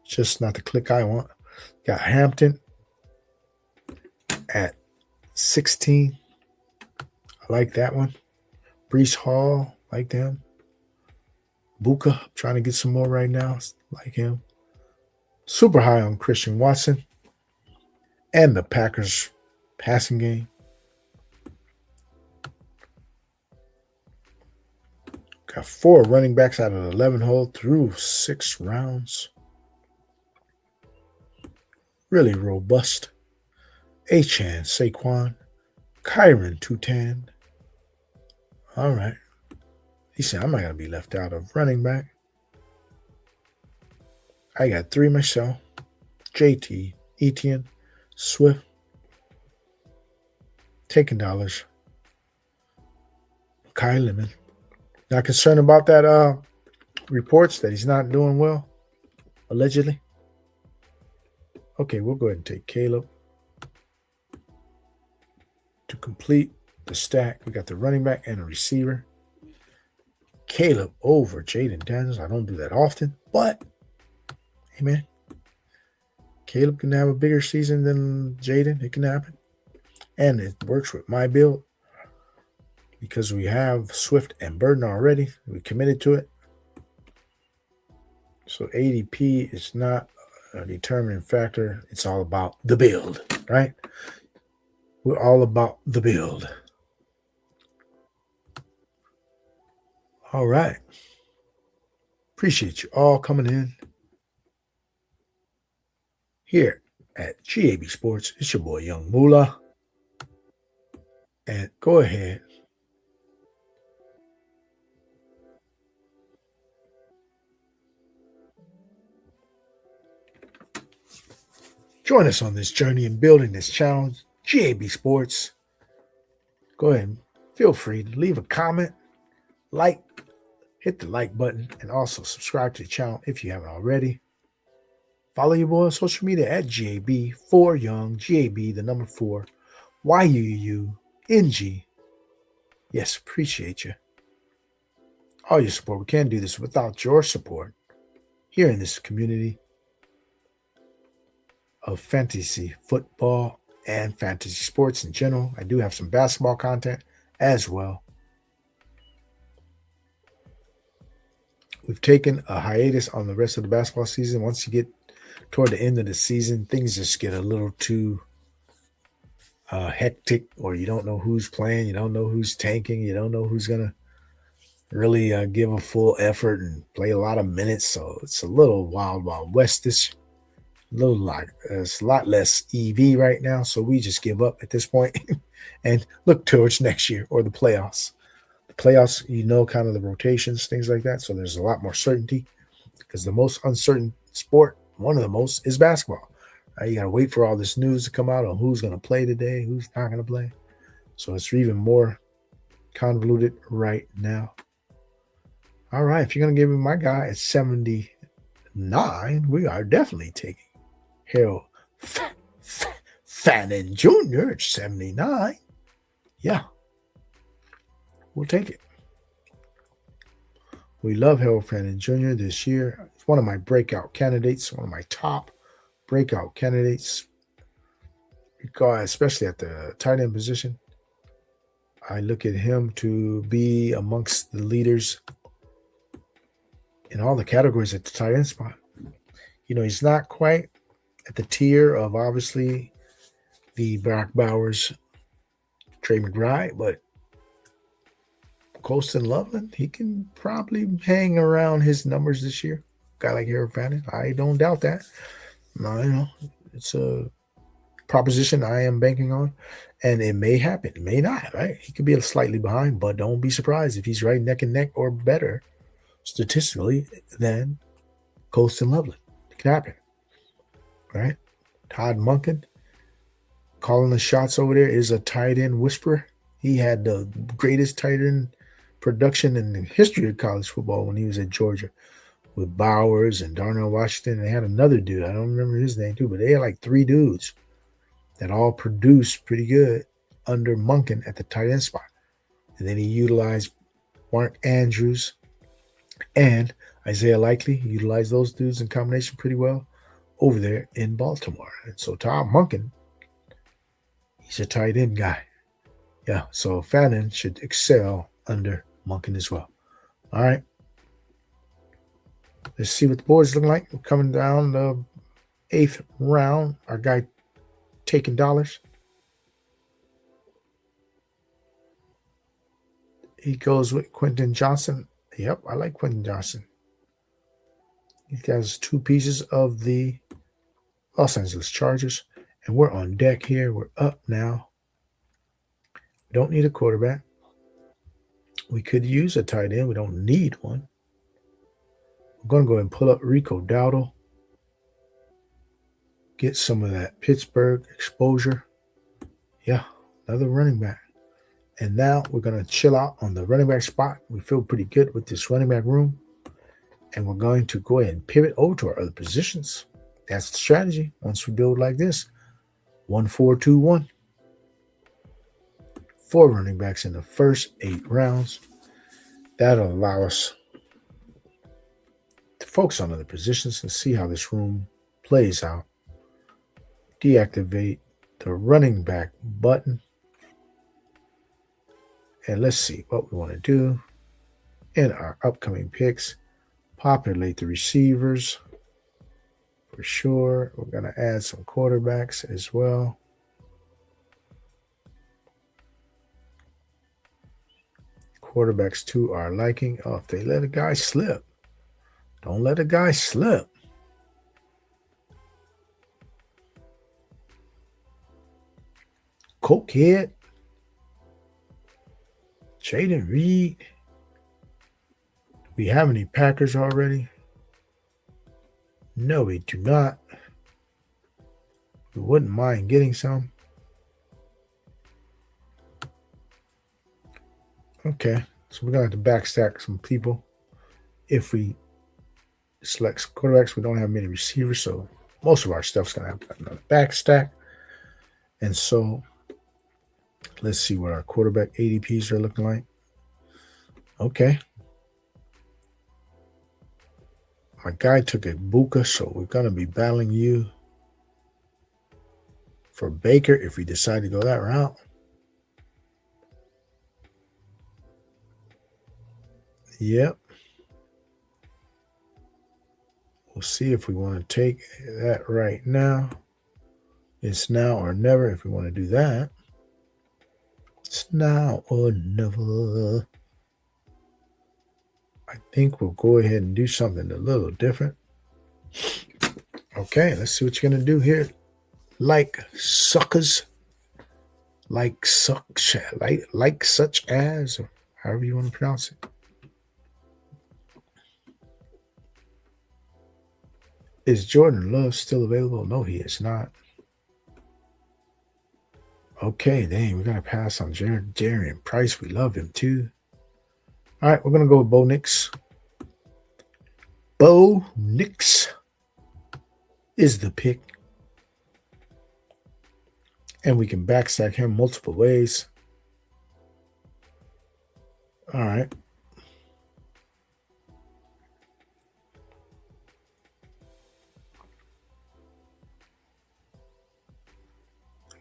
Just not the click I want. Got Hampton at 16. I like that one. Brees Hall, like them. Buka, trying to get some more right now. Like him. Super high on Christian Watson. And the Packers passing game. Got 4 running backs out of the 11 hole through 6 rounds. Really robust. Achan, Saquon, Kyron, Tutan. All right. He said, I'm not going to be left out of running back. I got 3 myself. JT, Etienne, Swift, taking dollars. Kai Lemon. Not concerned about that reports that he's not doing well, allegedly. Okay, we'll go ahead and take Caleb. To complete the stack, we got the running back and a receiver. Caleb over Jaden Daniels. I don't do that often, but hey, man, Caleb can have a bigger season than Jaden. It can happen. And it works with my build because we have Swift and Burden already. We committed to it. So ADP is not a determining factor. It's all about the build, right? We're all about the build. All right. Appreciate you all coming in here at GAB Sports. It's your boy, Young Moolah. And go ahead. Join us on this journey in building this channel, GAB Sports. Go ahead and feel free to leave a comment, hit the like button, and also subscribe to the channel if you haven't already. Follow your boy on social media at GAB4Young, GAB, the number 4, YUUNGMOOLAHH. Yes, appreciate you. All your support. We can't do this without your support here in this community of fantasy football and fantasy sports in general. I do have some basketball content as well. We've taken a hiatus on the rest of the basketball season. Once you get toward the end of the season, things just get a little too hectic, or you don't know who's playing, you don't know who's tanking, you don't know who's going to really give a full effort and play a lot of minutes. So it's a little wild westish. It's a lot less EV right now, so we just give up at this point and look towards next year or the playoffs. The playoffs, kind of the rotations, things like that. So there's a lot more certainty because the most uncertain sport, one of the most, is basketball. You got to wait for all this news to come out on who's going to play today, who's not going to play. So it's even more convoluted right now. All right, if you're going to give me my guy at 79, we are definitely taking Harold Fannin Jr. at 79. Yeah, we'll take it. We love Harold Fannin Jr. this year. It's one of my breakout candidates, one of my top breakout candidates, because especially at the tight end position, I look at him to be amongst the leaders in all the categories at the tight end spot. He's not quite at the tier of, obviously, the Brock Bowers, Trey McBride, but Colston Loveland, he can probably hang around his numbers this year. Guy like Harold Fannin, I don't doubt that. No, it's a proposition I am banking on, and it may happen. It may not, right? He could be slightly behind, but don't be surprised if he's right neck and neck or better statistically than Colston Loveland. It can happen, right? Todd Monken calling the shots over there is a tight end whisperer. He had the greatest tight end production in the history of college football when he was at Georgia, with Bowers and Darnell Washington. They had another dude, I don't remember his name too, but they had like 3 dudes that all produced pretty good under Monken at the tight end spot. And then he utilized Mark Andrews and Isaiah Likely. He utilized those dudes in combination pretty well over there in Baltimore. And so Tom Monken, he's a tight end guy. Yeah, so Fannin should excel under Monken as well. All right. Let's see what the board's looking like. We're coming down the 8th round. Our guy taking dollars. He goes with Quentin Johnson. Yep, I like Quentin Johnson. He has 2 pieces of the Los Angeles Chargers. And we're on deck here. We're up now. We don't need a quarterback. We could use a tight end. We don't need one. We're going to go ahead and pull up Rico Dowdle. get some of that Pittsburgh exposure. Yeah, another running back. And now we're going to chill out on the running back spot. We feel pretty good with this running back room. And we're going to go ahead and pivot over to our other positions. That's the strategy. Once we build like this, 1-4-2-1. 4 running backs in the first 8 rounds. That'll allow us to focus on other positions and see how this room plays out. Deactivate the running back button. And let's see what we want to do in our upcoming picks. Populate the receivers for sure. We're going to add some quarterbacks as well. Quarterbacks to our liking. Oh, if they let a guy slip. Don't let a guy slip. Cokehead. Jaden Reed. Do we have any Packers already? No, we do not. We wouldn't mind getting some. Okay, so we're going to have to backstack some people. If we select quarterbacks, we don't have many receivers, so most of our stuff's going to have another backstack. And so let's see what our quarterback ADPs are looking like. Okay. My guy took a Buka, so we're going to be battling you for Baker if we decide to go that route. Yep. We'll see if we want to take that right now. It's now or never if we want to do that. It's now or never. I think we'll go ahead and do something a little different. Okay, let's see what you're going to do here. Like suckers. Like such as, or however you want to pronounce it. Is Jordan Love still available? No, he is not. Okay, dang, we're going to pass on Jarian Price. We love him too. All right, we're going to go with Bo Nix. Bo Nix is the pick. And we can backstack him multiple ways. All right.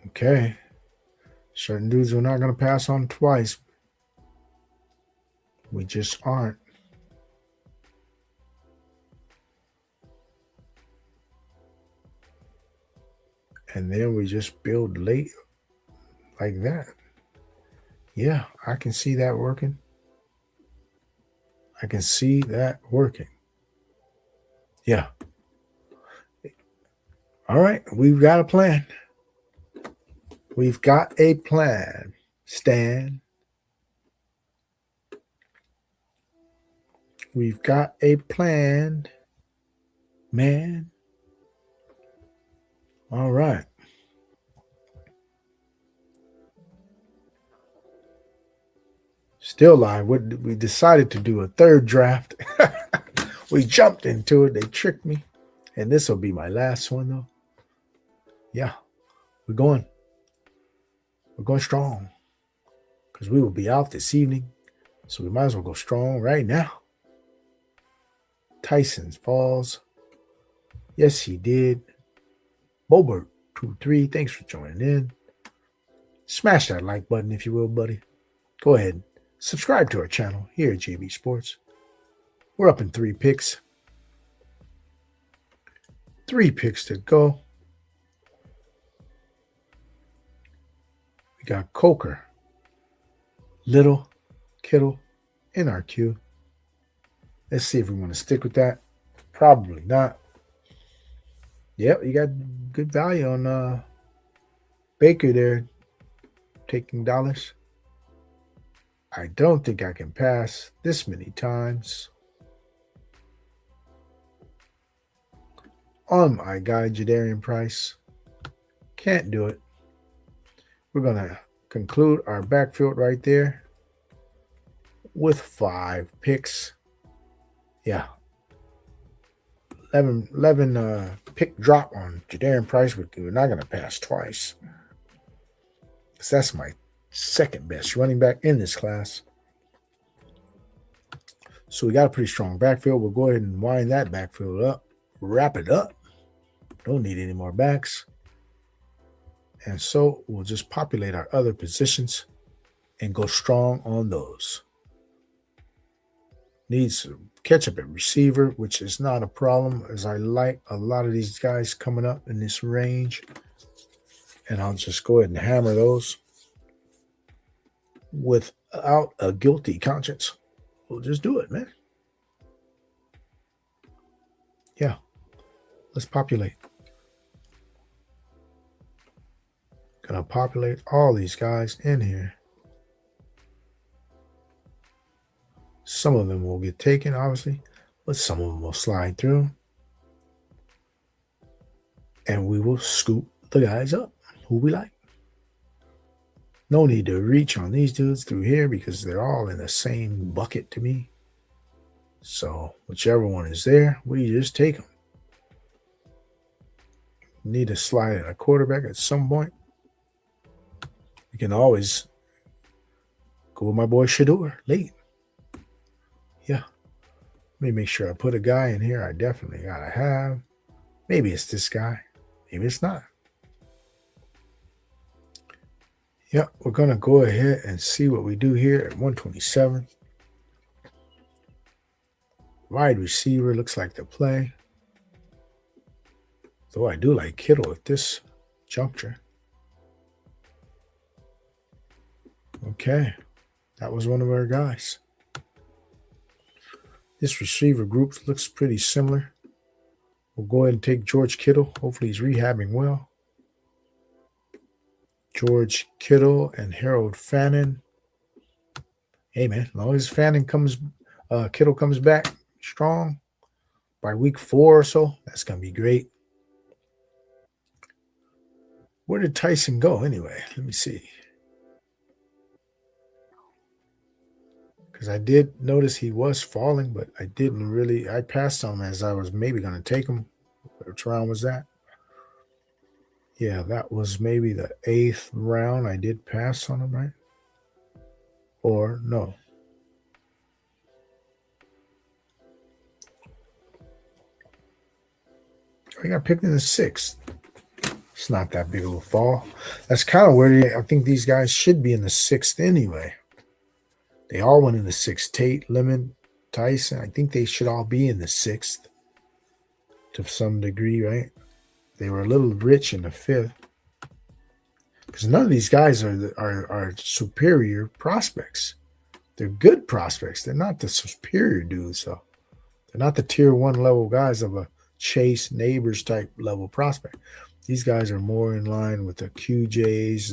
Okay. Certain dudes we're not going to pass on twice. We just aren't. And then we just build late like that. Yeah, I can see that working. I can see that working. Yeah. All right, we've got a plan. We've got a plan, Stan. We've got a plan, man. All right. Still live. We decided to do a third draft. We jumped into it. They tricked me. And this will be my last one, though. Yeah, we're going. We're going strong. Because we will be out this evening. So we might as well go strong right now. Tyson Falls. Yes, he did. Bobert 23. Thanks for joining in. Smash that like button if you will, buddy. Go ahead. Subscribe to our channel here at GAB Sports. We're up in 3 picks. 3 picks to go. We got Coker, Little, Kittle, in our queue. Let's see if we want to stick with that. Probably not. Yep, you got good value on Baker there, taking dollars. I don't think I can pass this many times. on my guy, Jadarian Price. Can't do it. We're going to conclude our backfield right there with 5 picks. Yeah. 11 pick drop on Jadarian Price. We're not going to pass twice. Because that's my second best running back in this class. So we got a pretty strong backfield. We'll go ahead and wind that backfield up. Wrap it up. Don't need any more backs. And so we'll just populate our other positions and go strong on those. Needs to catch up at receiver, which is not a problem, as I like a lot of these guys coming up in this range. And I'll just go ahead and hammer those without a guilty conscience. We'll just do it, man. Yeah. Let's populate. Gonna populate all these guys in here. Some of them will get taken, obviously, but some of them will slide through. And we will scoop the guys up who we like. No need to reach on these dudes through here because they're all in the same bucket to me. So whichever one is there, we just take them. Need to slide at a quarterback at some point. You can always go with my boy Shador late. Yeah. Let me make sure I put a guy in here I definitely got to have. Maybe it's this guy. Maybe it's not. Yeah, we're going to go ahead and see what we do here at 127. Wide receiver looks like the play. Though I do like Kittle at this juncture. Okay, that was one of our guys. This receiver group looks pretty similar. We'll go ahead and take George Kittle. Hopefully he's rehabbing well. George Kittle and Harold Fannin. Hey, man, as long as Kittle comes back strong by week 4 or so, that's going to be great. Where did Tyson go anyway? Let me see. Because I did notice he was falling, but I passed on him as I was maybe going to take him. Which round was that? Yeah, that was maybe the 8th round. I did pass on him, right? Or no. I got picked in the 6th. It's not that big of a fall. That's kind of where I think these guys should be in the 6th anyway. They all went in the 6th. Tate, Lemon, Tyson. I think they should all be in the 6th to some degree, right? They were a little rich in the 5th. Because none of these guys are superior prospects. They're good prospects. They're not the superior dudes, though. They're not the tier 1 level guys of a Chase Neighbors type level prospect. These guys are more in line with the QJs,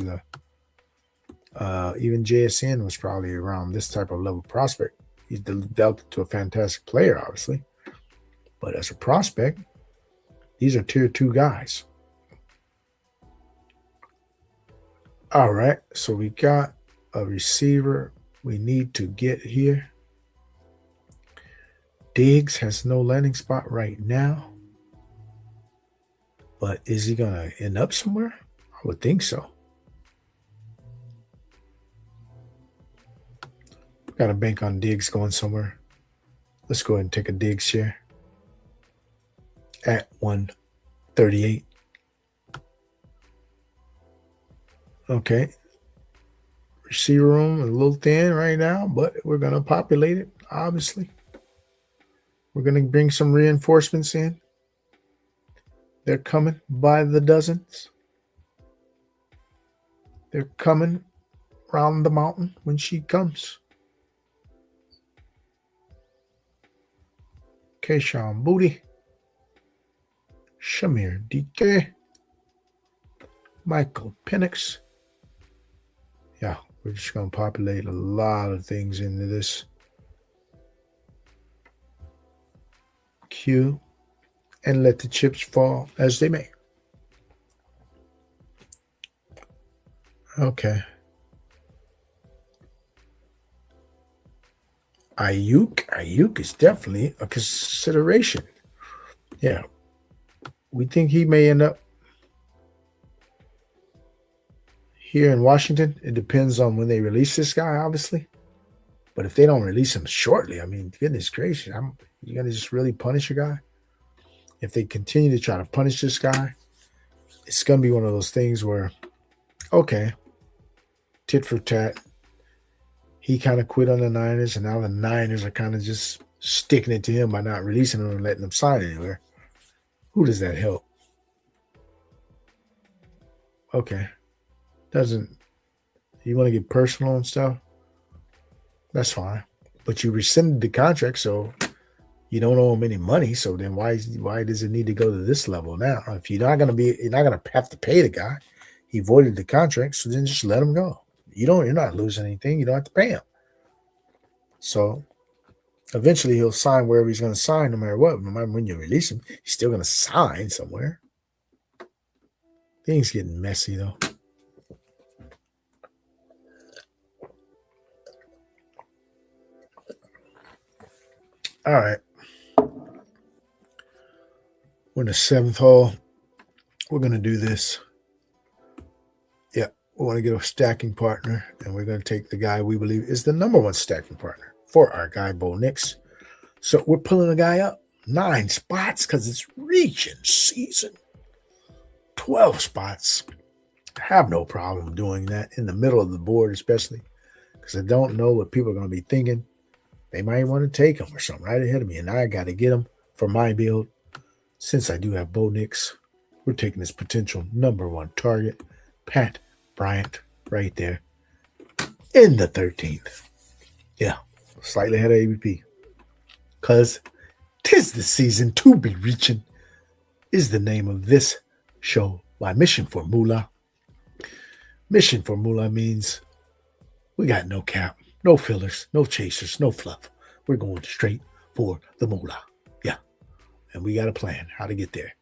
even JSN was probably around this type of level prospect. He's developed to a fantastic player, obviously. But as a prospect, these are tier 2 guys. All right, so we got a receiver we need to get here. Diggs has no landing spot right now. But is he going to end up somewhere? I would think so. Got a bank on Diggs going somewhere. Let's go ahead and take a Diggs share at 138. Okay. Receiver room is a little thin right now, but we're going to populate it, obviously. We're going to bring some reinforcements in. They're coming by the dozens. They're coming round the mountain when she comes. Keyshawn Booty. Shamir DK. Michael Penix. Yeah, we're just going to populate a lot of things into this queue. and let the chips fall as they may. Okay. Ayuk is definitely a consideration. Yeah. We think he may end up here in Washington. It depends on when they release this guy, obviously. But if they don't release him shortly, I mean, goodness gracious, you're going to just really punish a guy? If they continue to try to punish this guy, it's going to be one of those things where, okay, tit for tat. He kind of quit on the Niners, and now the Niners are kind of just sticking it to him by not releasing him and letting him sign anywhere. Who does that help? Okay. You want to get personal and stuff? That's fine. But you rescinded the contract, so you don't owe him any money. So then why does it need to go to this level now? If you're not gonna have to pay the guy. He voided the contract, so then just let him go. You're not losing anything. You don't have to pay him. So eventually he'll sign wherever he's going to sign, no matter what. No matter when you release him, he's still going to sign somewhere. Things getting messy though. All right. We're in the 7th hole. We're going to do this. Yeah, we want to get a stacking partner, and we're going to take the guy we believe is the number 1 stacking partner for our guy, Bo Nix. So we're pulling a guy up 9 spots because it's Reachin season. 12 spots. I have no problem doing that in the middle of the board, especially because I don't know what people are going to be thinking. They might want to take him or something right ahead of me, and I got to get him for my build. Since I do have Bo Nix, we're taking this potential number 1 target, Pat Bryant, right there in the 13th. Yeah, slightly ahead of ABP. Because 'tis the season to be reaching is the name of this show by Mission for Moolah. Mission for Moolah means we got no cap, no fillers, no chasers, no fluff. We're going straight for the moolah. Yeah. And we got a plan how to get there.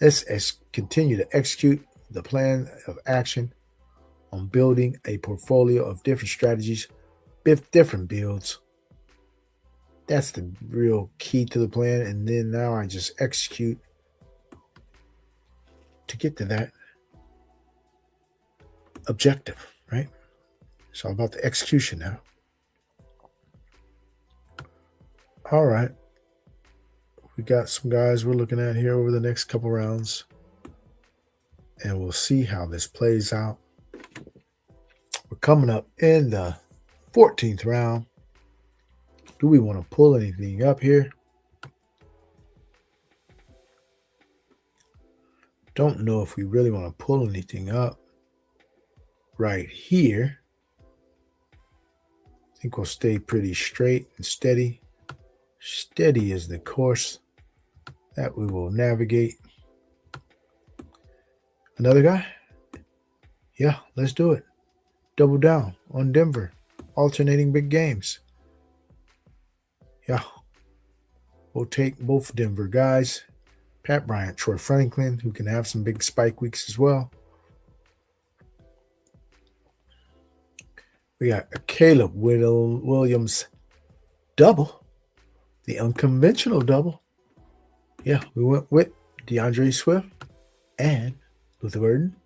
Let's continue to execute the plan of action on building a portfolio of different strategies, different builds. That's the real key to the plan. And then now I just execute to get to that objective, right? It's all about the execution now. All right. We got some guys we're looking at here over the next couple rounds. And we'll see how this plays out. We're coming up in the 14th round. Do we want to pull anything up here? Don't know if we really want to pull anything up right here. I think we'll stay pretty straight and steady. Steady is the course that we will navigate. Another guy? Yeah, let's do it. Double down on Denver. Alternating big games. Yeah. We'll take both Denver guys. Pat Bryant, Troy Franklin, who can have some big spike weeks as well. We got a Caleb Williams double. The unconventional double. Yeah, we went with DeAndre Swift and Luther Burden.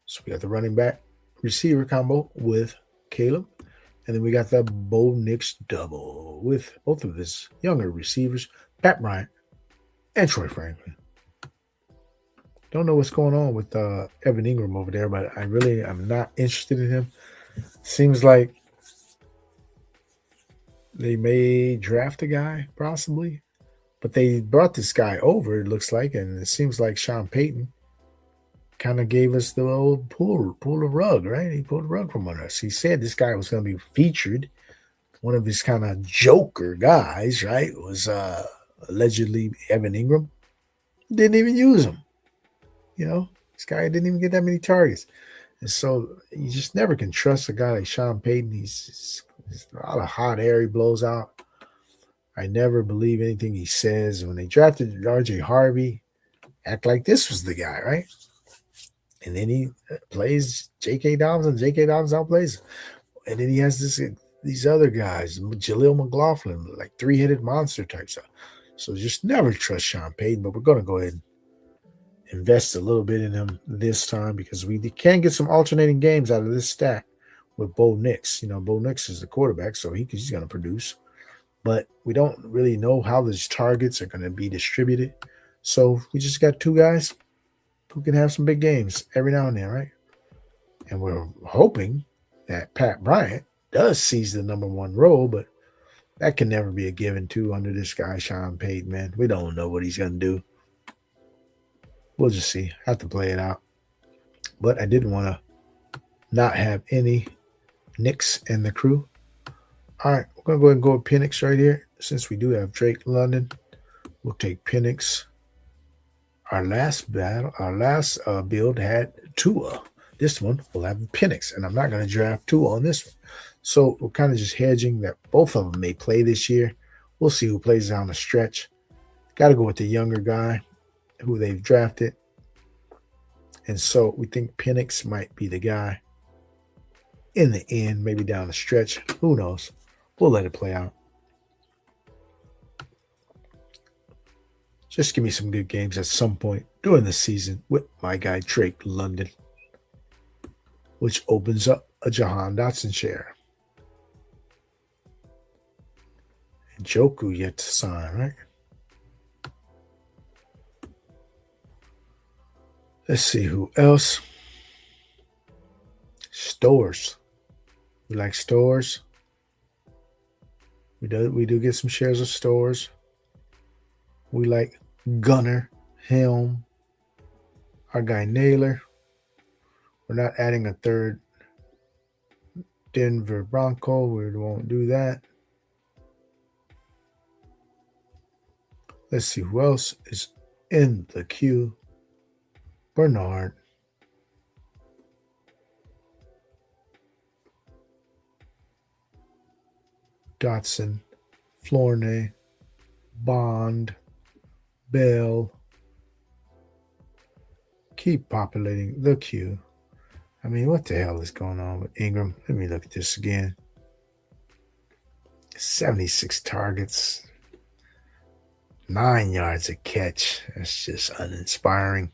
So we got the running back receiver combo with Caleb. And then we got the Bo Nix double with both of his younger receivers, Pat Bryant and Troy Franklin. Don't know what's going on with Evan Ingram over there, but I'm not interested in him. Seems like they may draft a guy, possibly. But they brought this guy over, it looks like, and it seems like Sean Payton kind of gave us the old pull the rug, right? He pulled the rug from under us. He said this guy was going to be featured. One of his kind of joker guys, right, was allegedly Evan Ingram. Didn't even use him. You know, this guy didn't even get that many targets. And so you just never can trust a guy like Sean Payton. He's a lot of hot air he blows out. I never believe anything he says. When they drafted RJ Harvey, act like this was the guy, right? And then he plays J.K. Dobbins, and J.K. Dobbins outplays him. And then he has these other guys, Jaleel McLaughlin, like three-headed monster type stuff. So just never trust Sean Payton, but we're going to go ahead and invest a little bit in him this time because we can get some alternating games out of this stack with Bo Nix. Bo Nix is the quarterback, so he's going to produce. But we don't really know how these targets are going to be distributed. So we just got two guys who can have some big games every now and then, right? And we're hoping that Pat Bryant does seize the number one role, but that can never be a given too under this guy, Sean Payton, man. We don't know what he's going to do. We'll just see. Have to play it out. But I didn't want to not have any Knicks in the crew. All right, we're going to go ahead and go with Penix right here. Since we do have Drake London, we'll take Penix. Our last build had Tua. This one will have Penix, and I'm not going to draft Tua on this one. So we're kind of just hedging that both of them may play this year. We'll see who plays down the stretch. Got to go with the younger guy who they've drafted. And so we think Penix might be the guy in the end, maybe down the stretch. Who knows? We'll let it play out. Just give me some good games at some point during the season with my guy Drake London, which opens up a Jahan Dotson share. And Joku yet to sign, right? Let's see who else. Stores. We like Stores. We do get some shares of Stores. We like Gunner, Helm, our guy Naylor. We're not adding a third Denver Bronco. We won't do that. Let's see who else is in the queue. Bernard. Dotson. Flornay. Bond. Bell. Keep populating the queue. I mean, what the hell is going on with Ingram? Let me look at this again. 76 targets. 9 yards a catch. That's just uninspiring.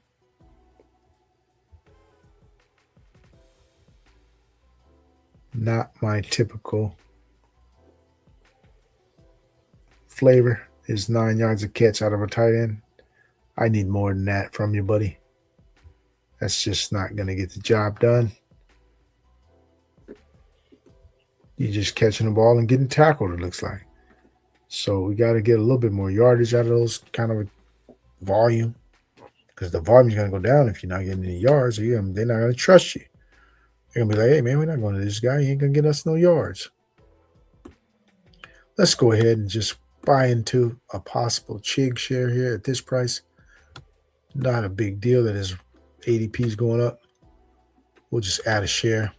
Not my typical flavor. Is 9 yards a catch out of a tight end. I need more than that from you, buddy. That's just not going to get the job done. You're just catching the ball and getting tackled, it looks like. So we got to get a little bit more yardage out of those kind of volume, because the volume is going to go down if you're not getting any yards. They're not going to trust you. They're going to be like, hey, man, we're not going to this guy. He ain't going to get us no yards. Let's go ahead and just buy into a possible Chig share here at this price. Not a big deal that his ADP is going up. We'll just add a share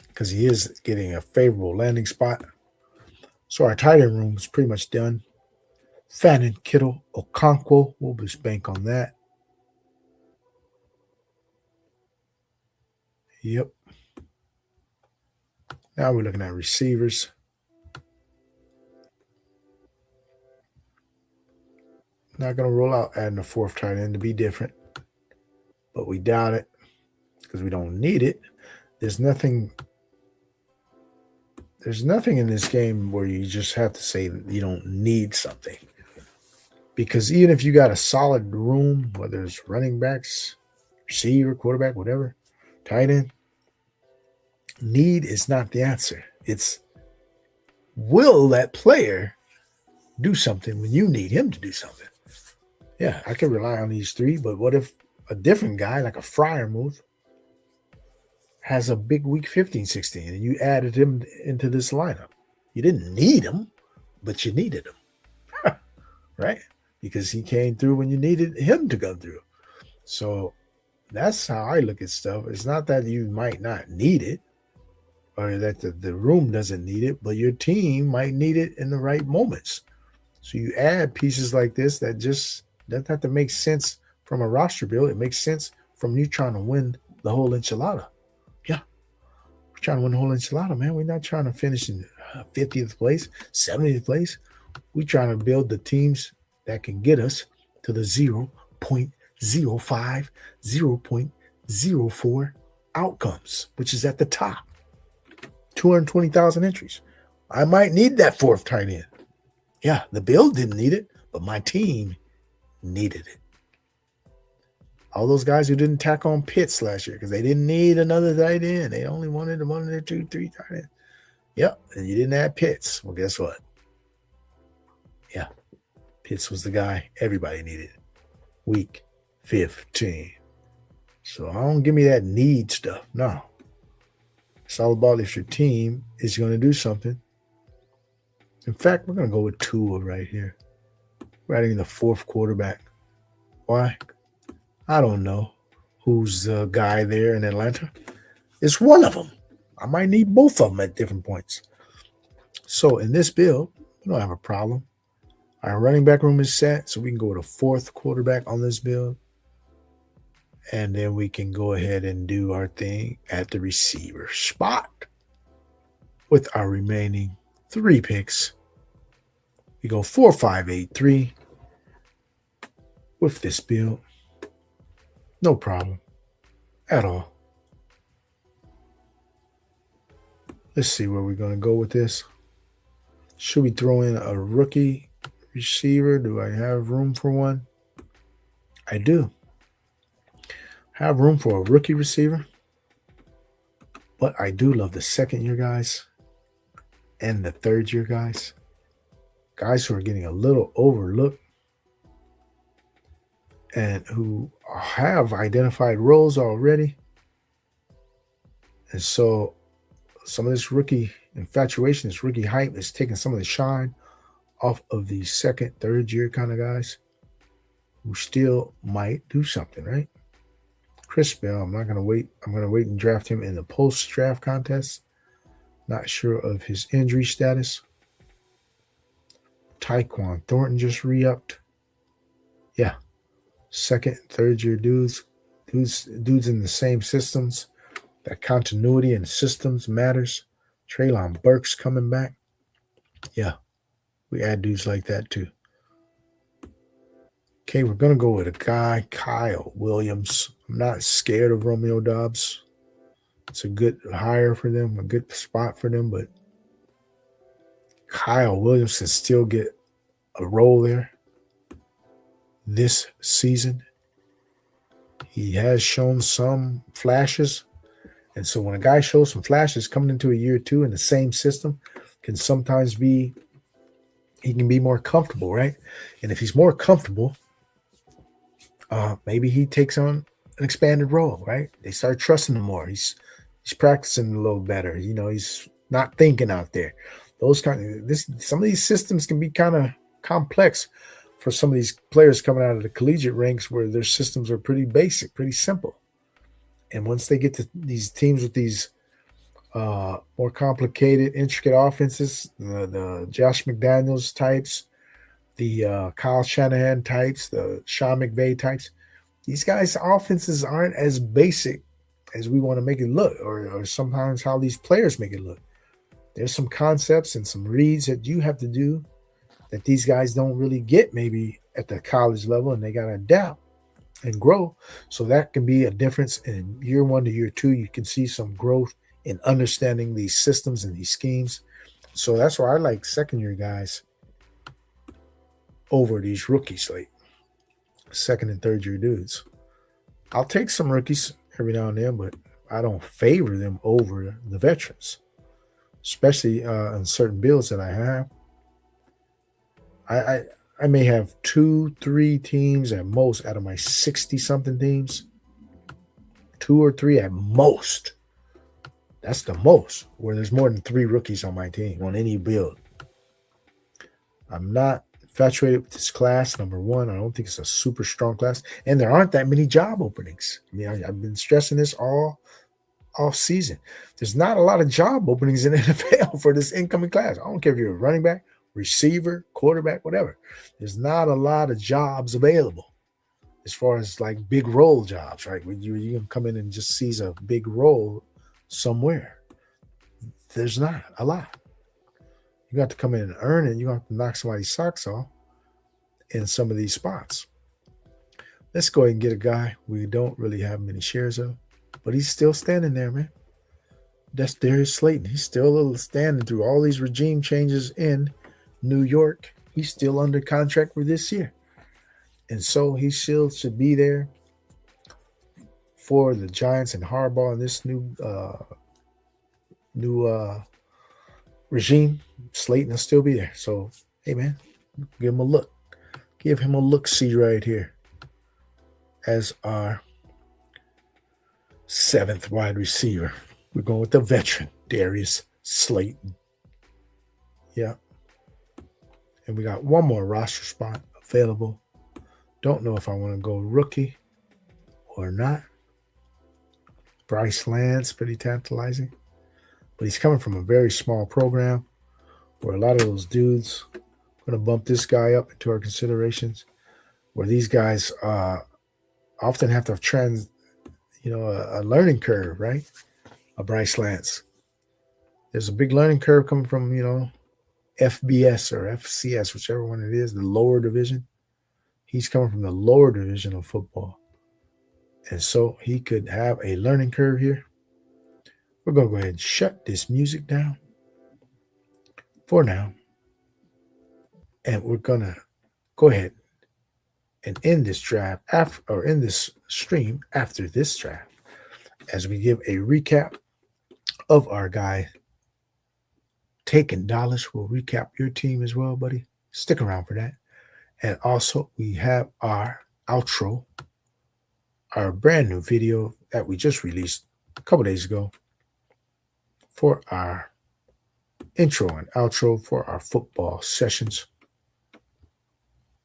because he is getting a favorable landing spot. So our tight end room is pretty much done. Fannin, Kittle, Okonkwo. We'll just bank on that. Yep. Now we're looking at receivers. Not going to roll out adding a fourth tight end to be different. But we doubt it because we don't need it. There's nothing in this game where you just have to say that you don't need something. Because even if you got a solid room, whether it's running backs, receiver, quarterback, whatever, tight end, need is not the answer. It's will that player do something when you need him to do something? Yeah, I can rely on these three, but what if a different guy like a Freiermuth has a big week 15, 16, and you added him into this lineup? You didn't need him, but you needed him, right? Because he came through when you needed him to come through. So that's how I look at stuff. It's not that you might not need it or that the room doesn't need it, but your team might need it in the right moments. So you add pieces like this that just doesn't have to make sense from a roster build. It makes sense from you trying to win the whole enchilada. Yeah, we're trying to win the whole enchilada, man. We're not trying to finish in 50th place, 70th place. We're trying to build the teams that can get us to the 0.05, 0.04 outcomes, which is at the top. 220,000 entries. I might need that fourth tight end. Yeah, the build didn't need it, but my team needed it. All those guys who didn't tack on Pitts last year because they didn't need another tight end. They only wanted one or two, three tight ends. Yep, and you didn't add Pitts. Well, guess what? Yeah, Pitts was the guy everybody needed. Week 15. So don't give me that need stuff. No. It's all about if your team is going to do something. In fact, we're going to go with Tua right here. We're adding the fourth quarterback. Why? I don't know who's the guy there in Atlanta. It's one of them. I might need both of them at different points. So in this build, we don't have a problem. Our running back room is set, so we can go with a fourth quarterback on this build. And then we can go ahead and do our thing at the receiver spot with our remaining 3 picks. We go 4, 5, 8, 3 with this build. No problem at all. Let's see where we're going to go with this. Should we throw in a rookie receiver? Do I have room for one? I do. Have room for a rookie receiver. But I do love the second-year guys and the third-year guys. Guys who are getting a little overlooked and who have identified roles already. And so some of this rookie infatuation, this rookie hype is taking some of the shine off of the second, third-year kind of guys who still might do something, right? Chris Bell, I'm not going to wait. I'm going to wait and draft him in the post-draft contest. Not sure of his injury status. Tyquan Thornton just re-upped. Yeah. Second, third-year dudes in the same systems. That continuity in systems matters. Treylon Burks coming back. Yeah. We add dudes like that too. Okay, we're going to go with a guy, Kyle Williams. I'm not scared of Romeo Doubs. It's a good hire for them, a good spot for them, but Kyle Williams can still get a role there this season. He has shown some flashes. And so when a guy shows some flashes coming into a year 2 in the same system, can sometimes be, he can be more comfortable, right? And if he's more comfortable, maybe he takes on an expanded role, right? They start trusting him more. He's practicing a little better. You know, he's not thinking out there. Some of these systems can be kind of complex for some of these players coming out of the collegiate ranks where their systems are pretty basic, pretty simple. And once they get to these teams with these more complicated, intricate offenses, the Josh McDaniels types, the Kyle Shanahan types, the Sean McVay types, these guys' offenses aren't as basic as we want to make it look, or sometimes how these players make it look. There's some concepts and some reads that you have to do that these guys don't really get maybe at the college level, and they got to adapt and grow. So that can be a difference in year 1 to year 2. You can see some growth in understanding these systems and these schemes. So that's why I like second-year guys over these rookies, like second and third-year dudes. I'll take some rookies every now and then, but I don't favor them over the veterans, especially in certain builds that I have. I may have 2-3 teams at most out of my 60-something teams. 2 or 3 at most. That's the most, where there's more than 3 rookies on my team on any build. I'm not infatuated with this class. Number one, I don't think it's a super strong class. And there aren't that many job openings. I mean, I've been stressing this all off season. There's not a lot of job openings in the NFL for this incoming class. I don't care if you're a running back, receiver, quarterback, whatever. There's not a lot of jobs available as far as like big role jobs, right? When you can come in and just seize a big role somewhere. There's not a lot. You got to come in and earn it. You have to knock somebody's socks off in some of these spots. Let's go ahead and get a guy we don't really have many shares of, but he's still standing there, man. That's Darius Slayton. He's still standing through all these regime changes in New York. He's still under contract for this year. And so he still should be there for the Giants and Harbaugh in this new regime. Slayton will still be there. So, hey, man, give him a look. Give him a look-see right here as our 7th wide receiver. We're going with the veteran, Darius Slayton. Yeah. And we got one more roster spot available. Don't know if I want to go rookie or not. Bryce Lance, pretty tantalizing. But he's coming from a very small program where a lot of those dudes are going to bump this guy up into our considerations, where these guys often have to a learning curve, right? A Bryce Lance. There's a big learning curve coming from, FBS or FCS, whichever one it is, the lower division. He's coming from the lower division of football. And so he could have a learning curve here. We're going to go ahead and shut this music down for now. And we're going to go ahead and end this draft end this stream after this draft as we give a recap of our guy taking dollars. We'll recap your team as well, buddy. Stick around for that. And also we have our outro, our brand new video that we just released a couple days ago for our intro and outro for our football sessions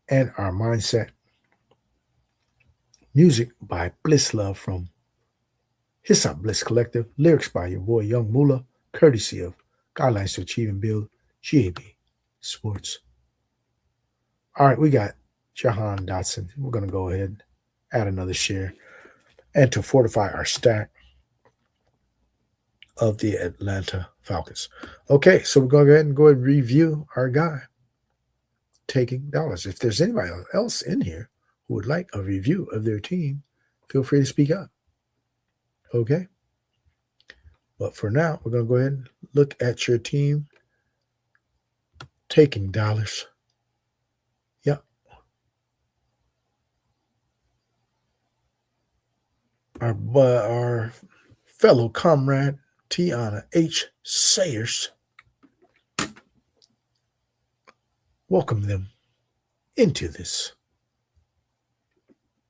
and our mindset. Music by Bliss Love from Hip-Hop Bliss Collective. Lyrics by your boy Young Moolah, courtesy of Guidelines to Achieve and Build, GAB Sports. All right, we got Jahan Dotson. We're going to go ahead and add another share and to fortify our stack of the Atlanta Falcons. Okay, so we're going to go ahead and review our guy taking dollars. If there's anybody else in here who would like a review of their team, feel free to speak up. Okay? But for now, we're going to go ahead and look at your team taking dollars. Yep. Our fellow comrade, Tiana H. Sayers, welcome them into this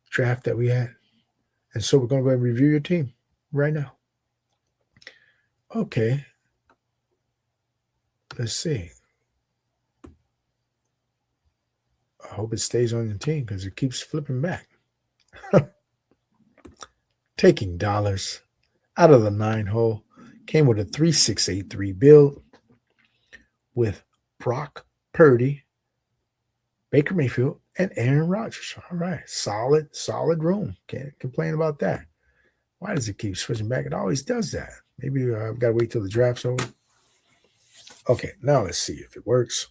draft that we had. And so we're going to go ahead and review your team right now. Okay. Let's see. I hope it stays on your team because it keeps flipping back. Taking dollars out of the 9 hole. Came with a 3-6-8-3 build with Brock Purdy, Baker Mayfield, and Aaron Rodgers. All right. Solid room. Can't complain about that. Why does it keep switching back? It always does that. Maybe I've got to wait till the draft's over. Okay, now let's see if it works.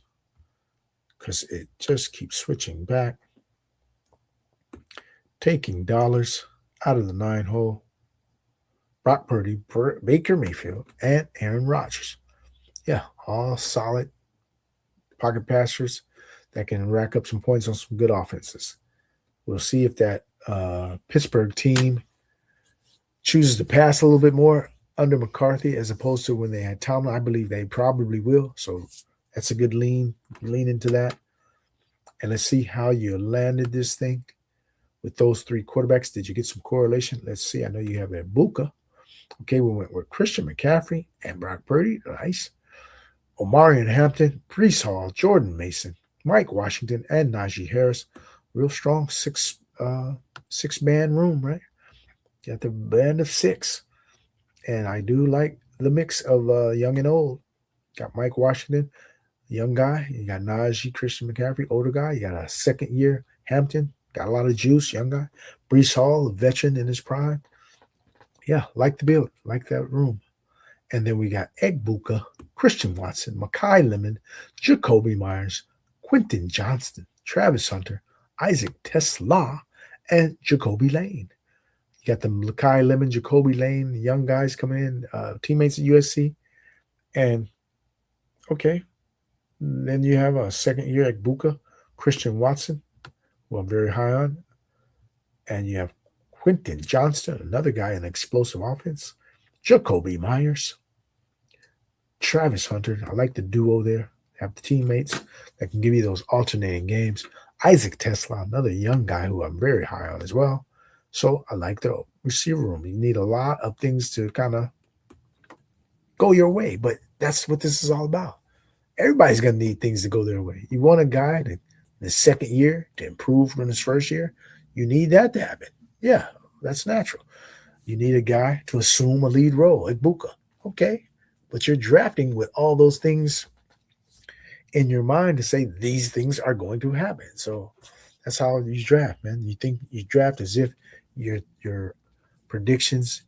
Because it just keeps switching back. Taking dollars out of the 9 hole. Brock Purdy, Baker Mayfield, and Aaron Rodgers. Yeah, all solid pocket passers that can rack up some points on some good offenses. We'll see if that Pittsburgh team chooses to pass a little bit more under McCarthy as opposed to when they had Tomlin. I believe they probably will. So that's a good lean into that. And let's see how you landed this thing with those 3 quarterbacks. Did you get some correlation? Let's see. I know you have Ibuka. Okay, we went with Christian McCaffrey and Brock Purdy. Nice. Omarion Hampton, Breece Hall, Jordan Mason, Mike Washington, and Najee Harris. Real strong six-man room, right? Got the band of 6. And I do like the mix of young and old. Got Mike Washington, young guy. You got Najee, Christian McCaffrey, older guy. You got a second-year Hampton, got a lot of juice, young guy. Brees Hall, a veteran in his prime. Yeah, like the build, like that room. And then we got Egbuka, Christian Watson, Makai Lemon, Jacoby Myers, Quentin Johnston, Travis Hunter, Isaac Tesla, and Jacoby Lane. You got the Makai Lemon, Jacoby Lane, young guys coming in, teammates at USC. And, okay, then you have a second-year Egbuka, Christian Watson, who I'm very high on. And you have Quentin Johnston, another guy in explosive offense. Jacoby Myers, Travis Hunter. I like the duo there. Have the teammates that can give you those alternating games. Isaac Tesla, another young guy who I'm very high on as well. So I like the receiver room. You need a lot of things to kind of go your way, but that's what this is all about. Everybody's going to need things to go their way. You want a guy in the second year to improve from his first year, you need that to happen. Yeah, that's natural. You need a guy to assume a lead role, like Buka. Okay, but you're drafting with all those things in your mind to say these things are going to happen. So that's how you draft, man. You think you draft as if your predictions,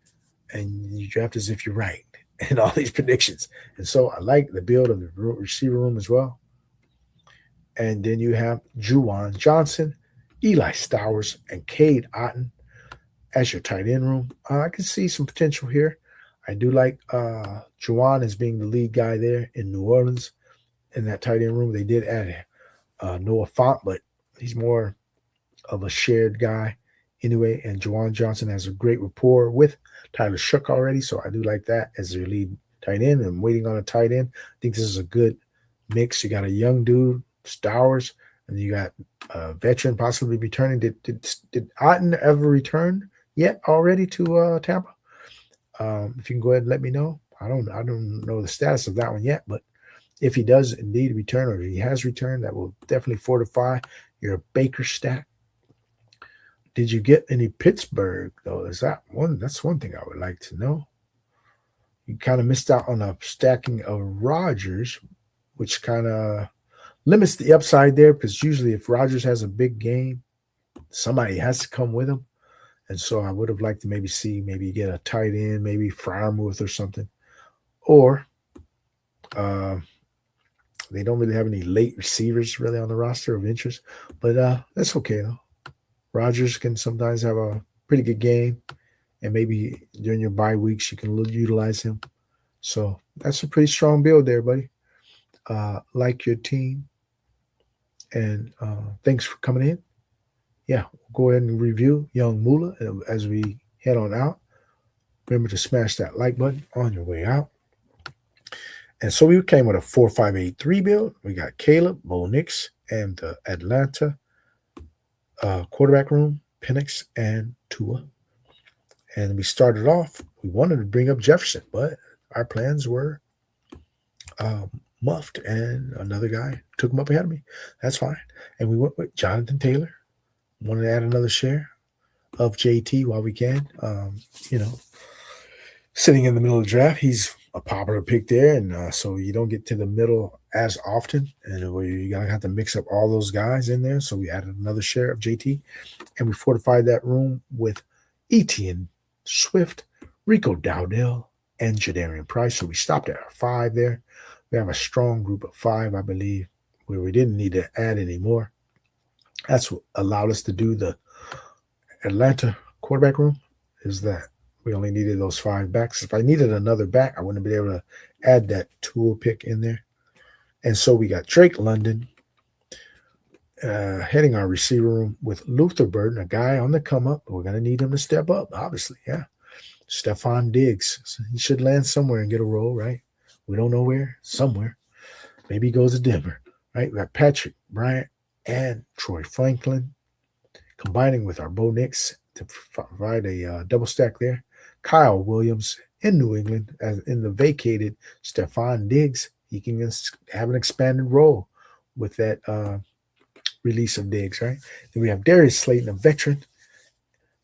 and you draft as if you're right in all these predictions. And so I like the build of the receiver room as well. And then you have Juwan Johnson, Eli Stowers, and Cade Otton as your tight end room. I can see some potential here. I do like Juwan as being the lead guy there in New Orleans in that tight end room. They did add Noah Fant, but he's more of a shared guy anyway. And Juwan Johnson has a great rapport with Tyler Shook already, so I do like that as your lead tight end. I'm waiting on a tight end. I think this is a good mix. You got a young dude, Stowers, and you got a veteran possibly returning. Did Otton ever return yet already to Tampa? If you can go ahead and let me know. I don't know the status of that one yet, but if he does indeed return, or he has returned, that will definitely fortify your Baker stack. Did you get any Pittsburgh, though? Is that one? That's one thing I would like to know. You kind of missed out on a stacking of Rodgers, which kind of limits the upside there, because usually if Rodgers has a big game, somebody has to come with him. And so I would have liked to maybe get a tight end, maybe Freiermuth or something. Or they don't really have any late receivers really on the roster of interest. But that's okay, though. Rodgers can sometimes have a pretty good game, and maybe during your bye weeks you can utilize him. So that's a pretty strong build there, buddy. Like your team. And thanks for coming in. Yeah, we'll go ahead and review Young Moolah as we head on out. Remember to smash that like button on your way out. And so we came with a 4-5-8-3 build. We got Caleb, Bo Nix, and the Atlanta quarterback room, Penix and Tua. And we started off, we wanted to bring up Jefferson, but our plans were muffed, and another guy took him up ahead of me. That's fine. And we went with Jonathan Taylor. Wanted to add another share of JT while we can. Sitting in the middle of the draft, he's a popular pick there, and so you don't get to the middle as often, and you're going to have to mix up all those guys in there. So we added another share of JT, and we fortified that room with Etienne Swift, Rico Dowdell, and Jadarian Price. So we stopped at our 5 there. We have a strong group of 5, I believe, where we didn't need to add any more. That's what allowed us to do the Atlanta quarterback room, is that we only needed those 5 backs. If I needed another back, I wouldn't have been able to add that tool pick in there. And so we got Drake London heading our receiver room with Luther Burden, a guy on the come up. We're going to need him to step up, obviously. Yeah. Stephon Diggs. So he should land somewhere and get a role, right? We don't know where. Somewhere. Maybe he goes to Denver, right? We got Patrick Bryant and Troy Franklin combining with our Bo Nix to provide a double stack there. Kyle Williams in New England, as in the vacated Stephon Diggs. He can have an expanded role with that release of Diggs, right? Then we have Darius Slayton, a veteran,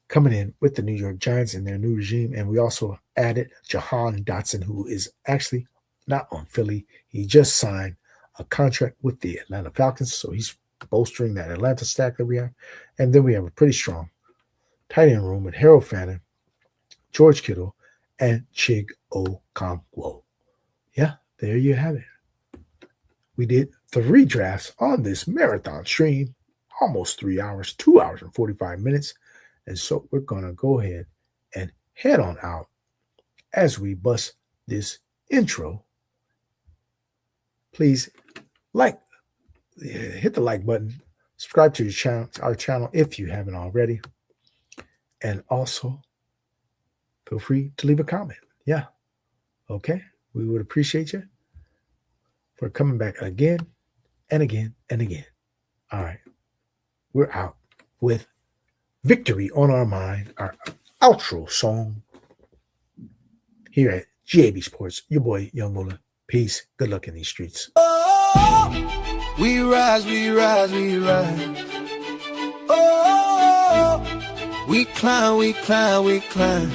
coming in with the New York Giants in their new regime. And we also added Jahan Dotson, who is actually not on Philly. He just signed a contract with the Atlanta Falcons, so he's bolstering that Atlanta stack that we have. And then we have a pretty strong tight end room with Harold Fannin, George Kittle, and Chig Okonkwo. Yeah, there you have it. We did 3 drafts on this marathon stream, almost 3 hours, 2 hours and 45 minutes. And so we're going to go ahead and head on out as we bust this intro. Please hit the like button, subscribe to our channel if you haven't already, and also feel free to leave a comment. Yeah, okay, we would appreciate you for coming back again and again and again. All right, we're out with Victory on Our Mind, our outro song here at GAB Sports. Your boy, Young Moolah. Peace. Good luck in these streets. Oh, we rise, we rise, we rise. Oh, we climb, we climb, we climb.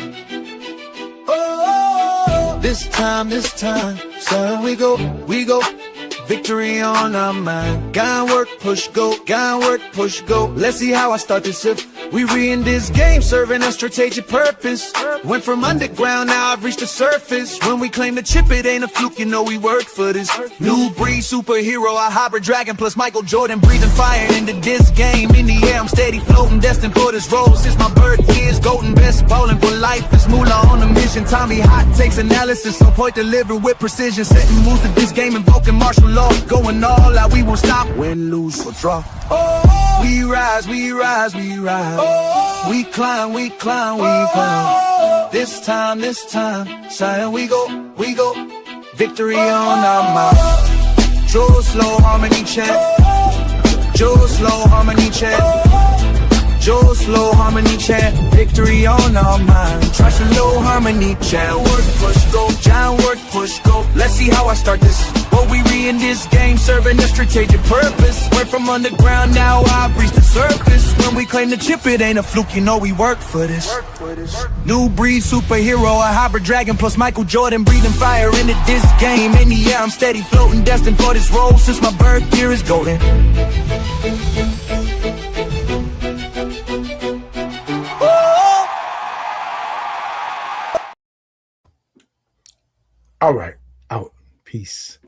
Oh, this time, son, we go. Victory on our mind. Gone work, push, go. Gone work, push, go. Let's see how I start this shift. We in this game, serving a strategic purpose. Went from underground, now I've reached the surface. When we claim the chip, it ain't a fluke, you know we work for this. New breed superhero, a hybrid dragon plus Michael Jordan, breathing fire into this game. In the air, I'm steady floating, destined for this role. Since my birth years, golden best ballin' for life. It's moolah on a mission. Tommy hot takes analysis, on point delivered with precision. Setting moves to this game, invoking martial law. Going all out, we won't stop. Win, lose, or draw. Oh, we rise, we rise, we rise. Oh, we climb, we climb, we climb. This time, son, we go. Victory on our mind. Joe slow harmony chant. Joe slow harmony chant. Joe slow harmony chant. Victory on our mind. Trash a low harmony chant. Work, push, go. Giant work, push, go. Let's see how I start this. What we in this game, serving a strategic purpose. Went from underground, now I've reached the surface. When we claim the chip, it ain't a fluke, you know we work for this. New breed superhero, a hybrid dragon plus Michael Jordan, breathing fire into this game. In the air, I'm steady floating, destined for this role. Since my birth year is golden. All right, out. Peace.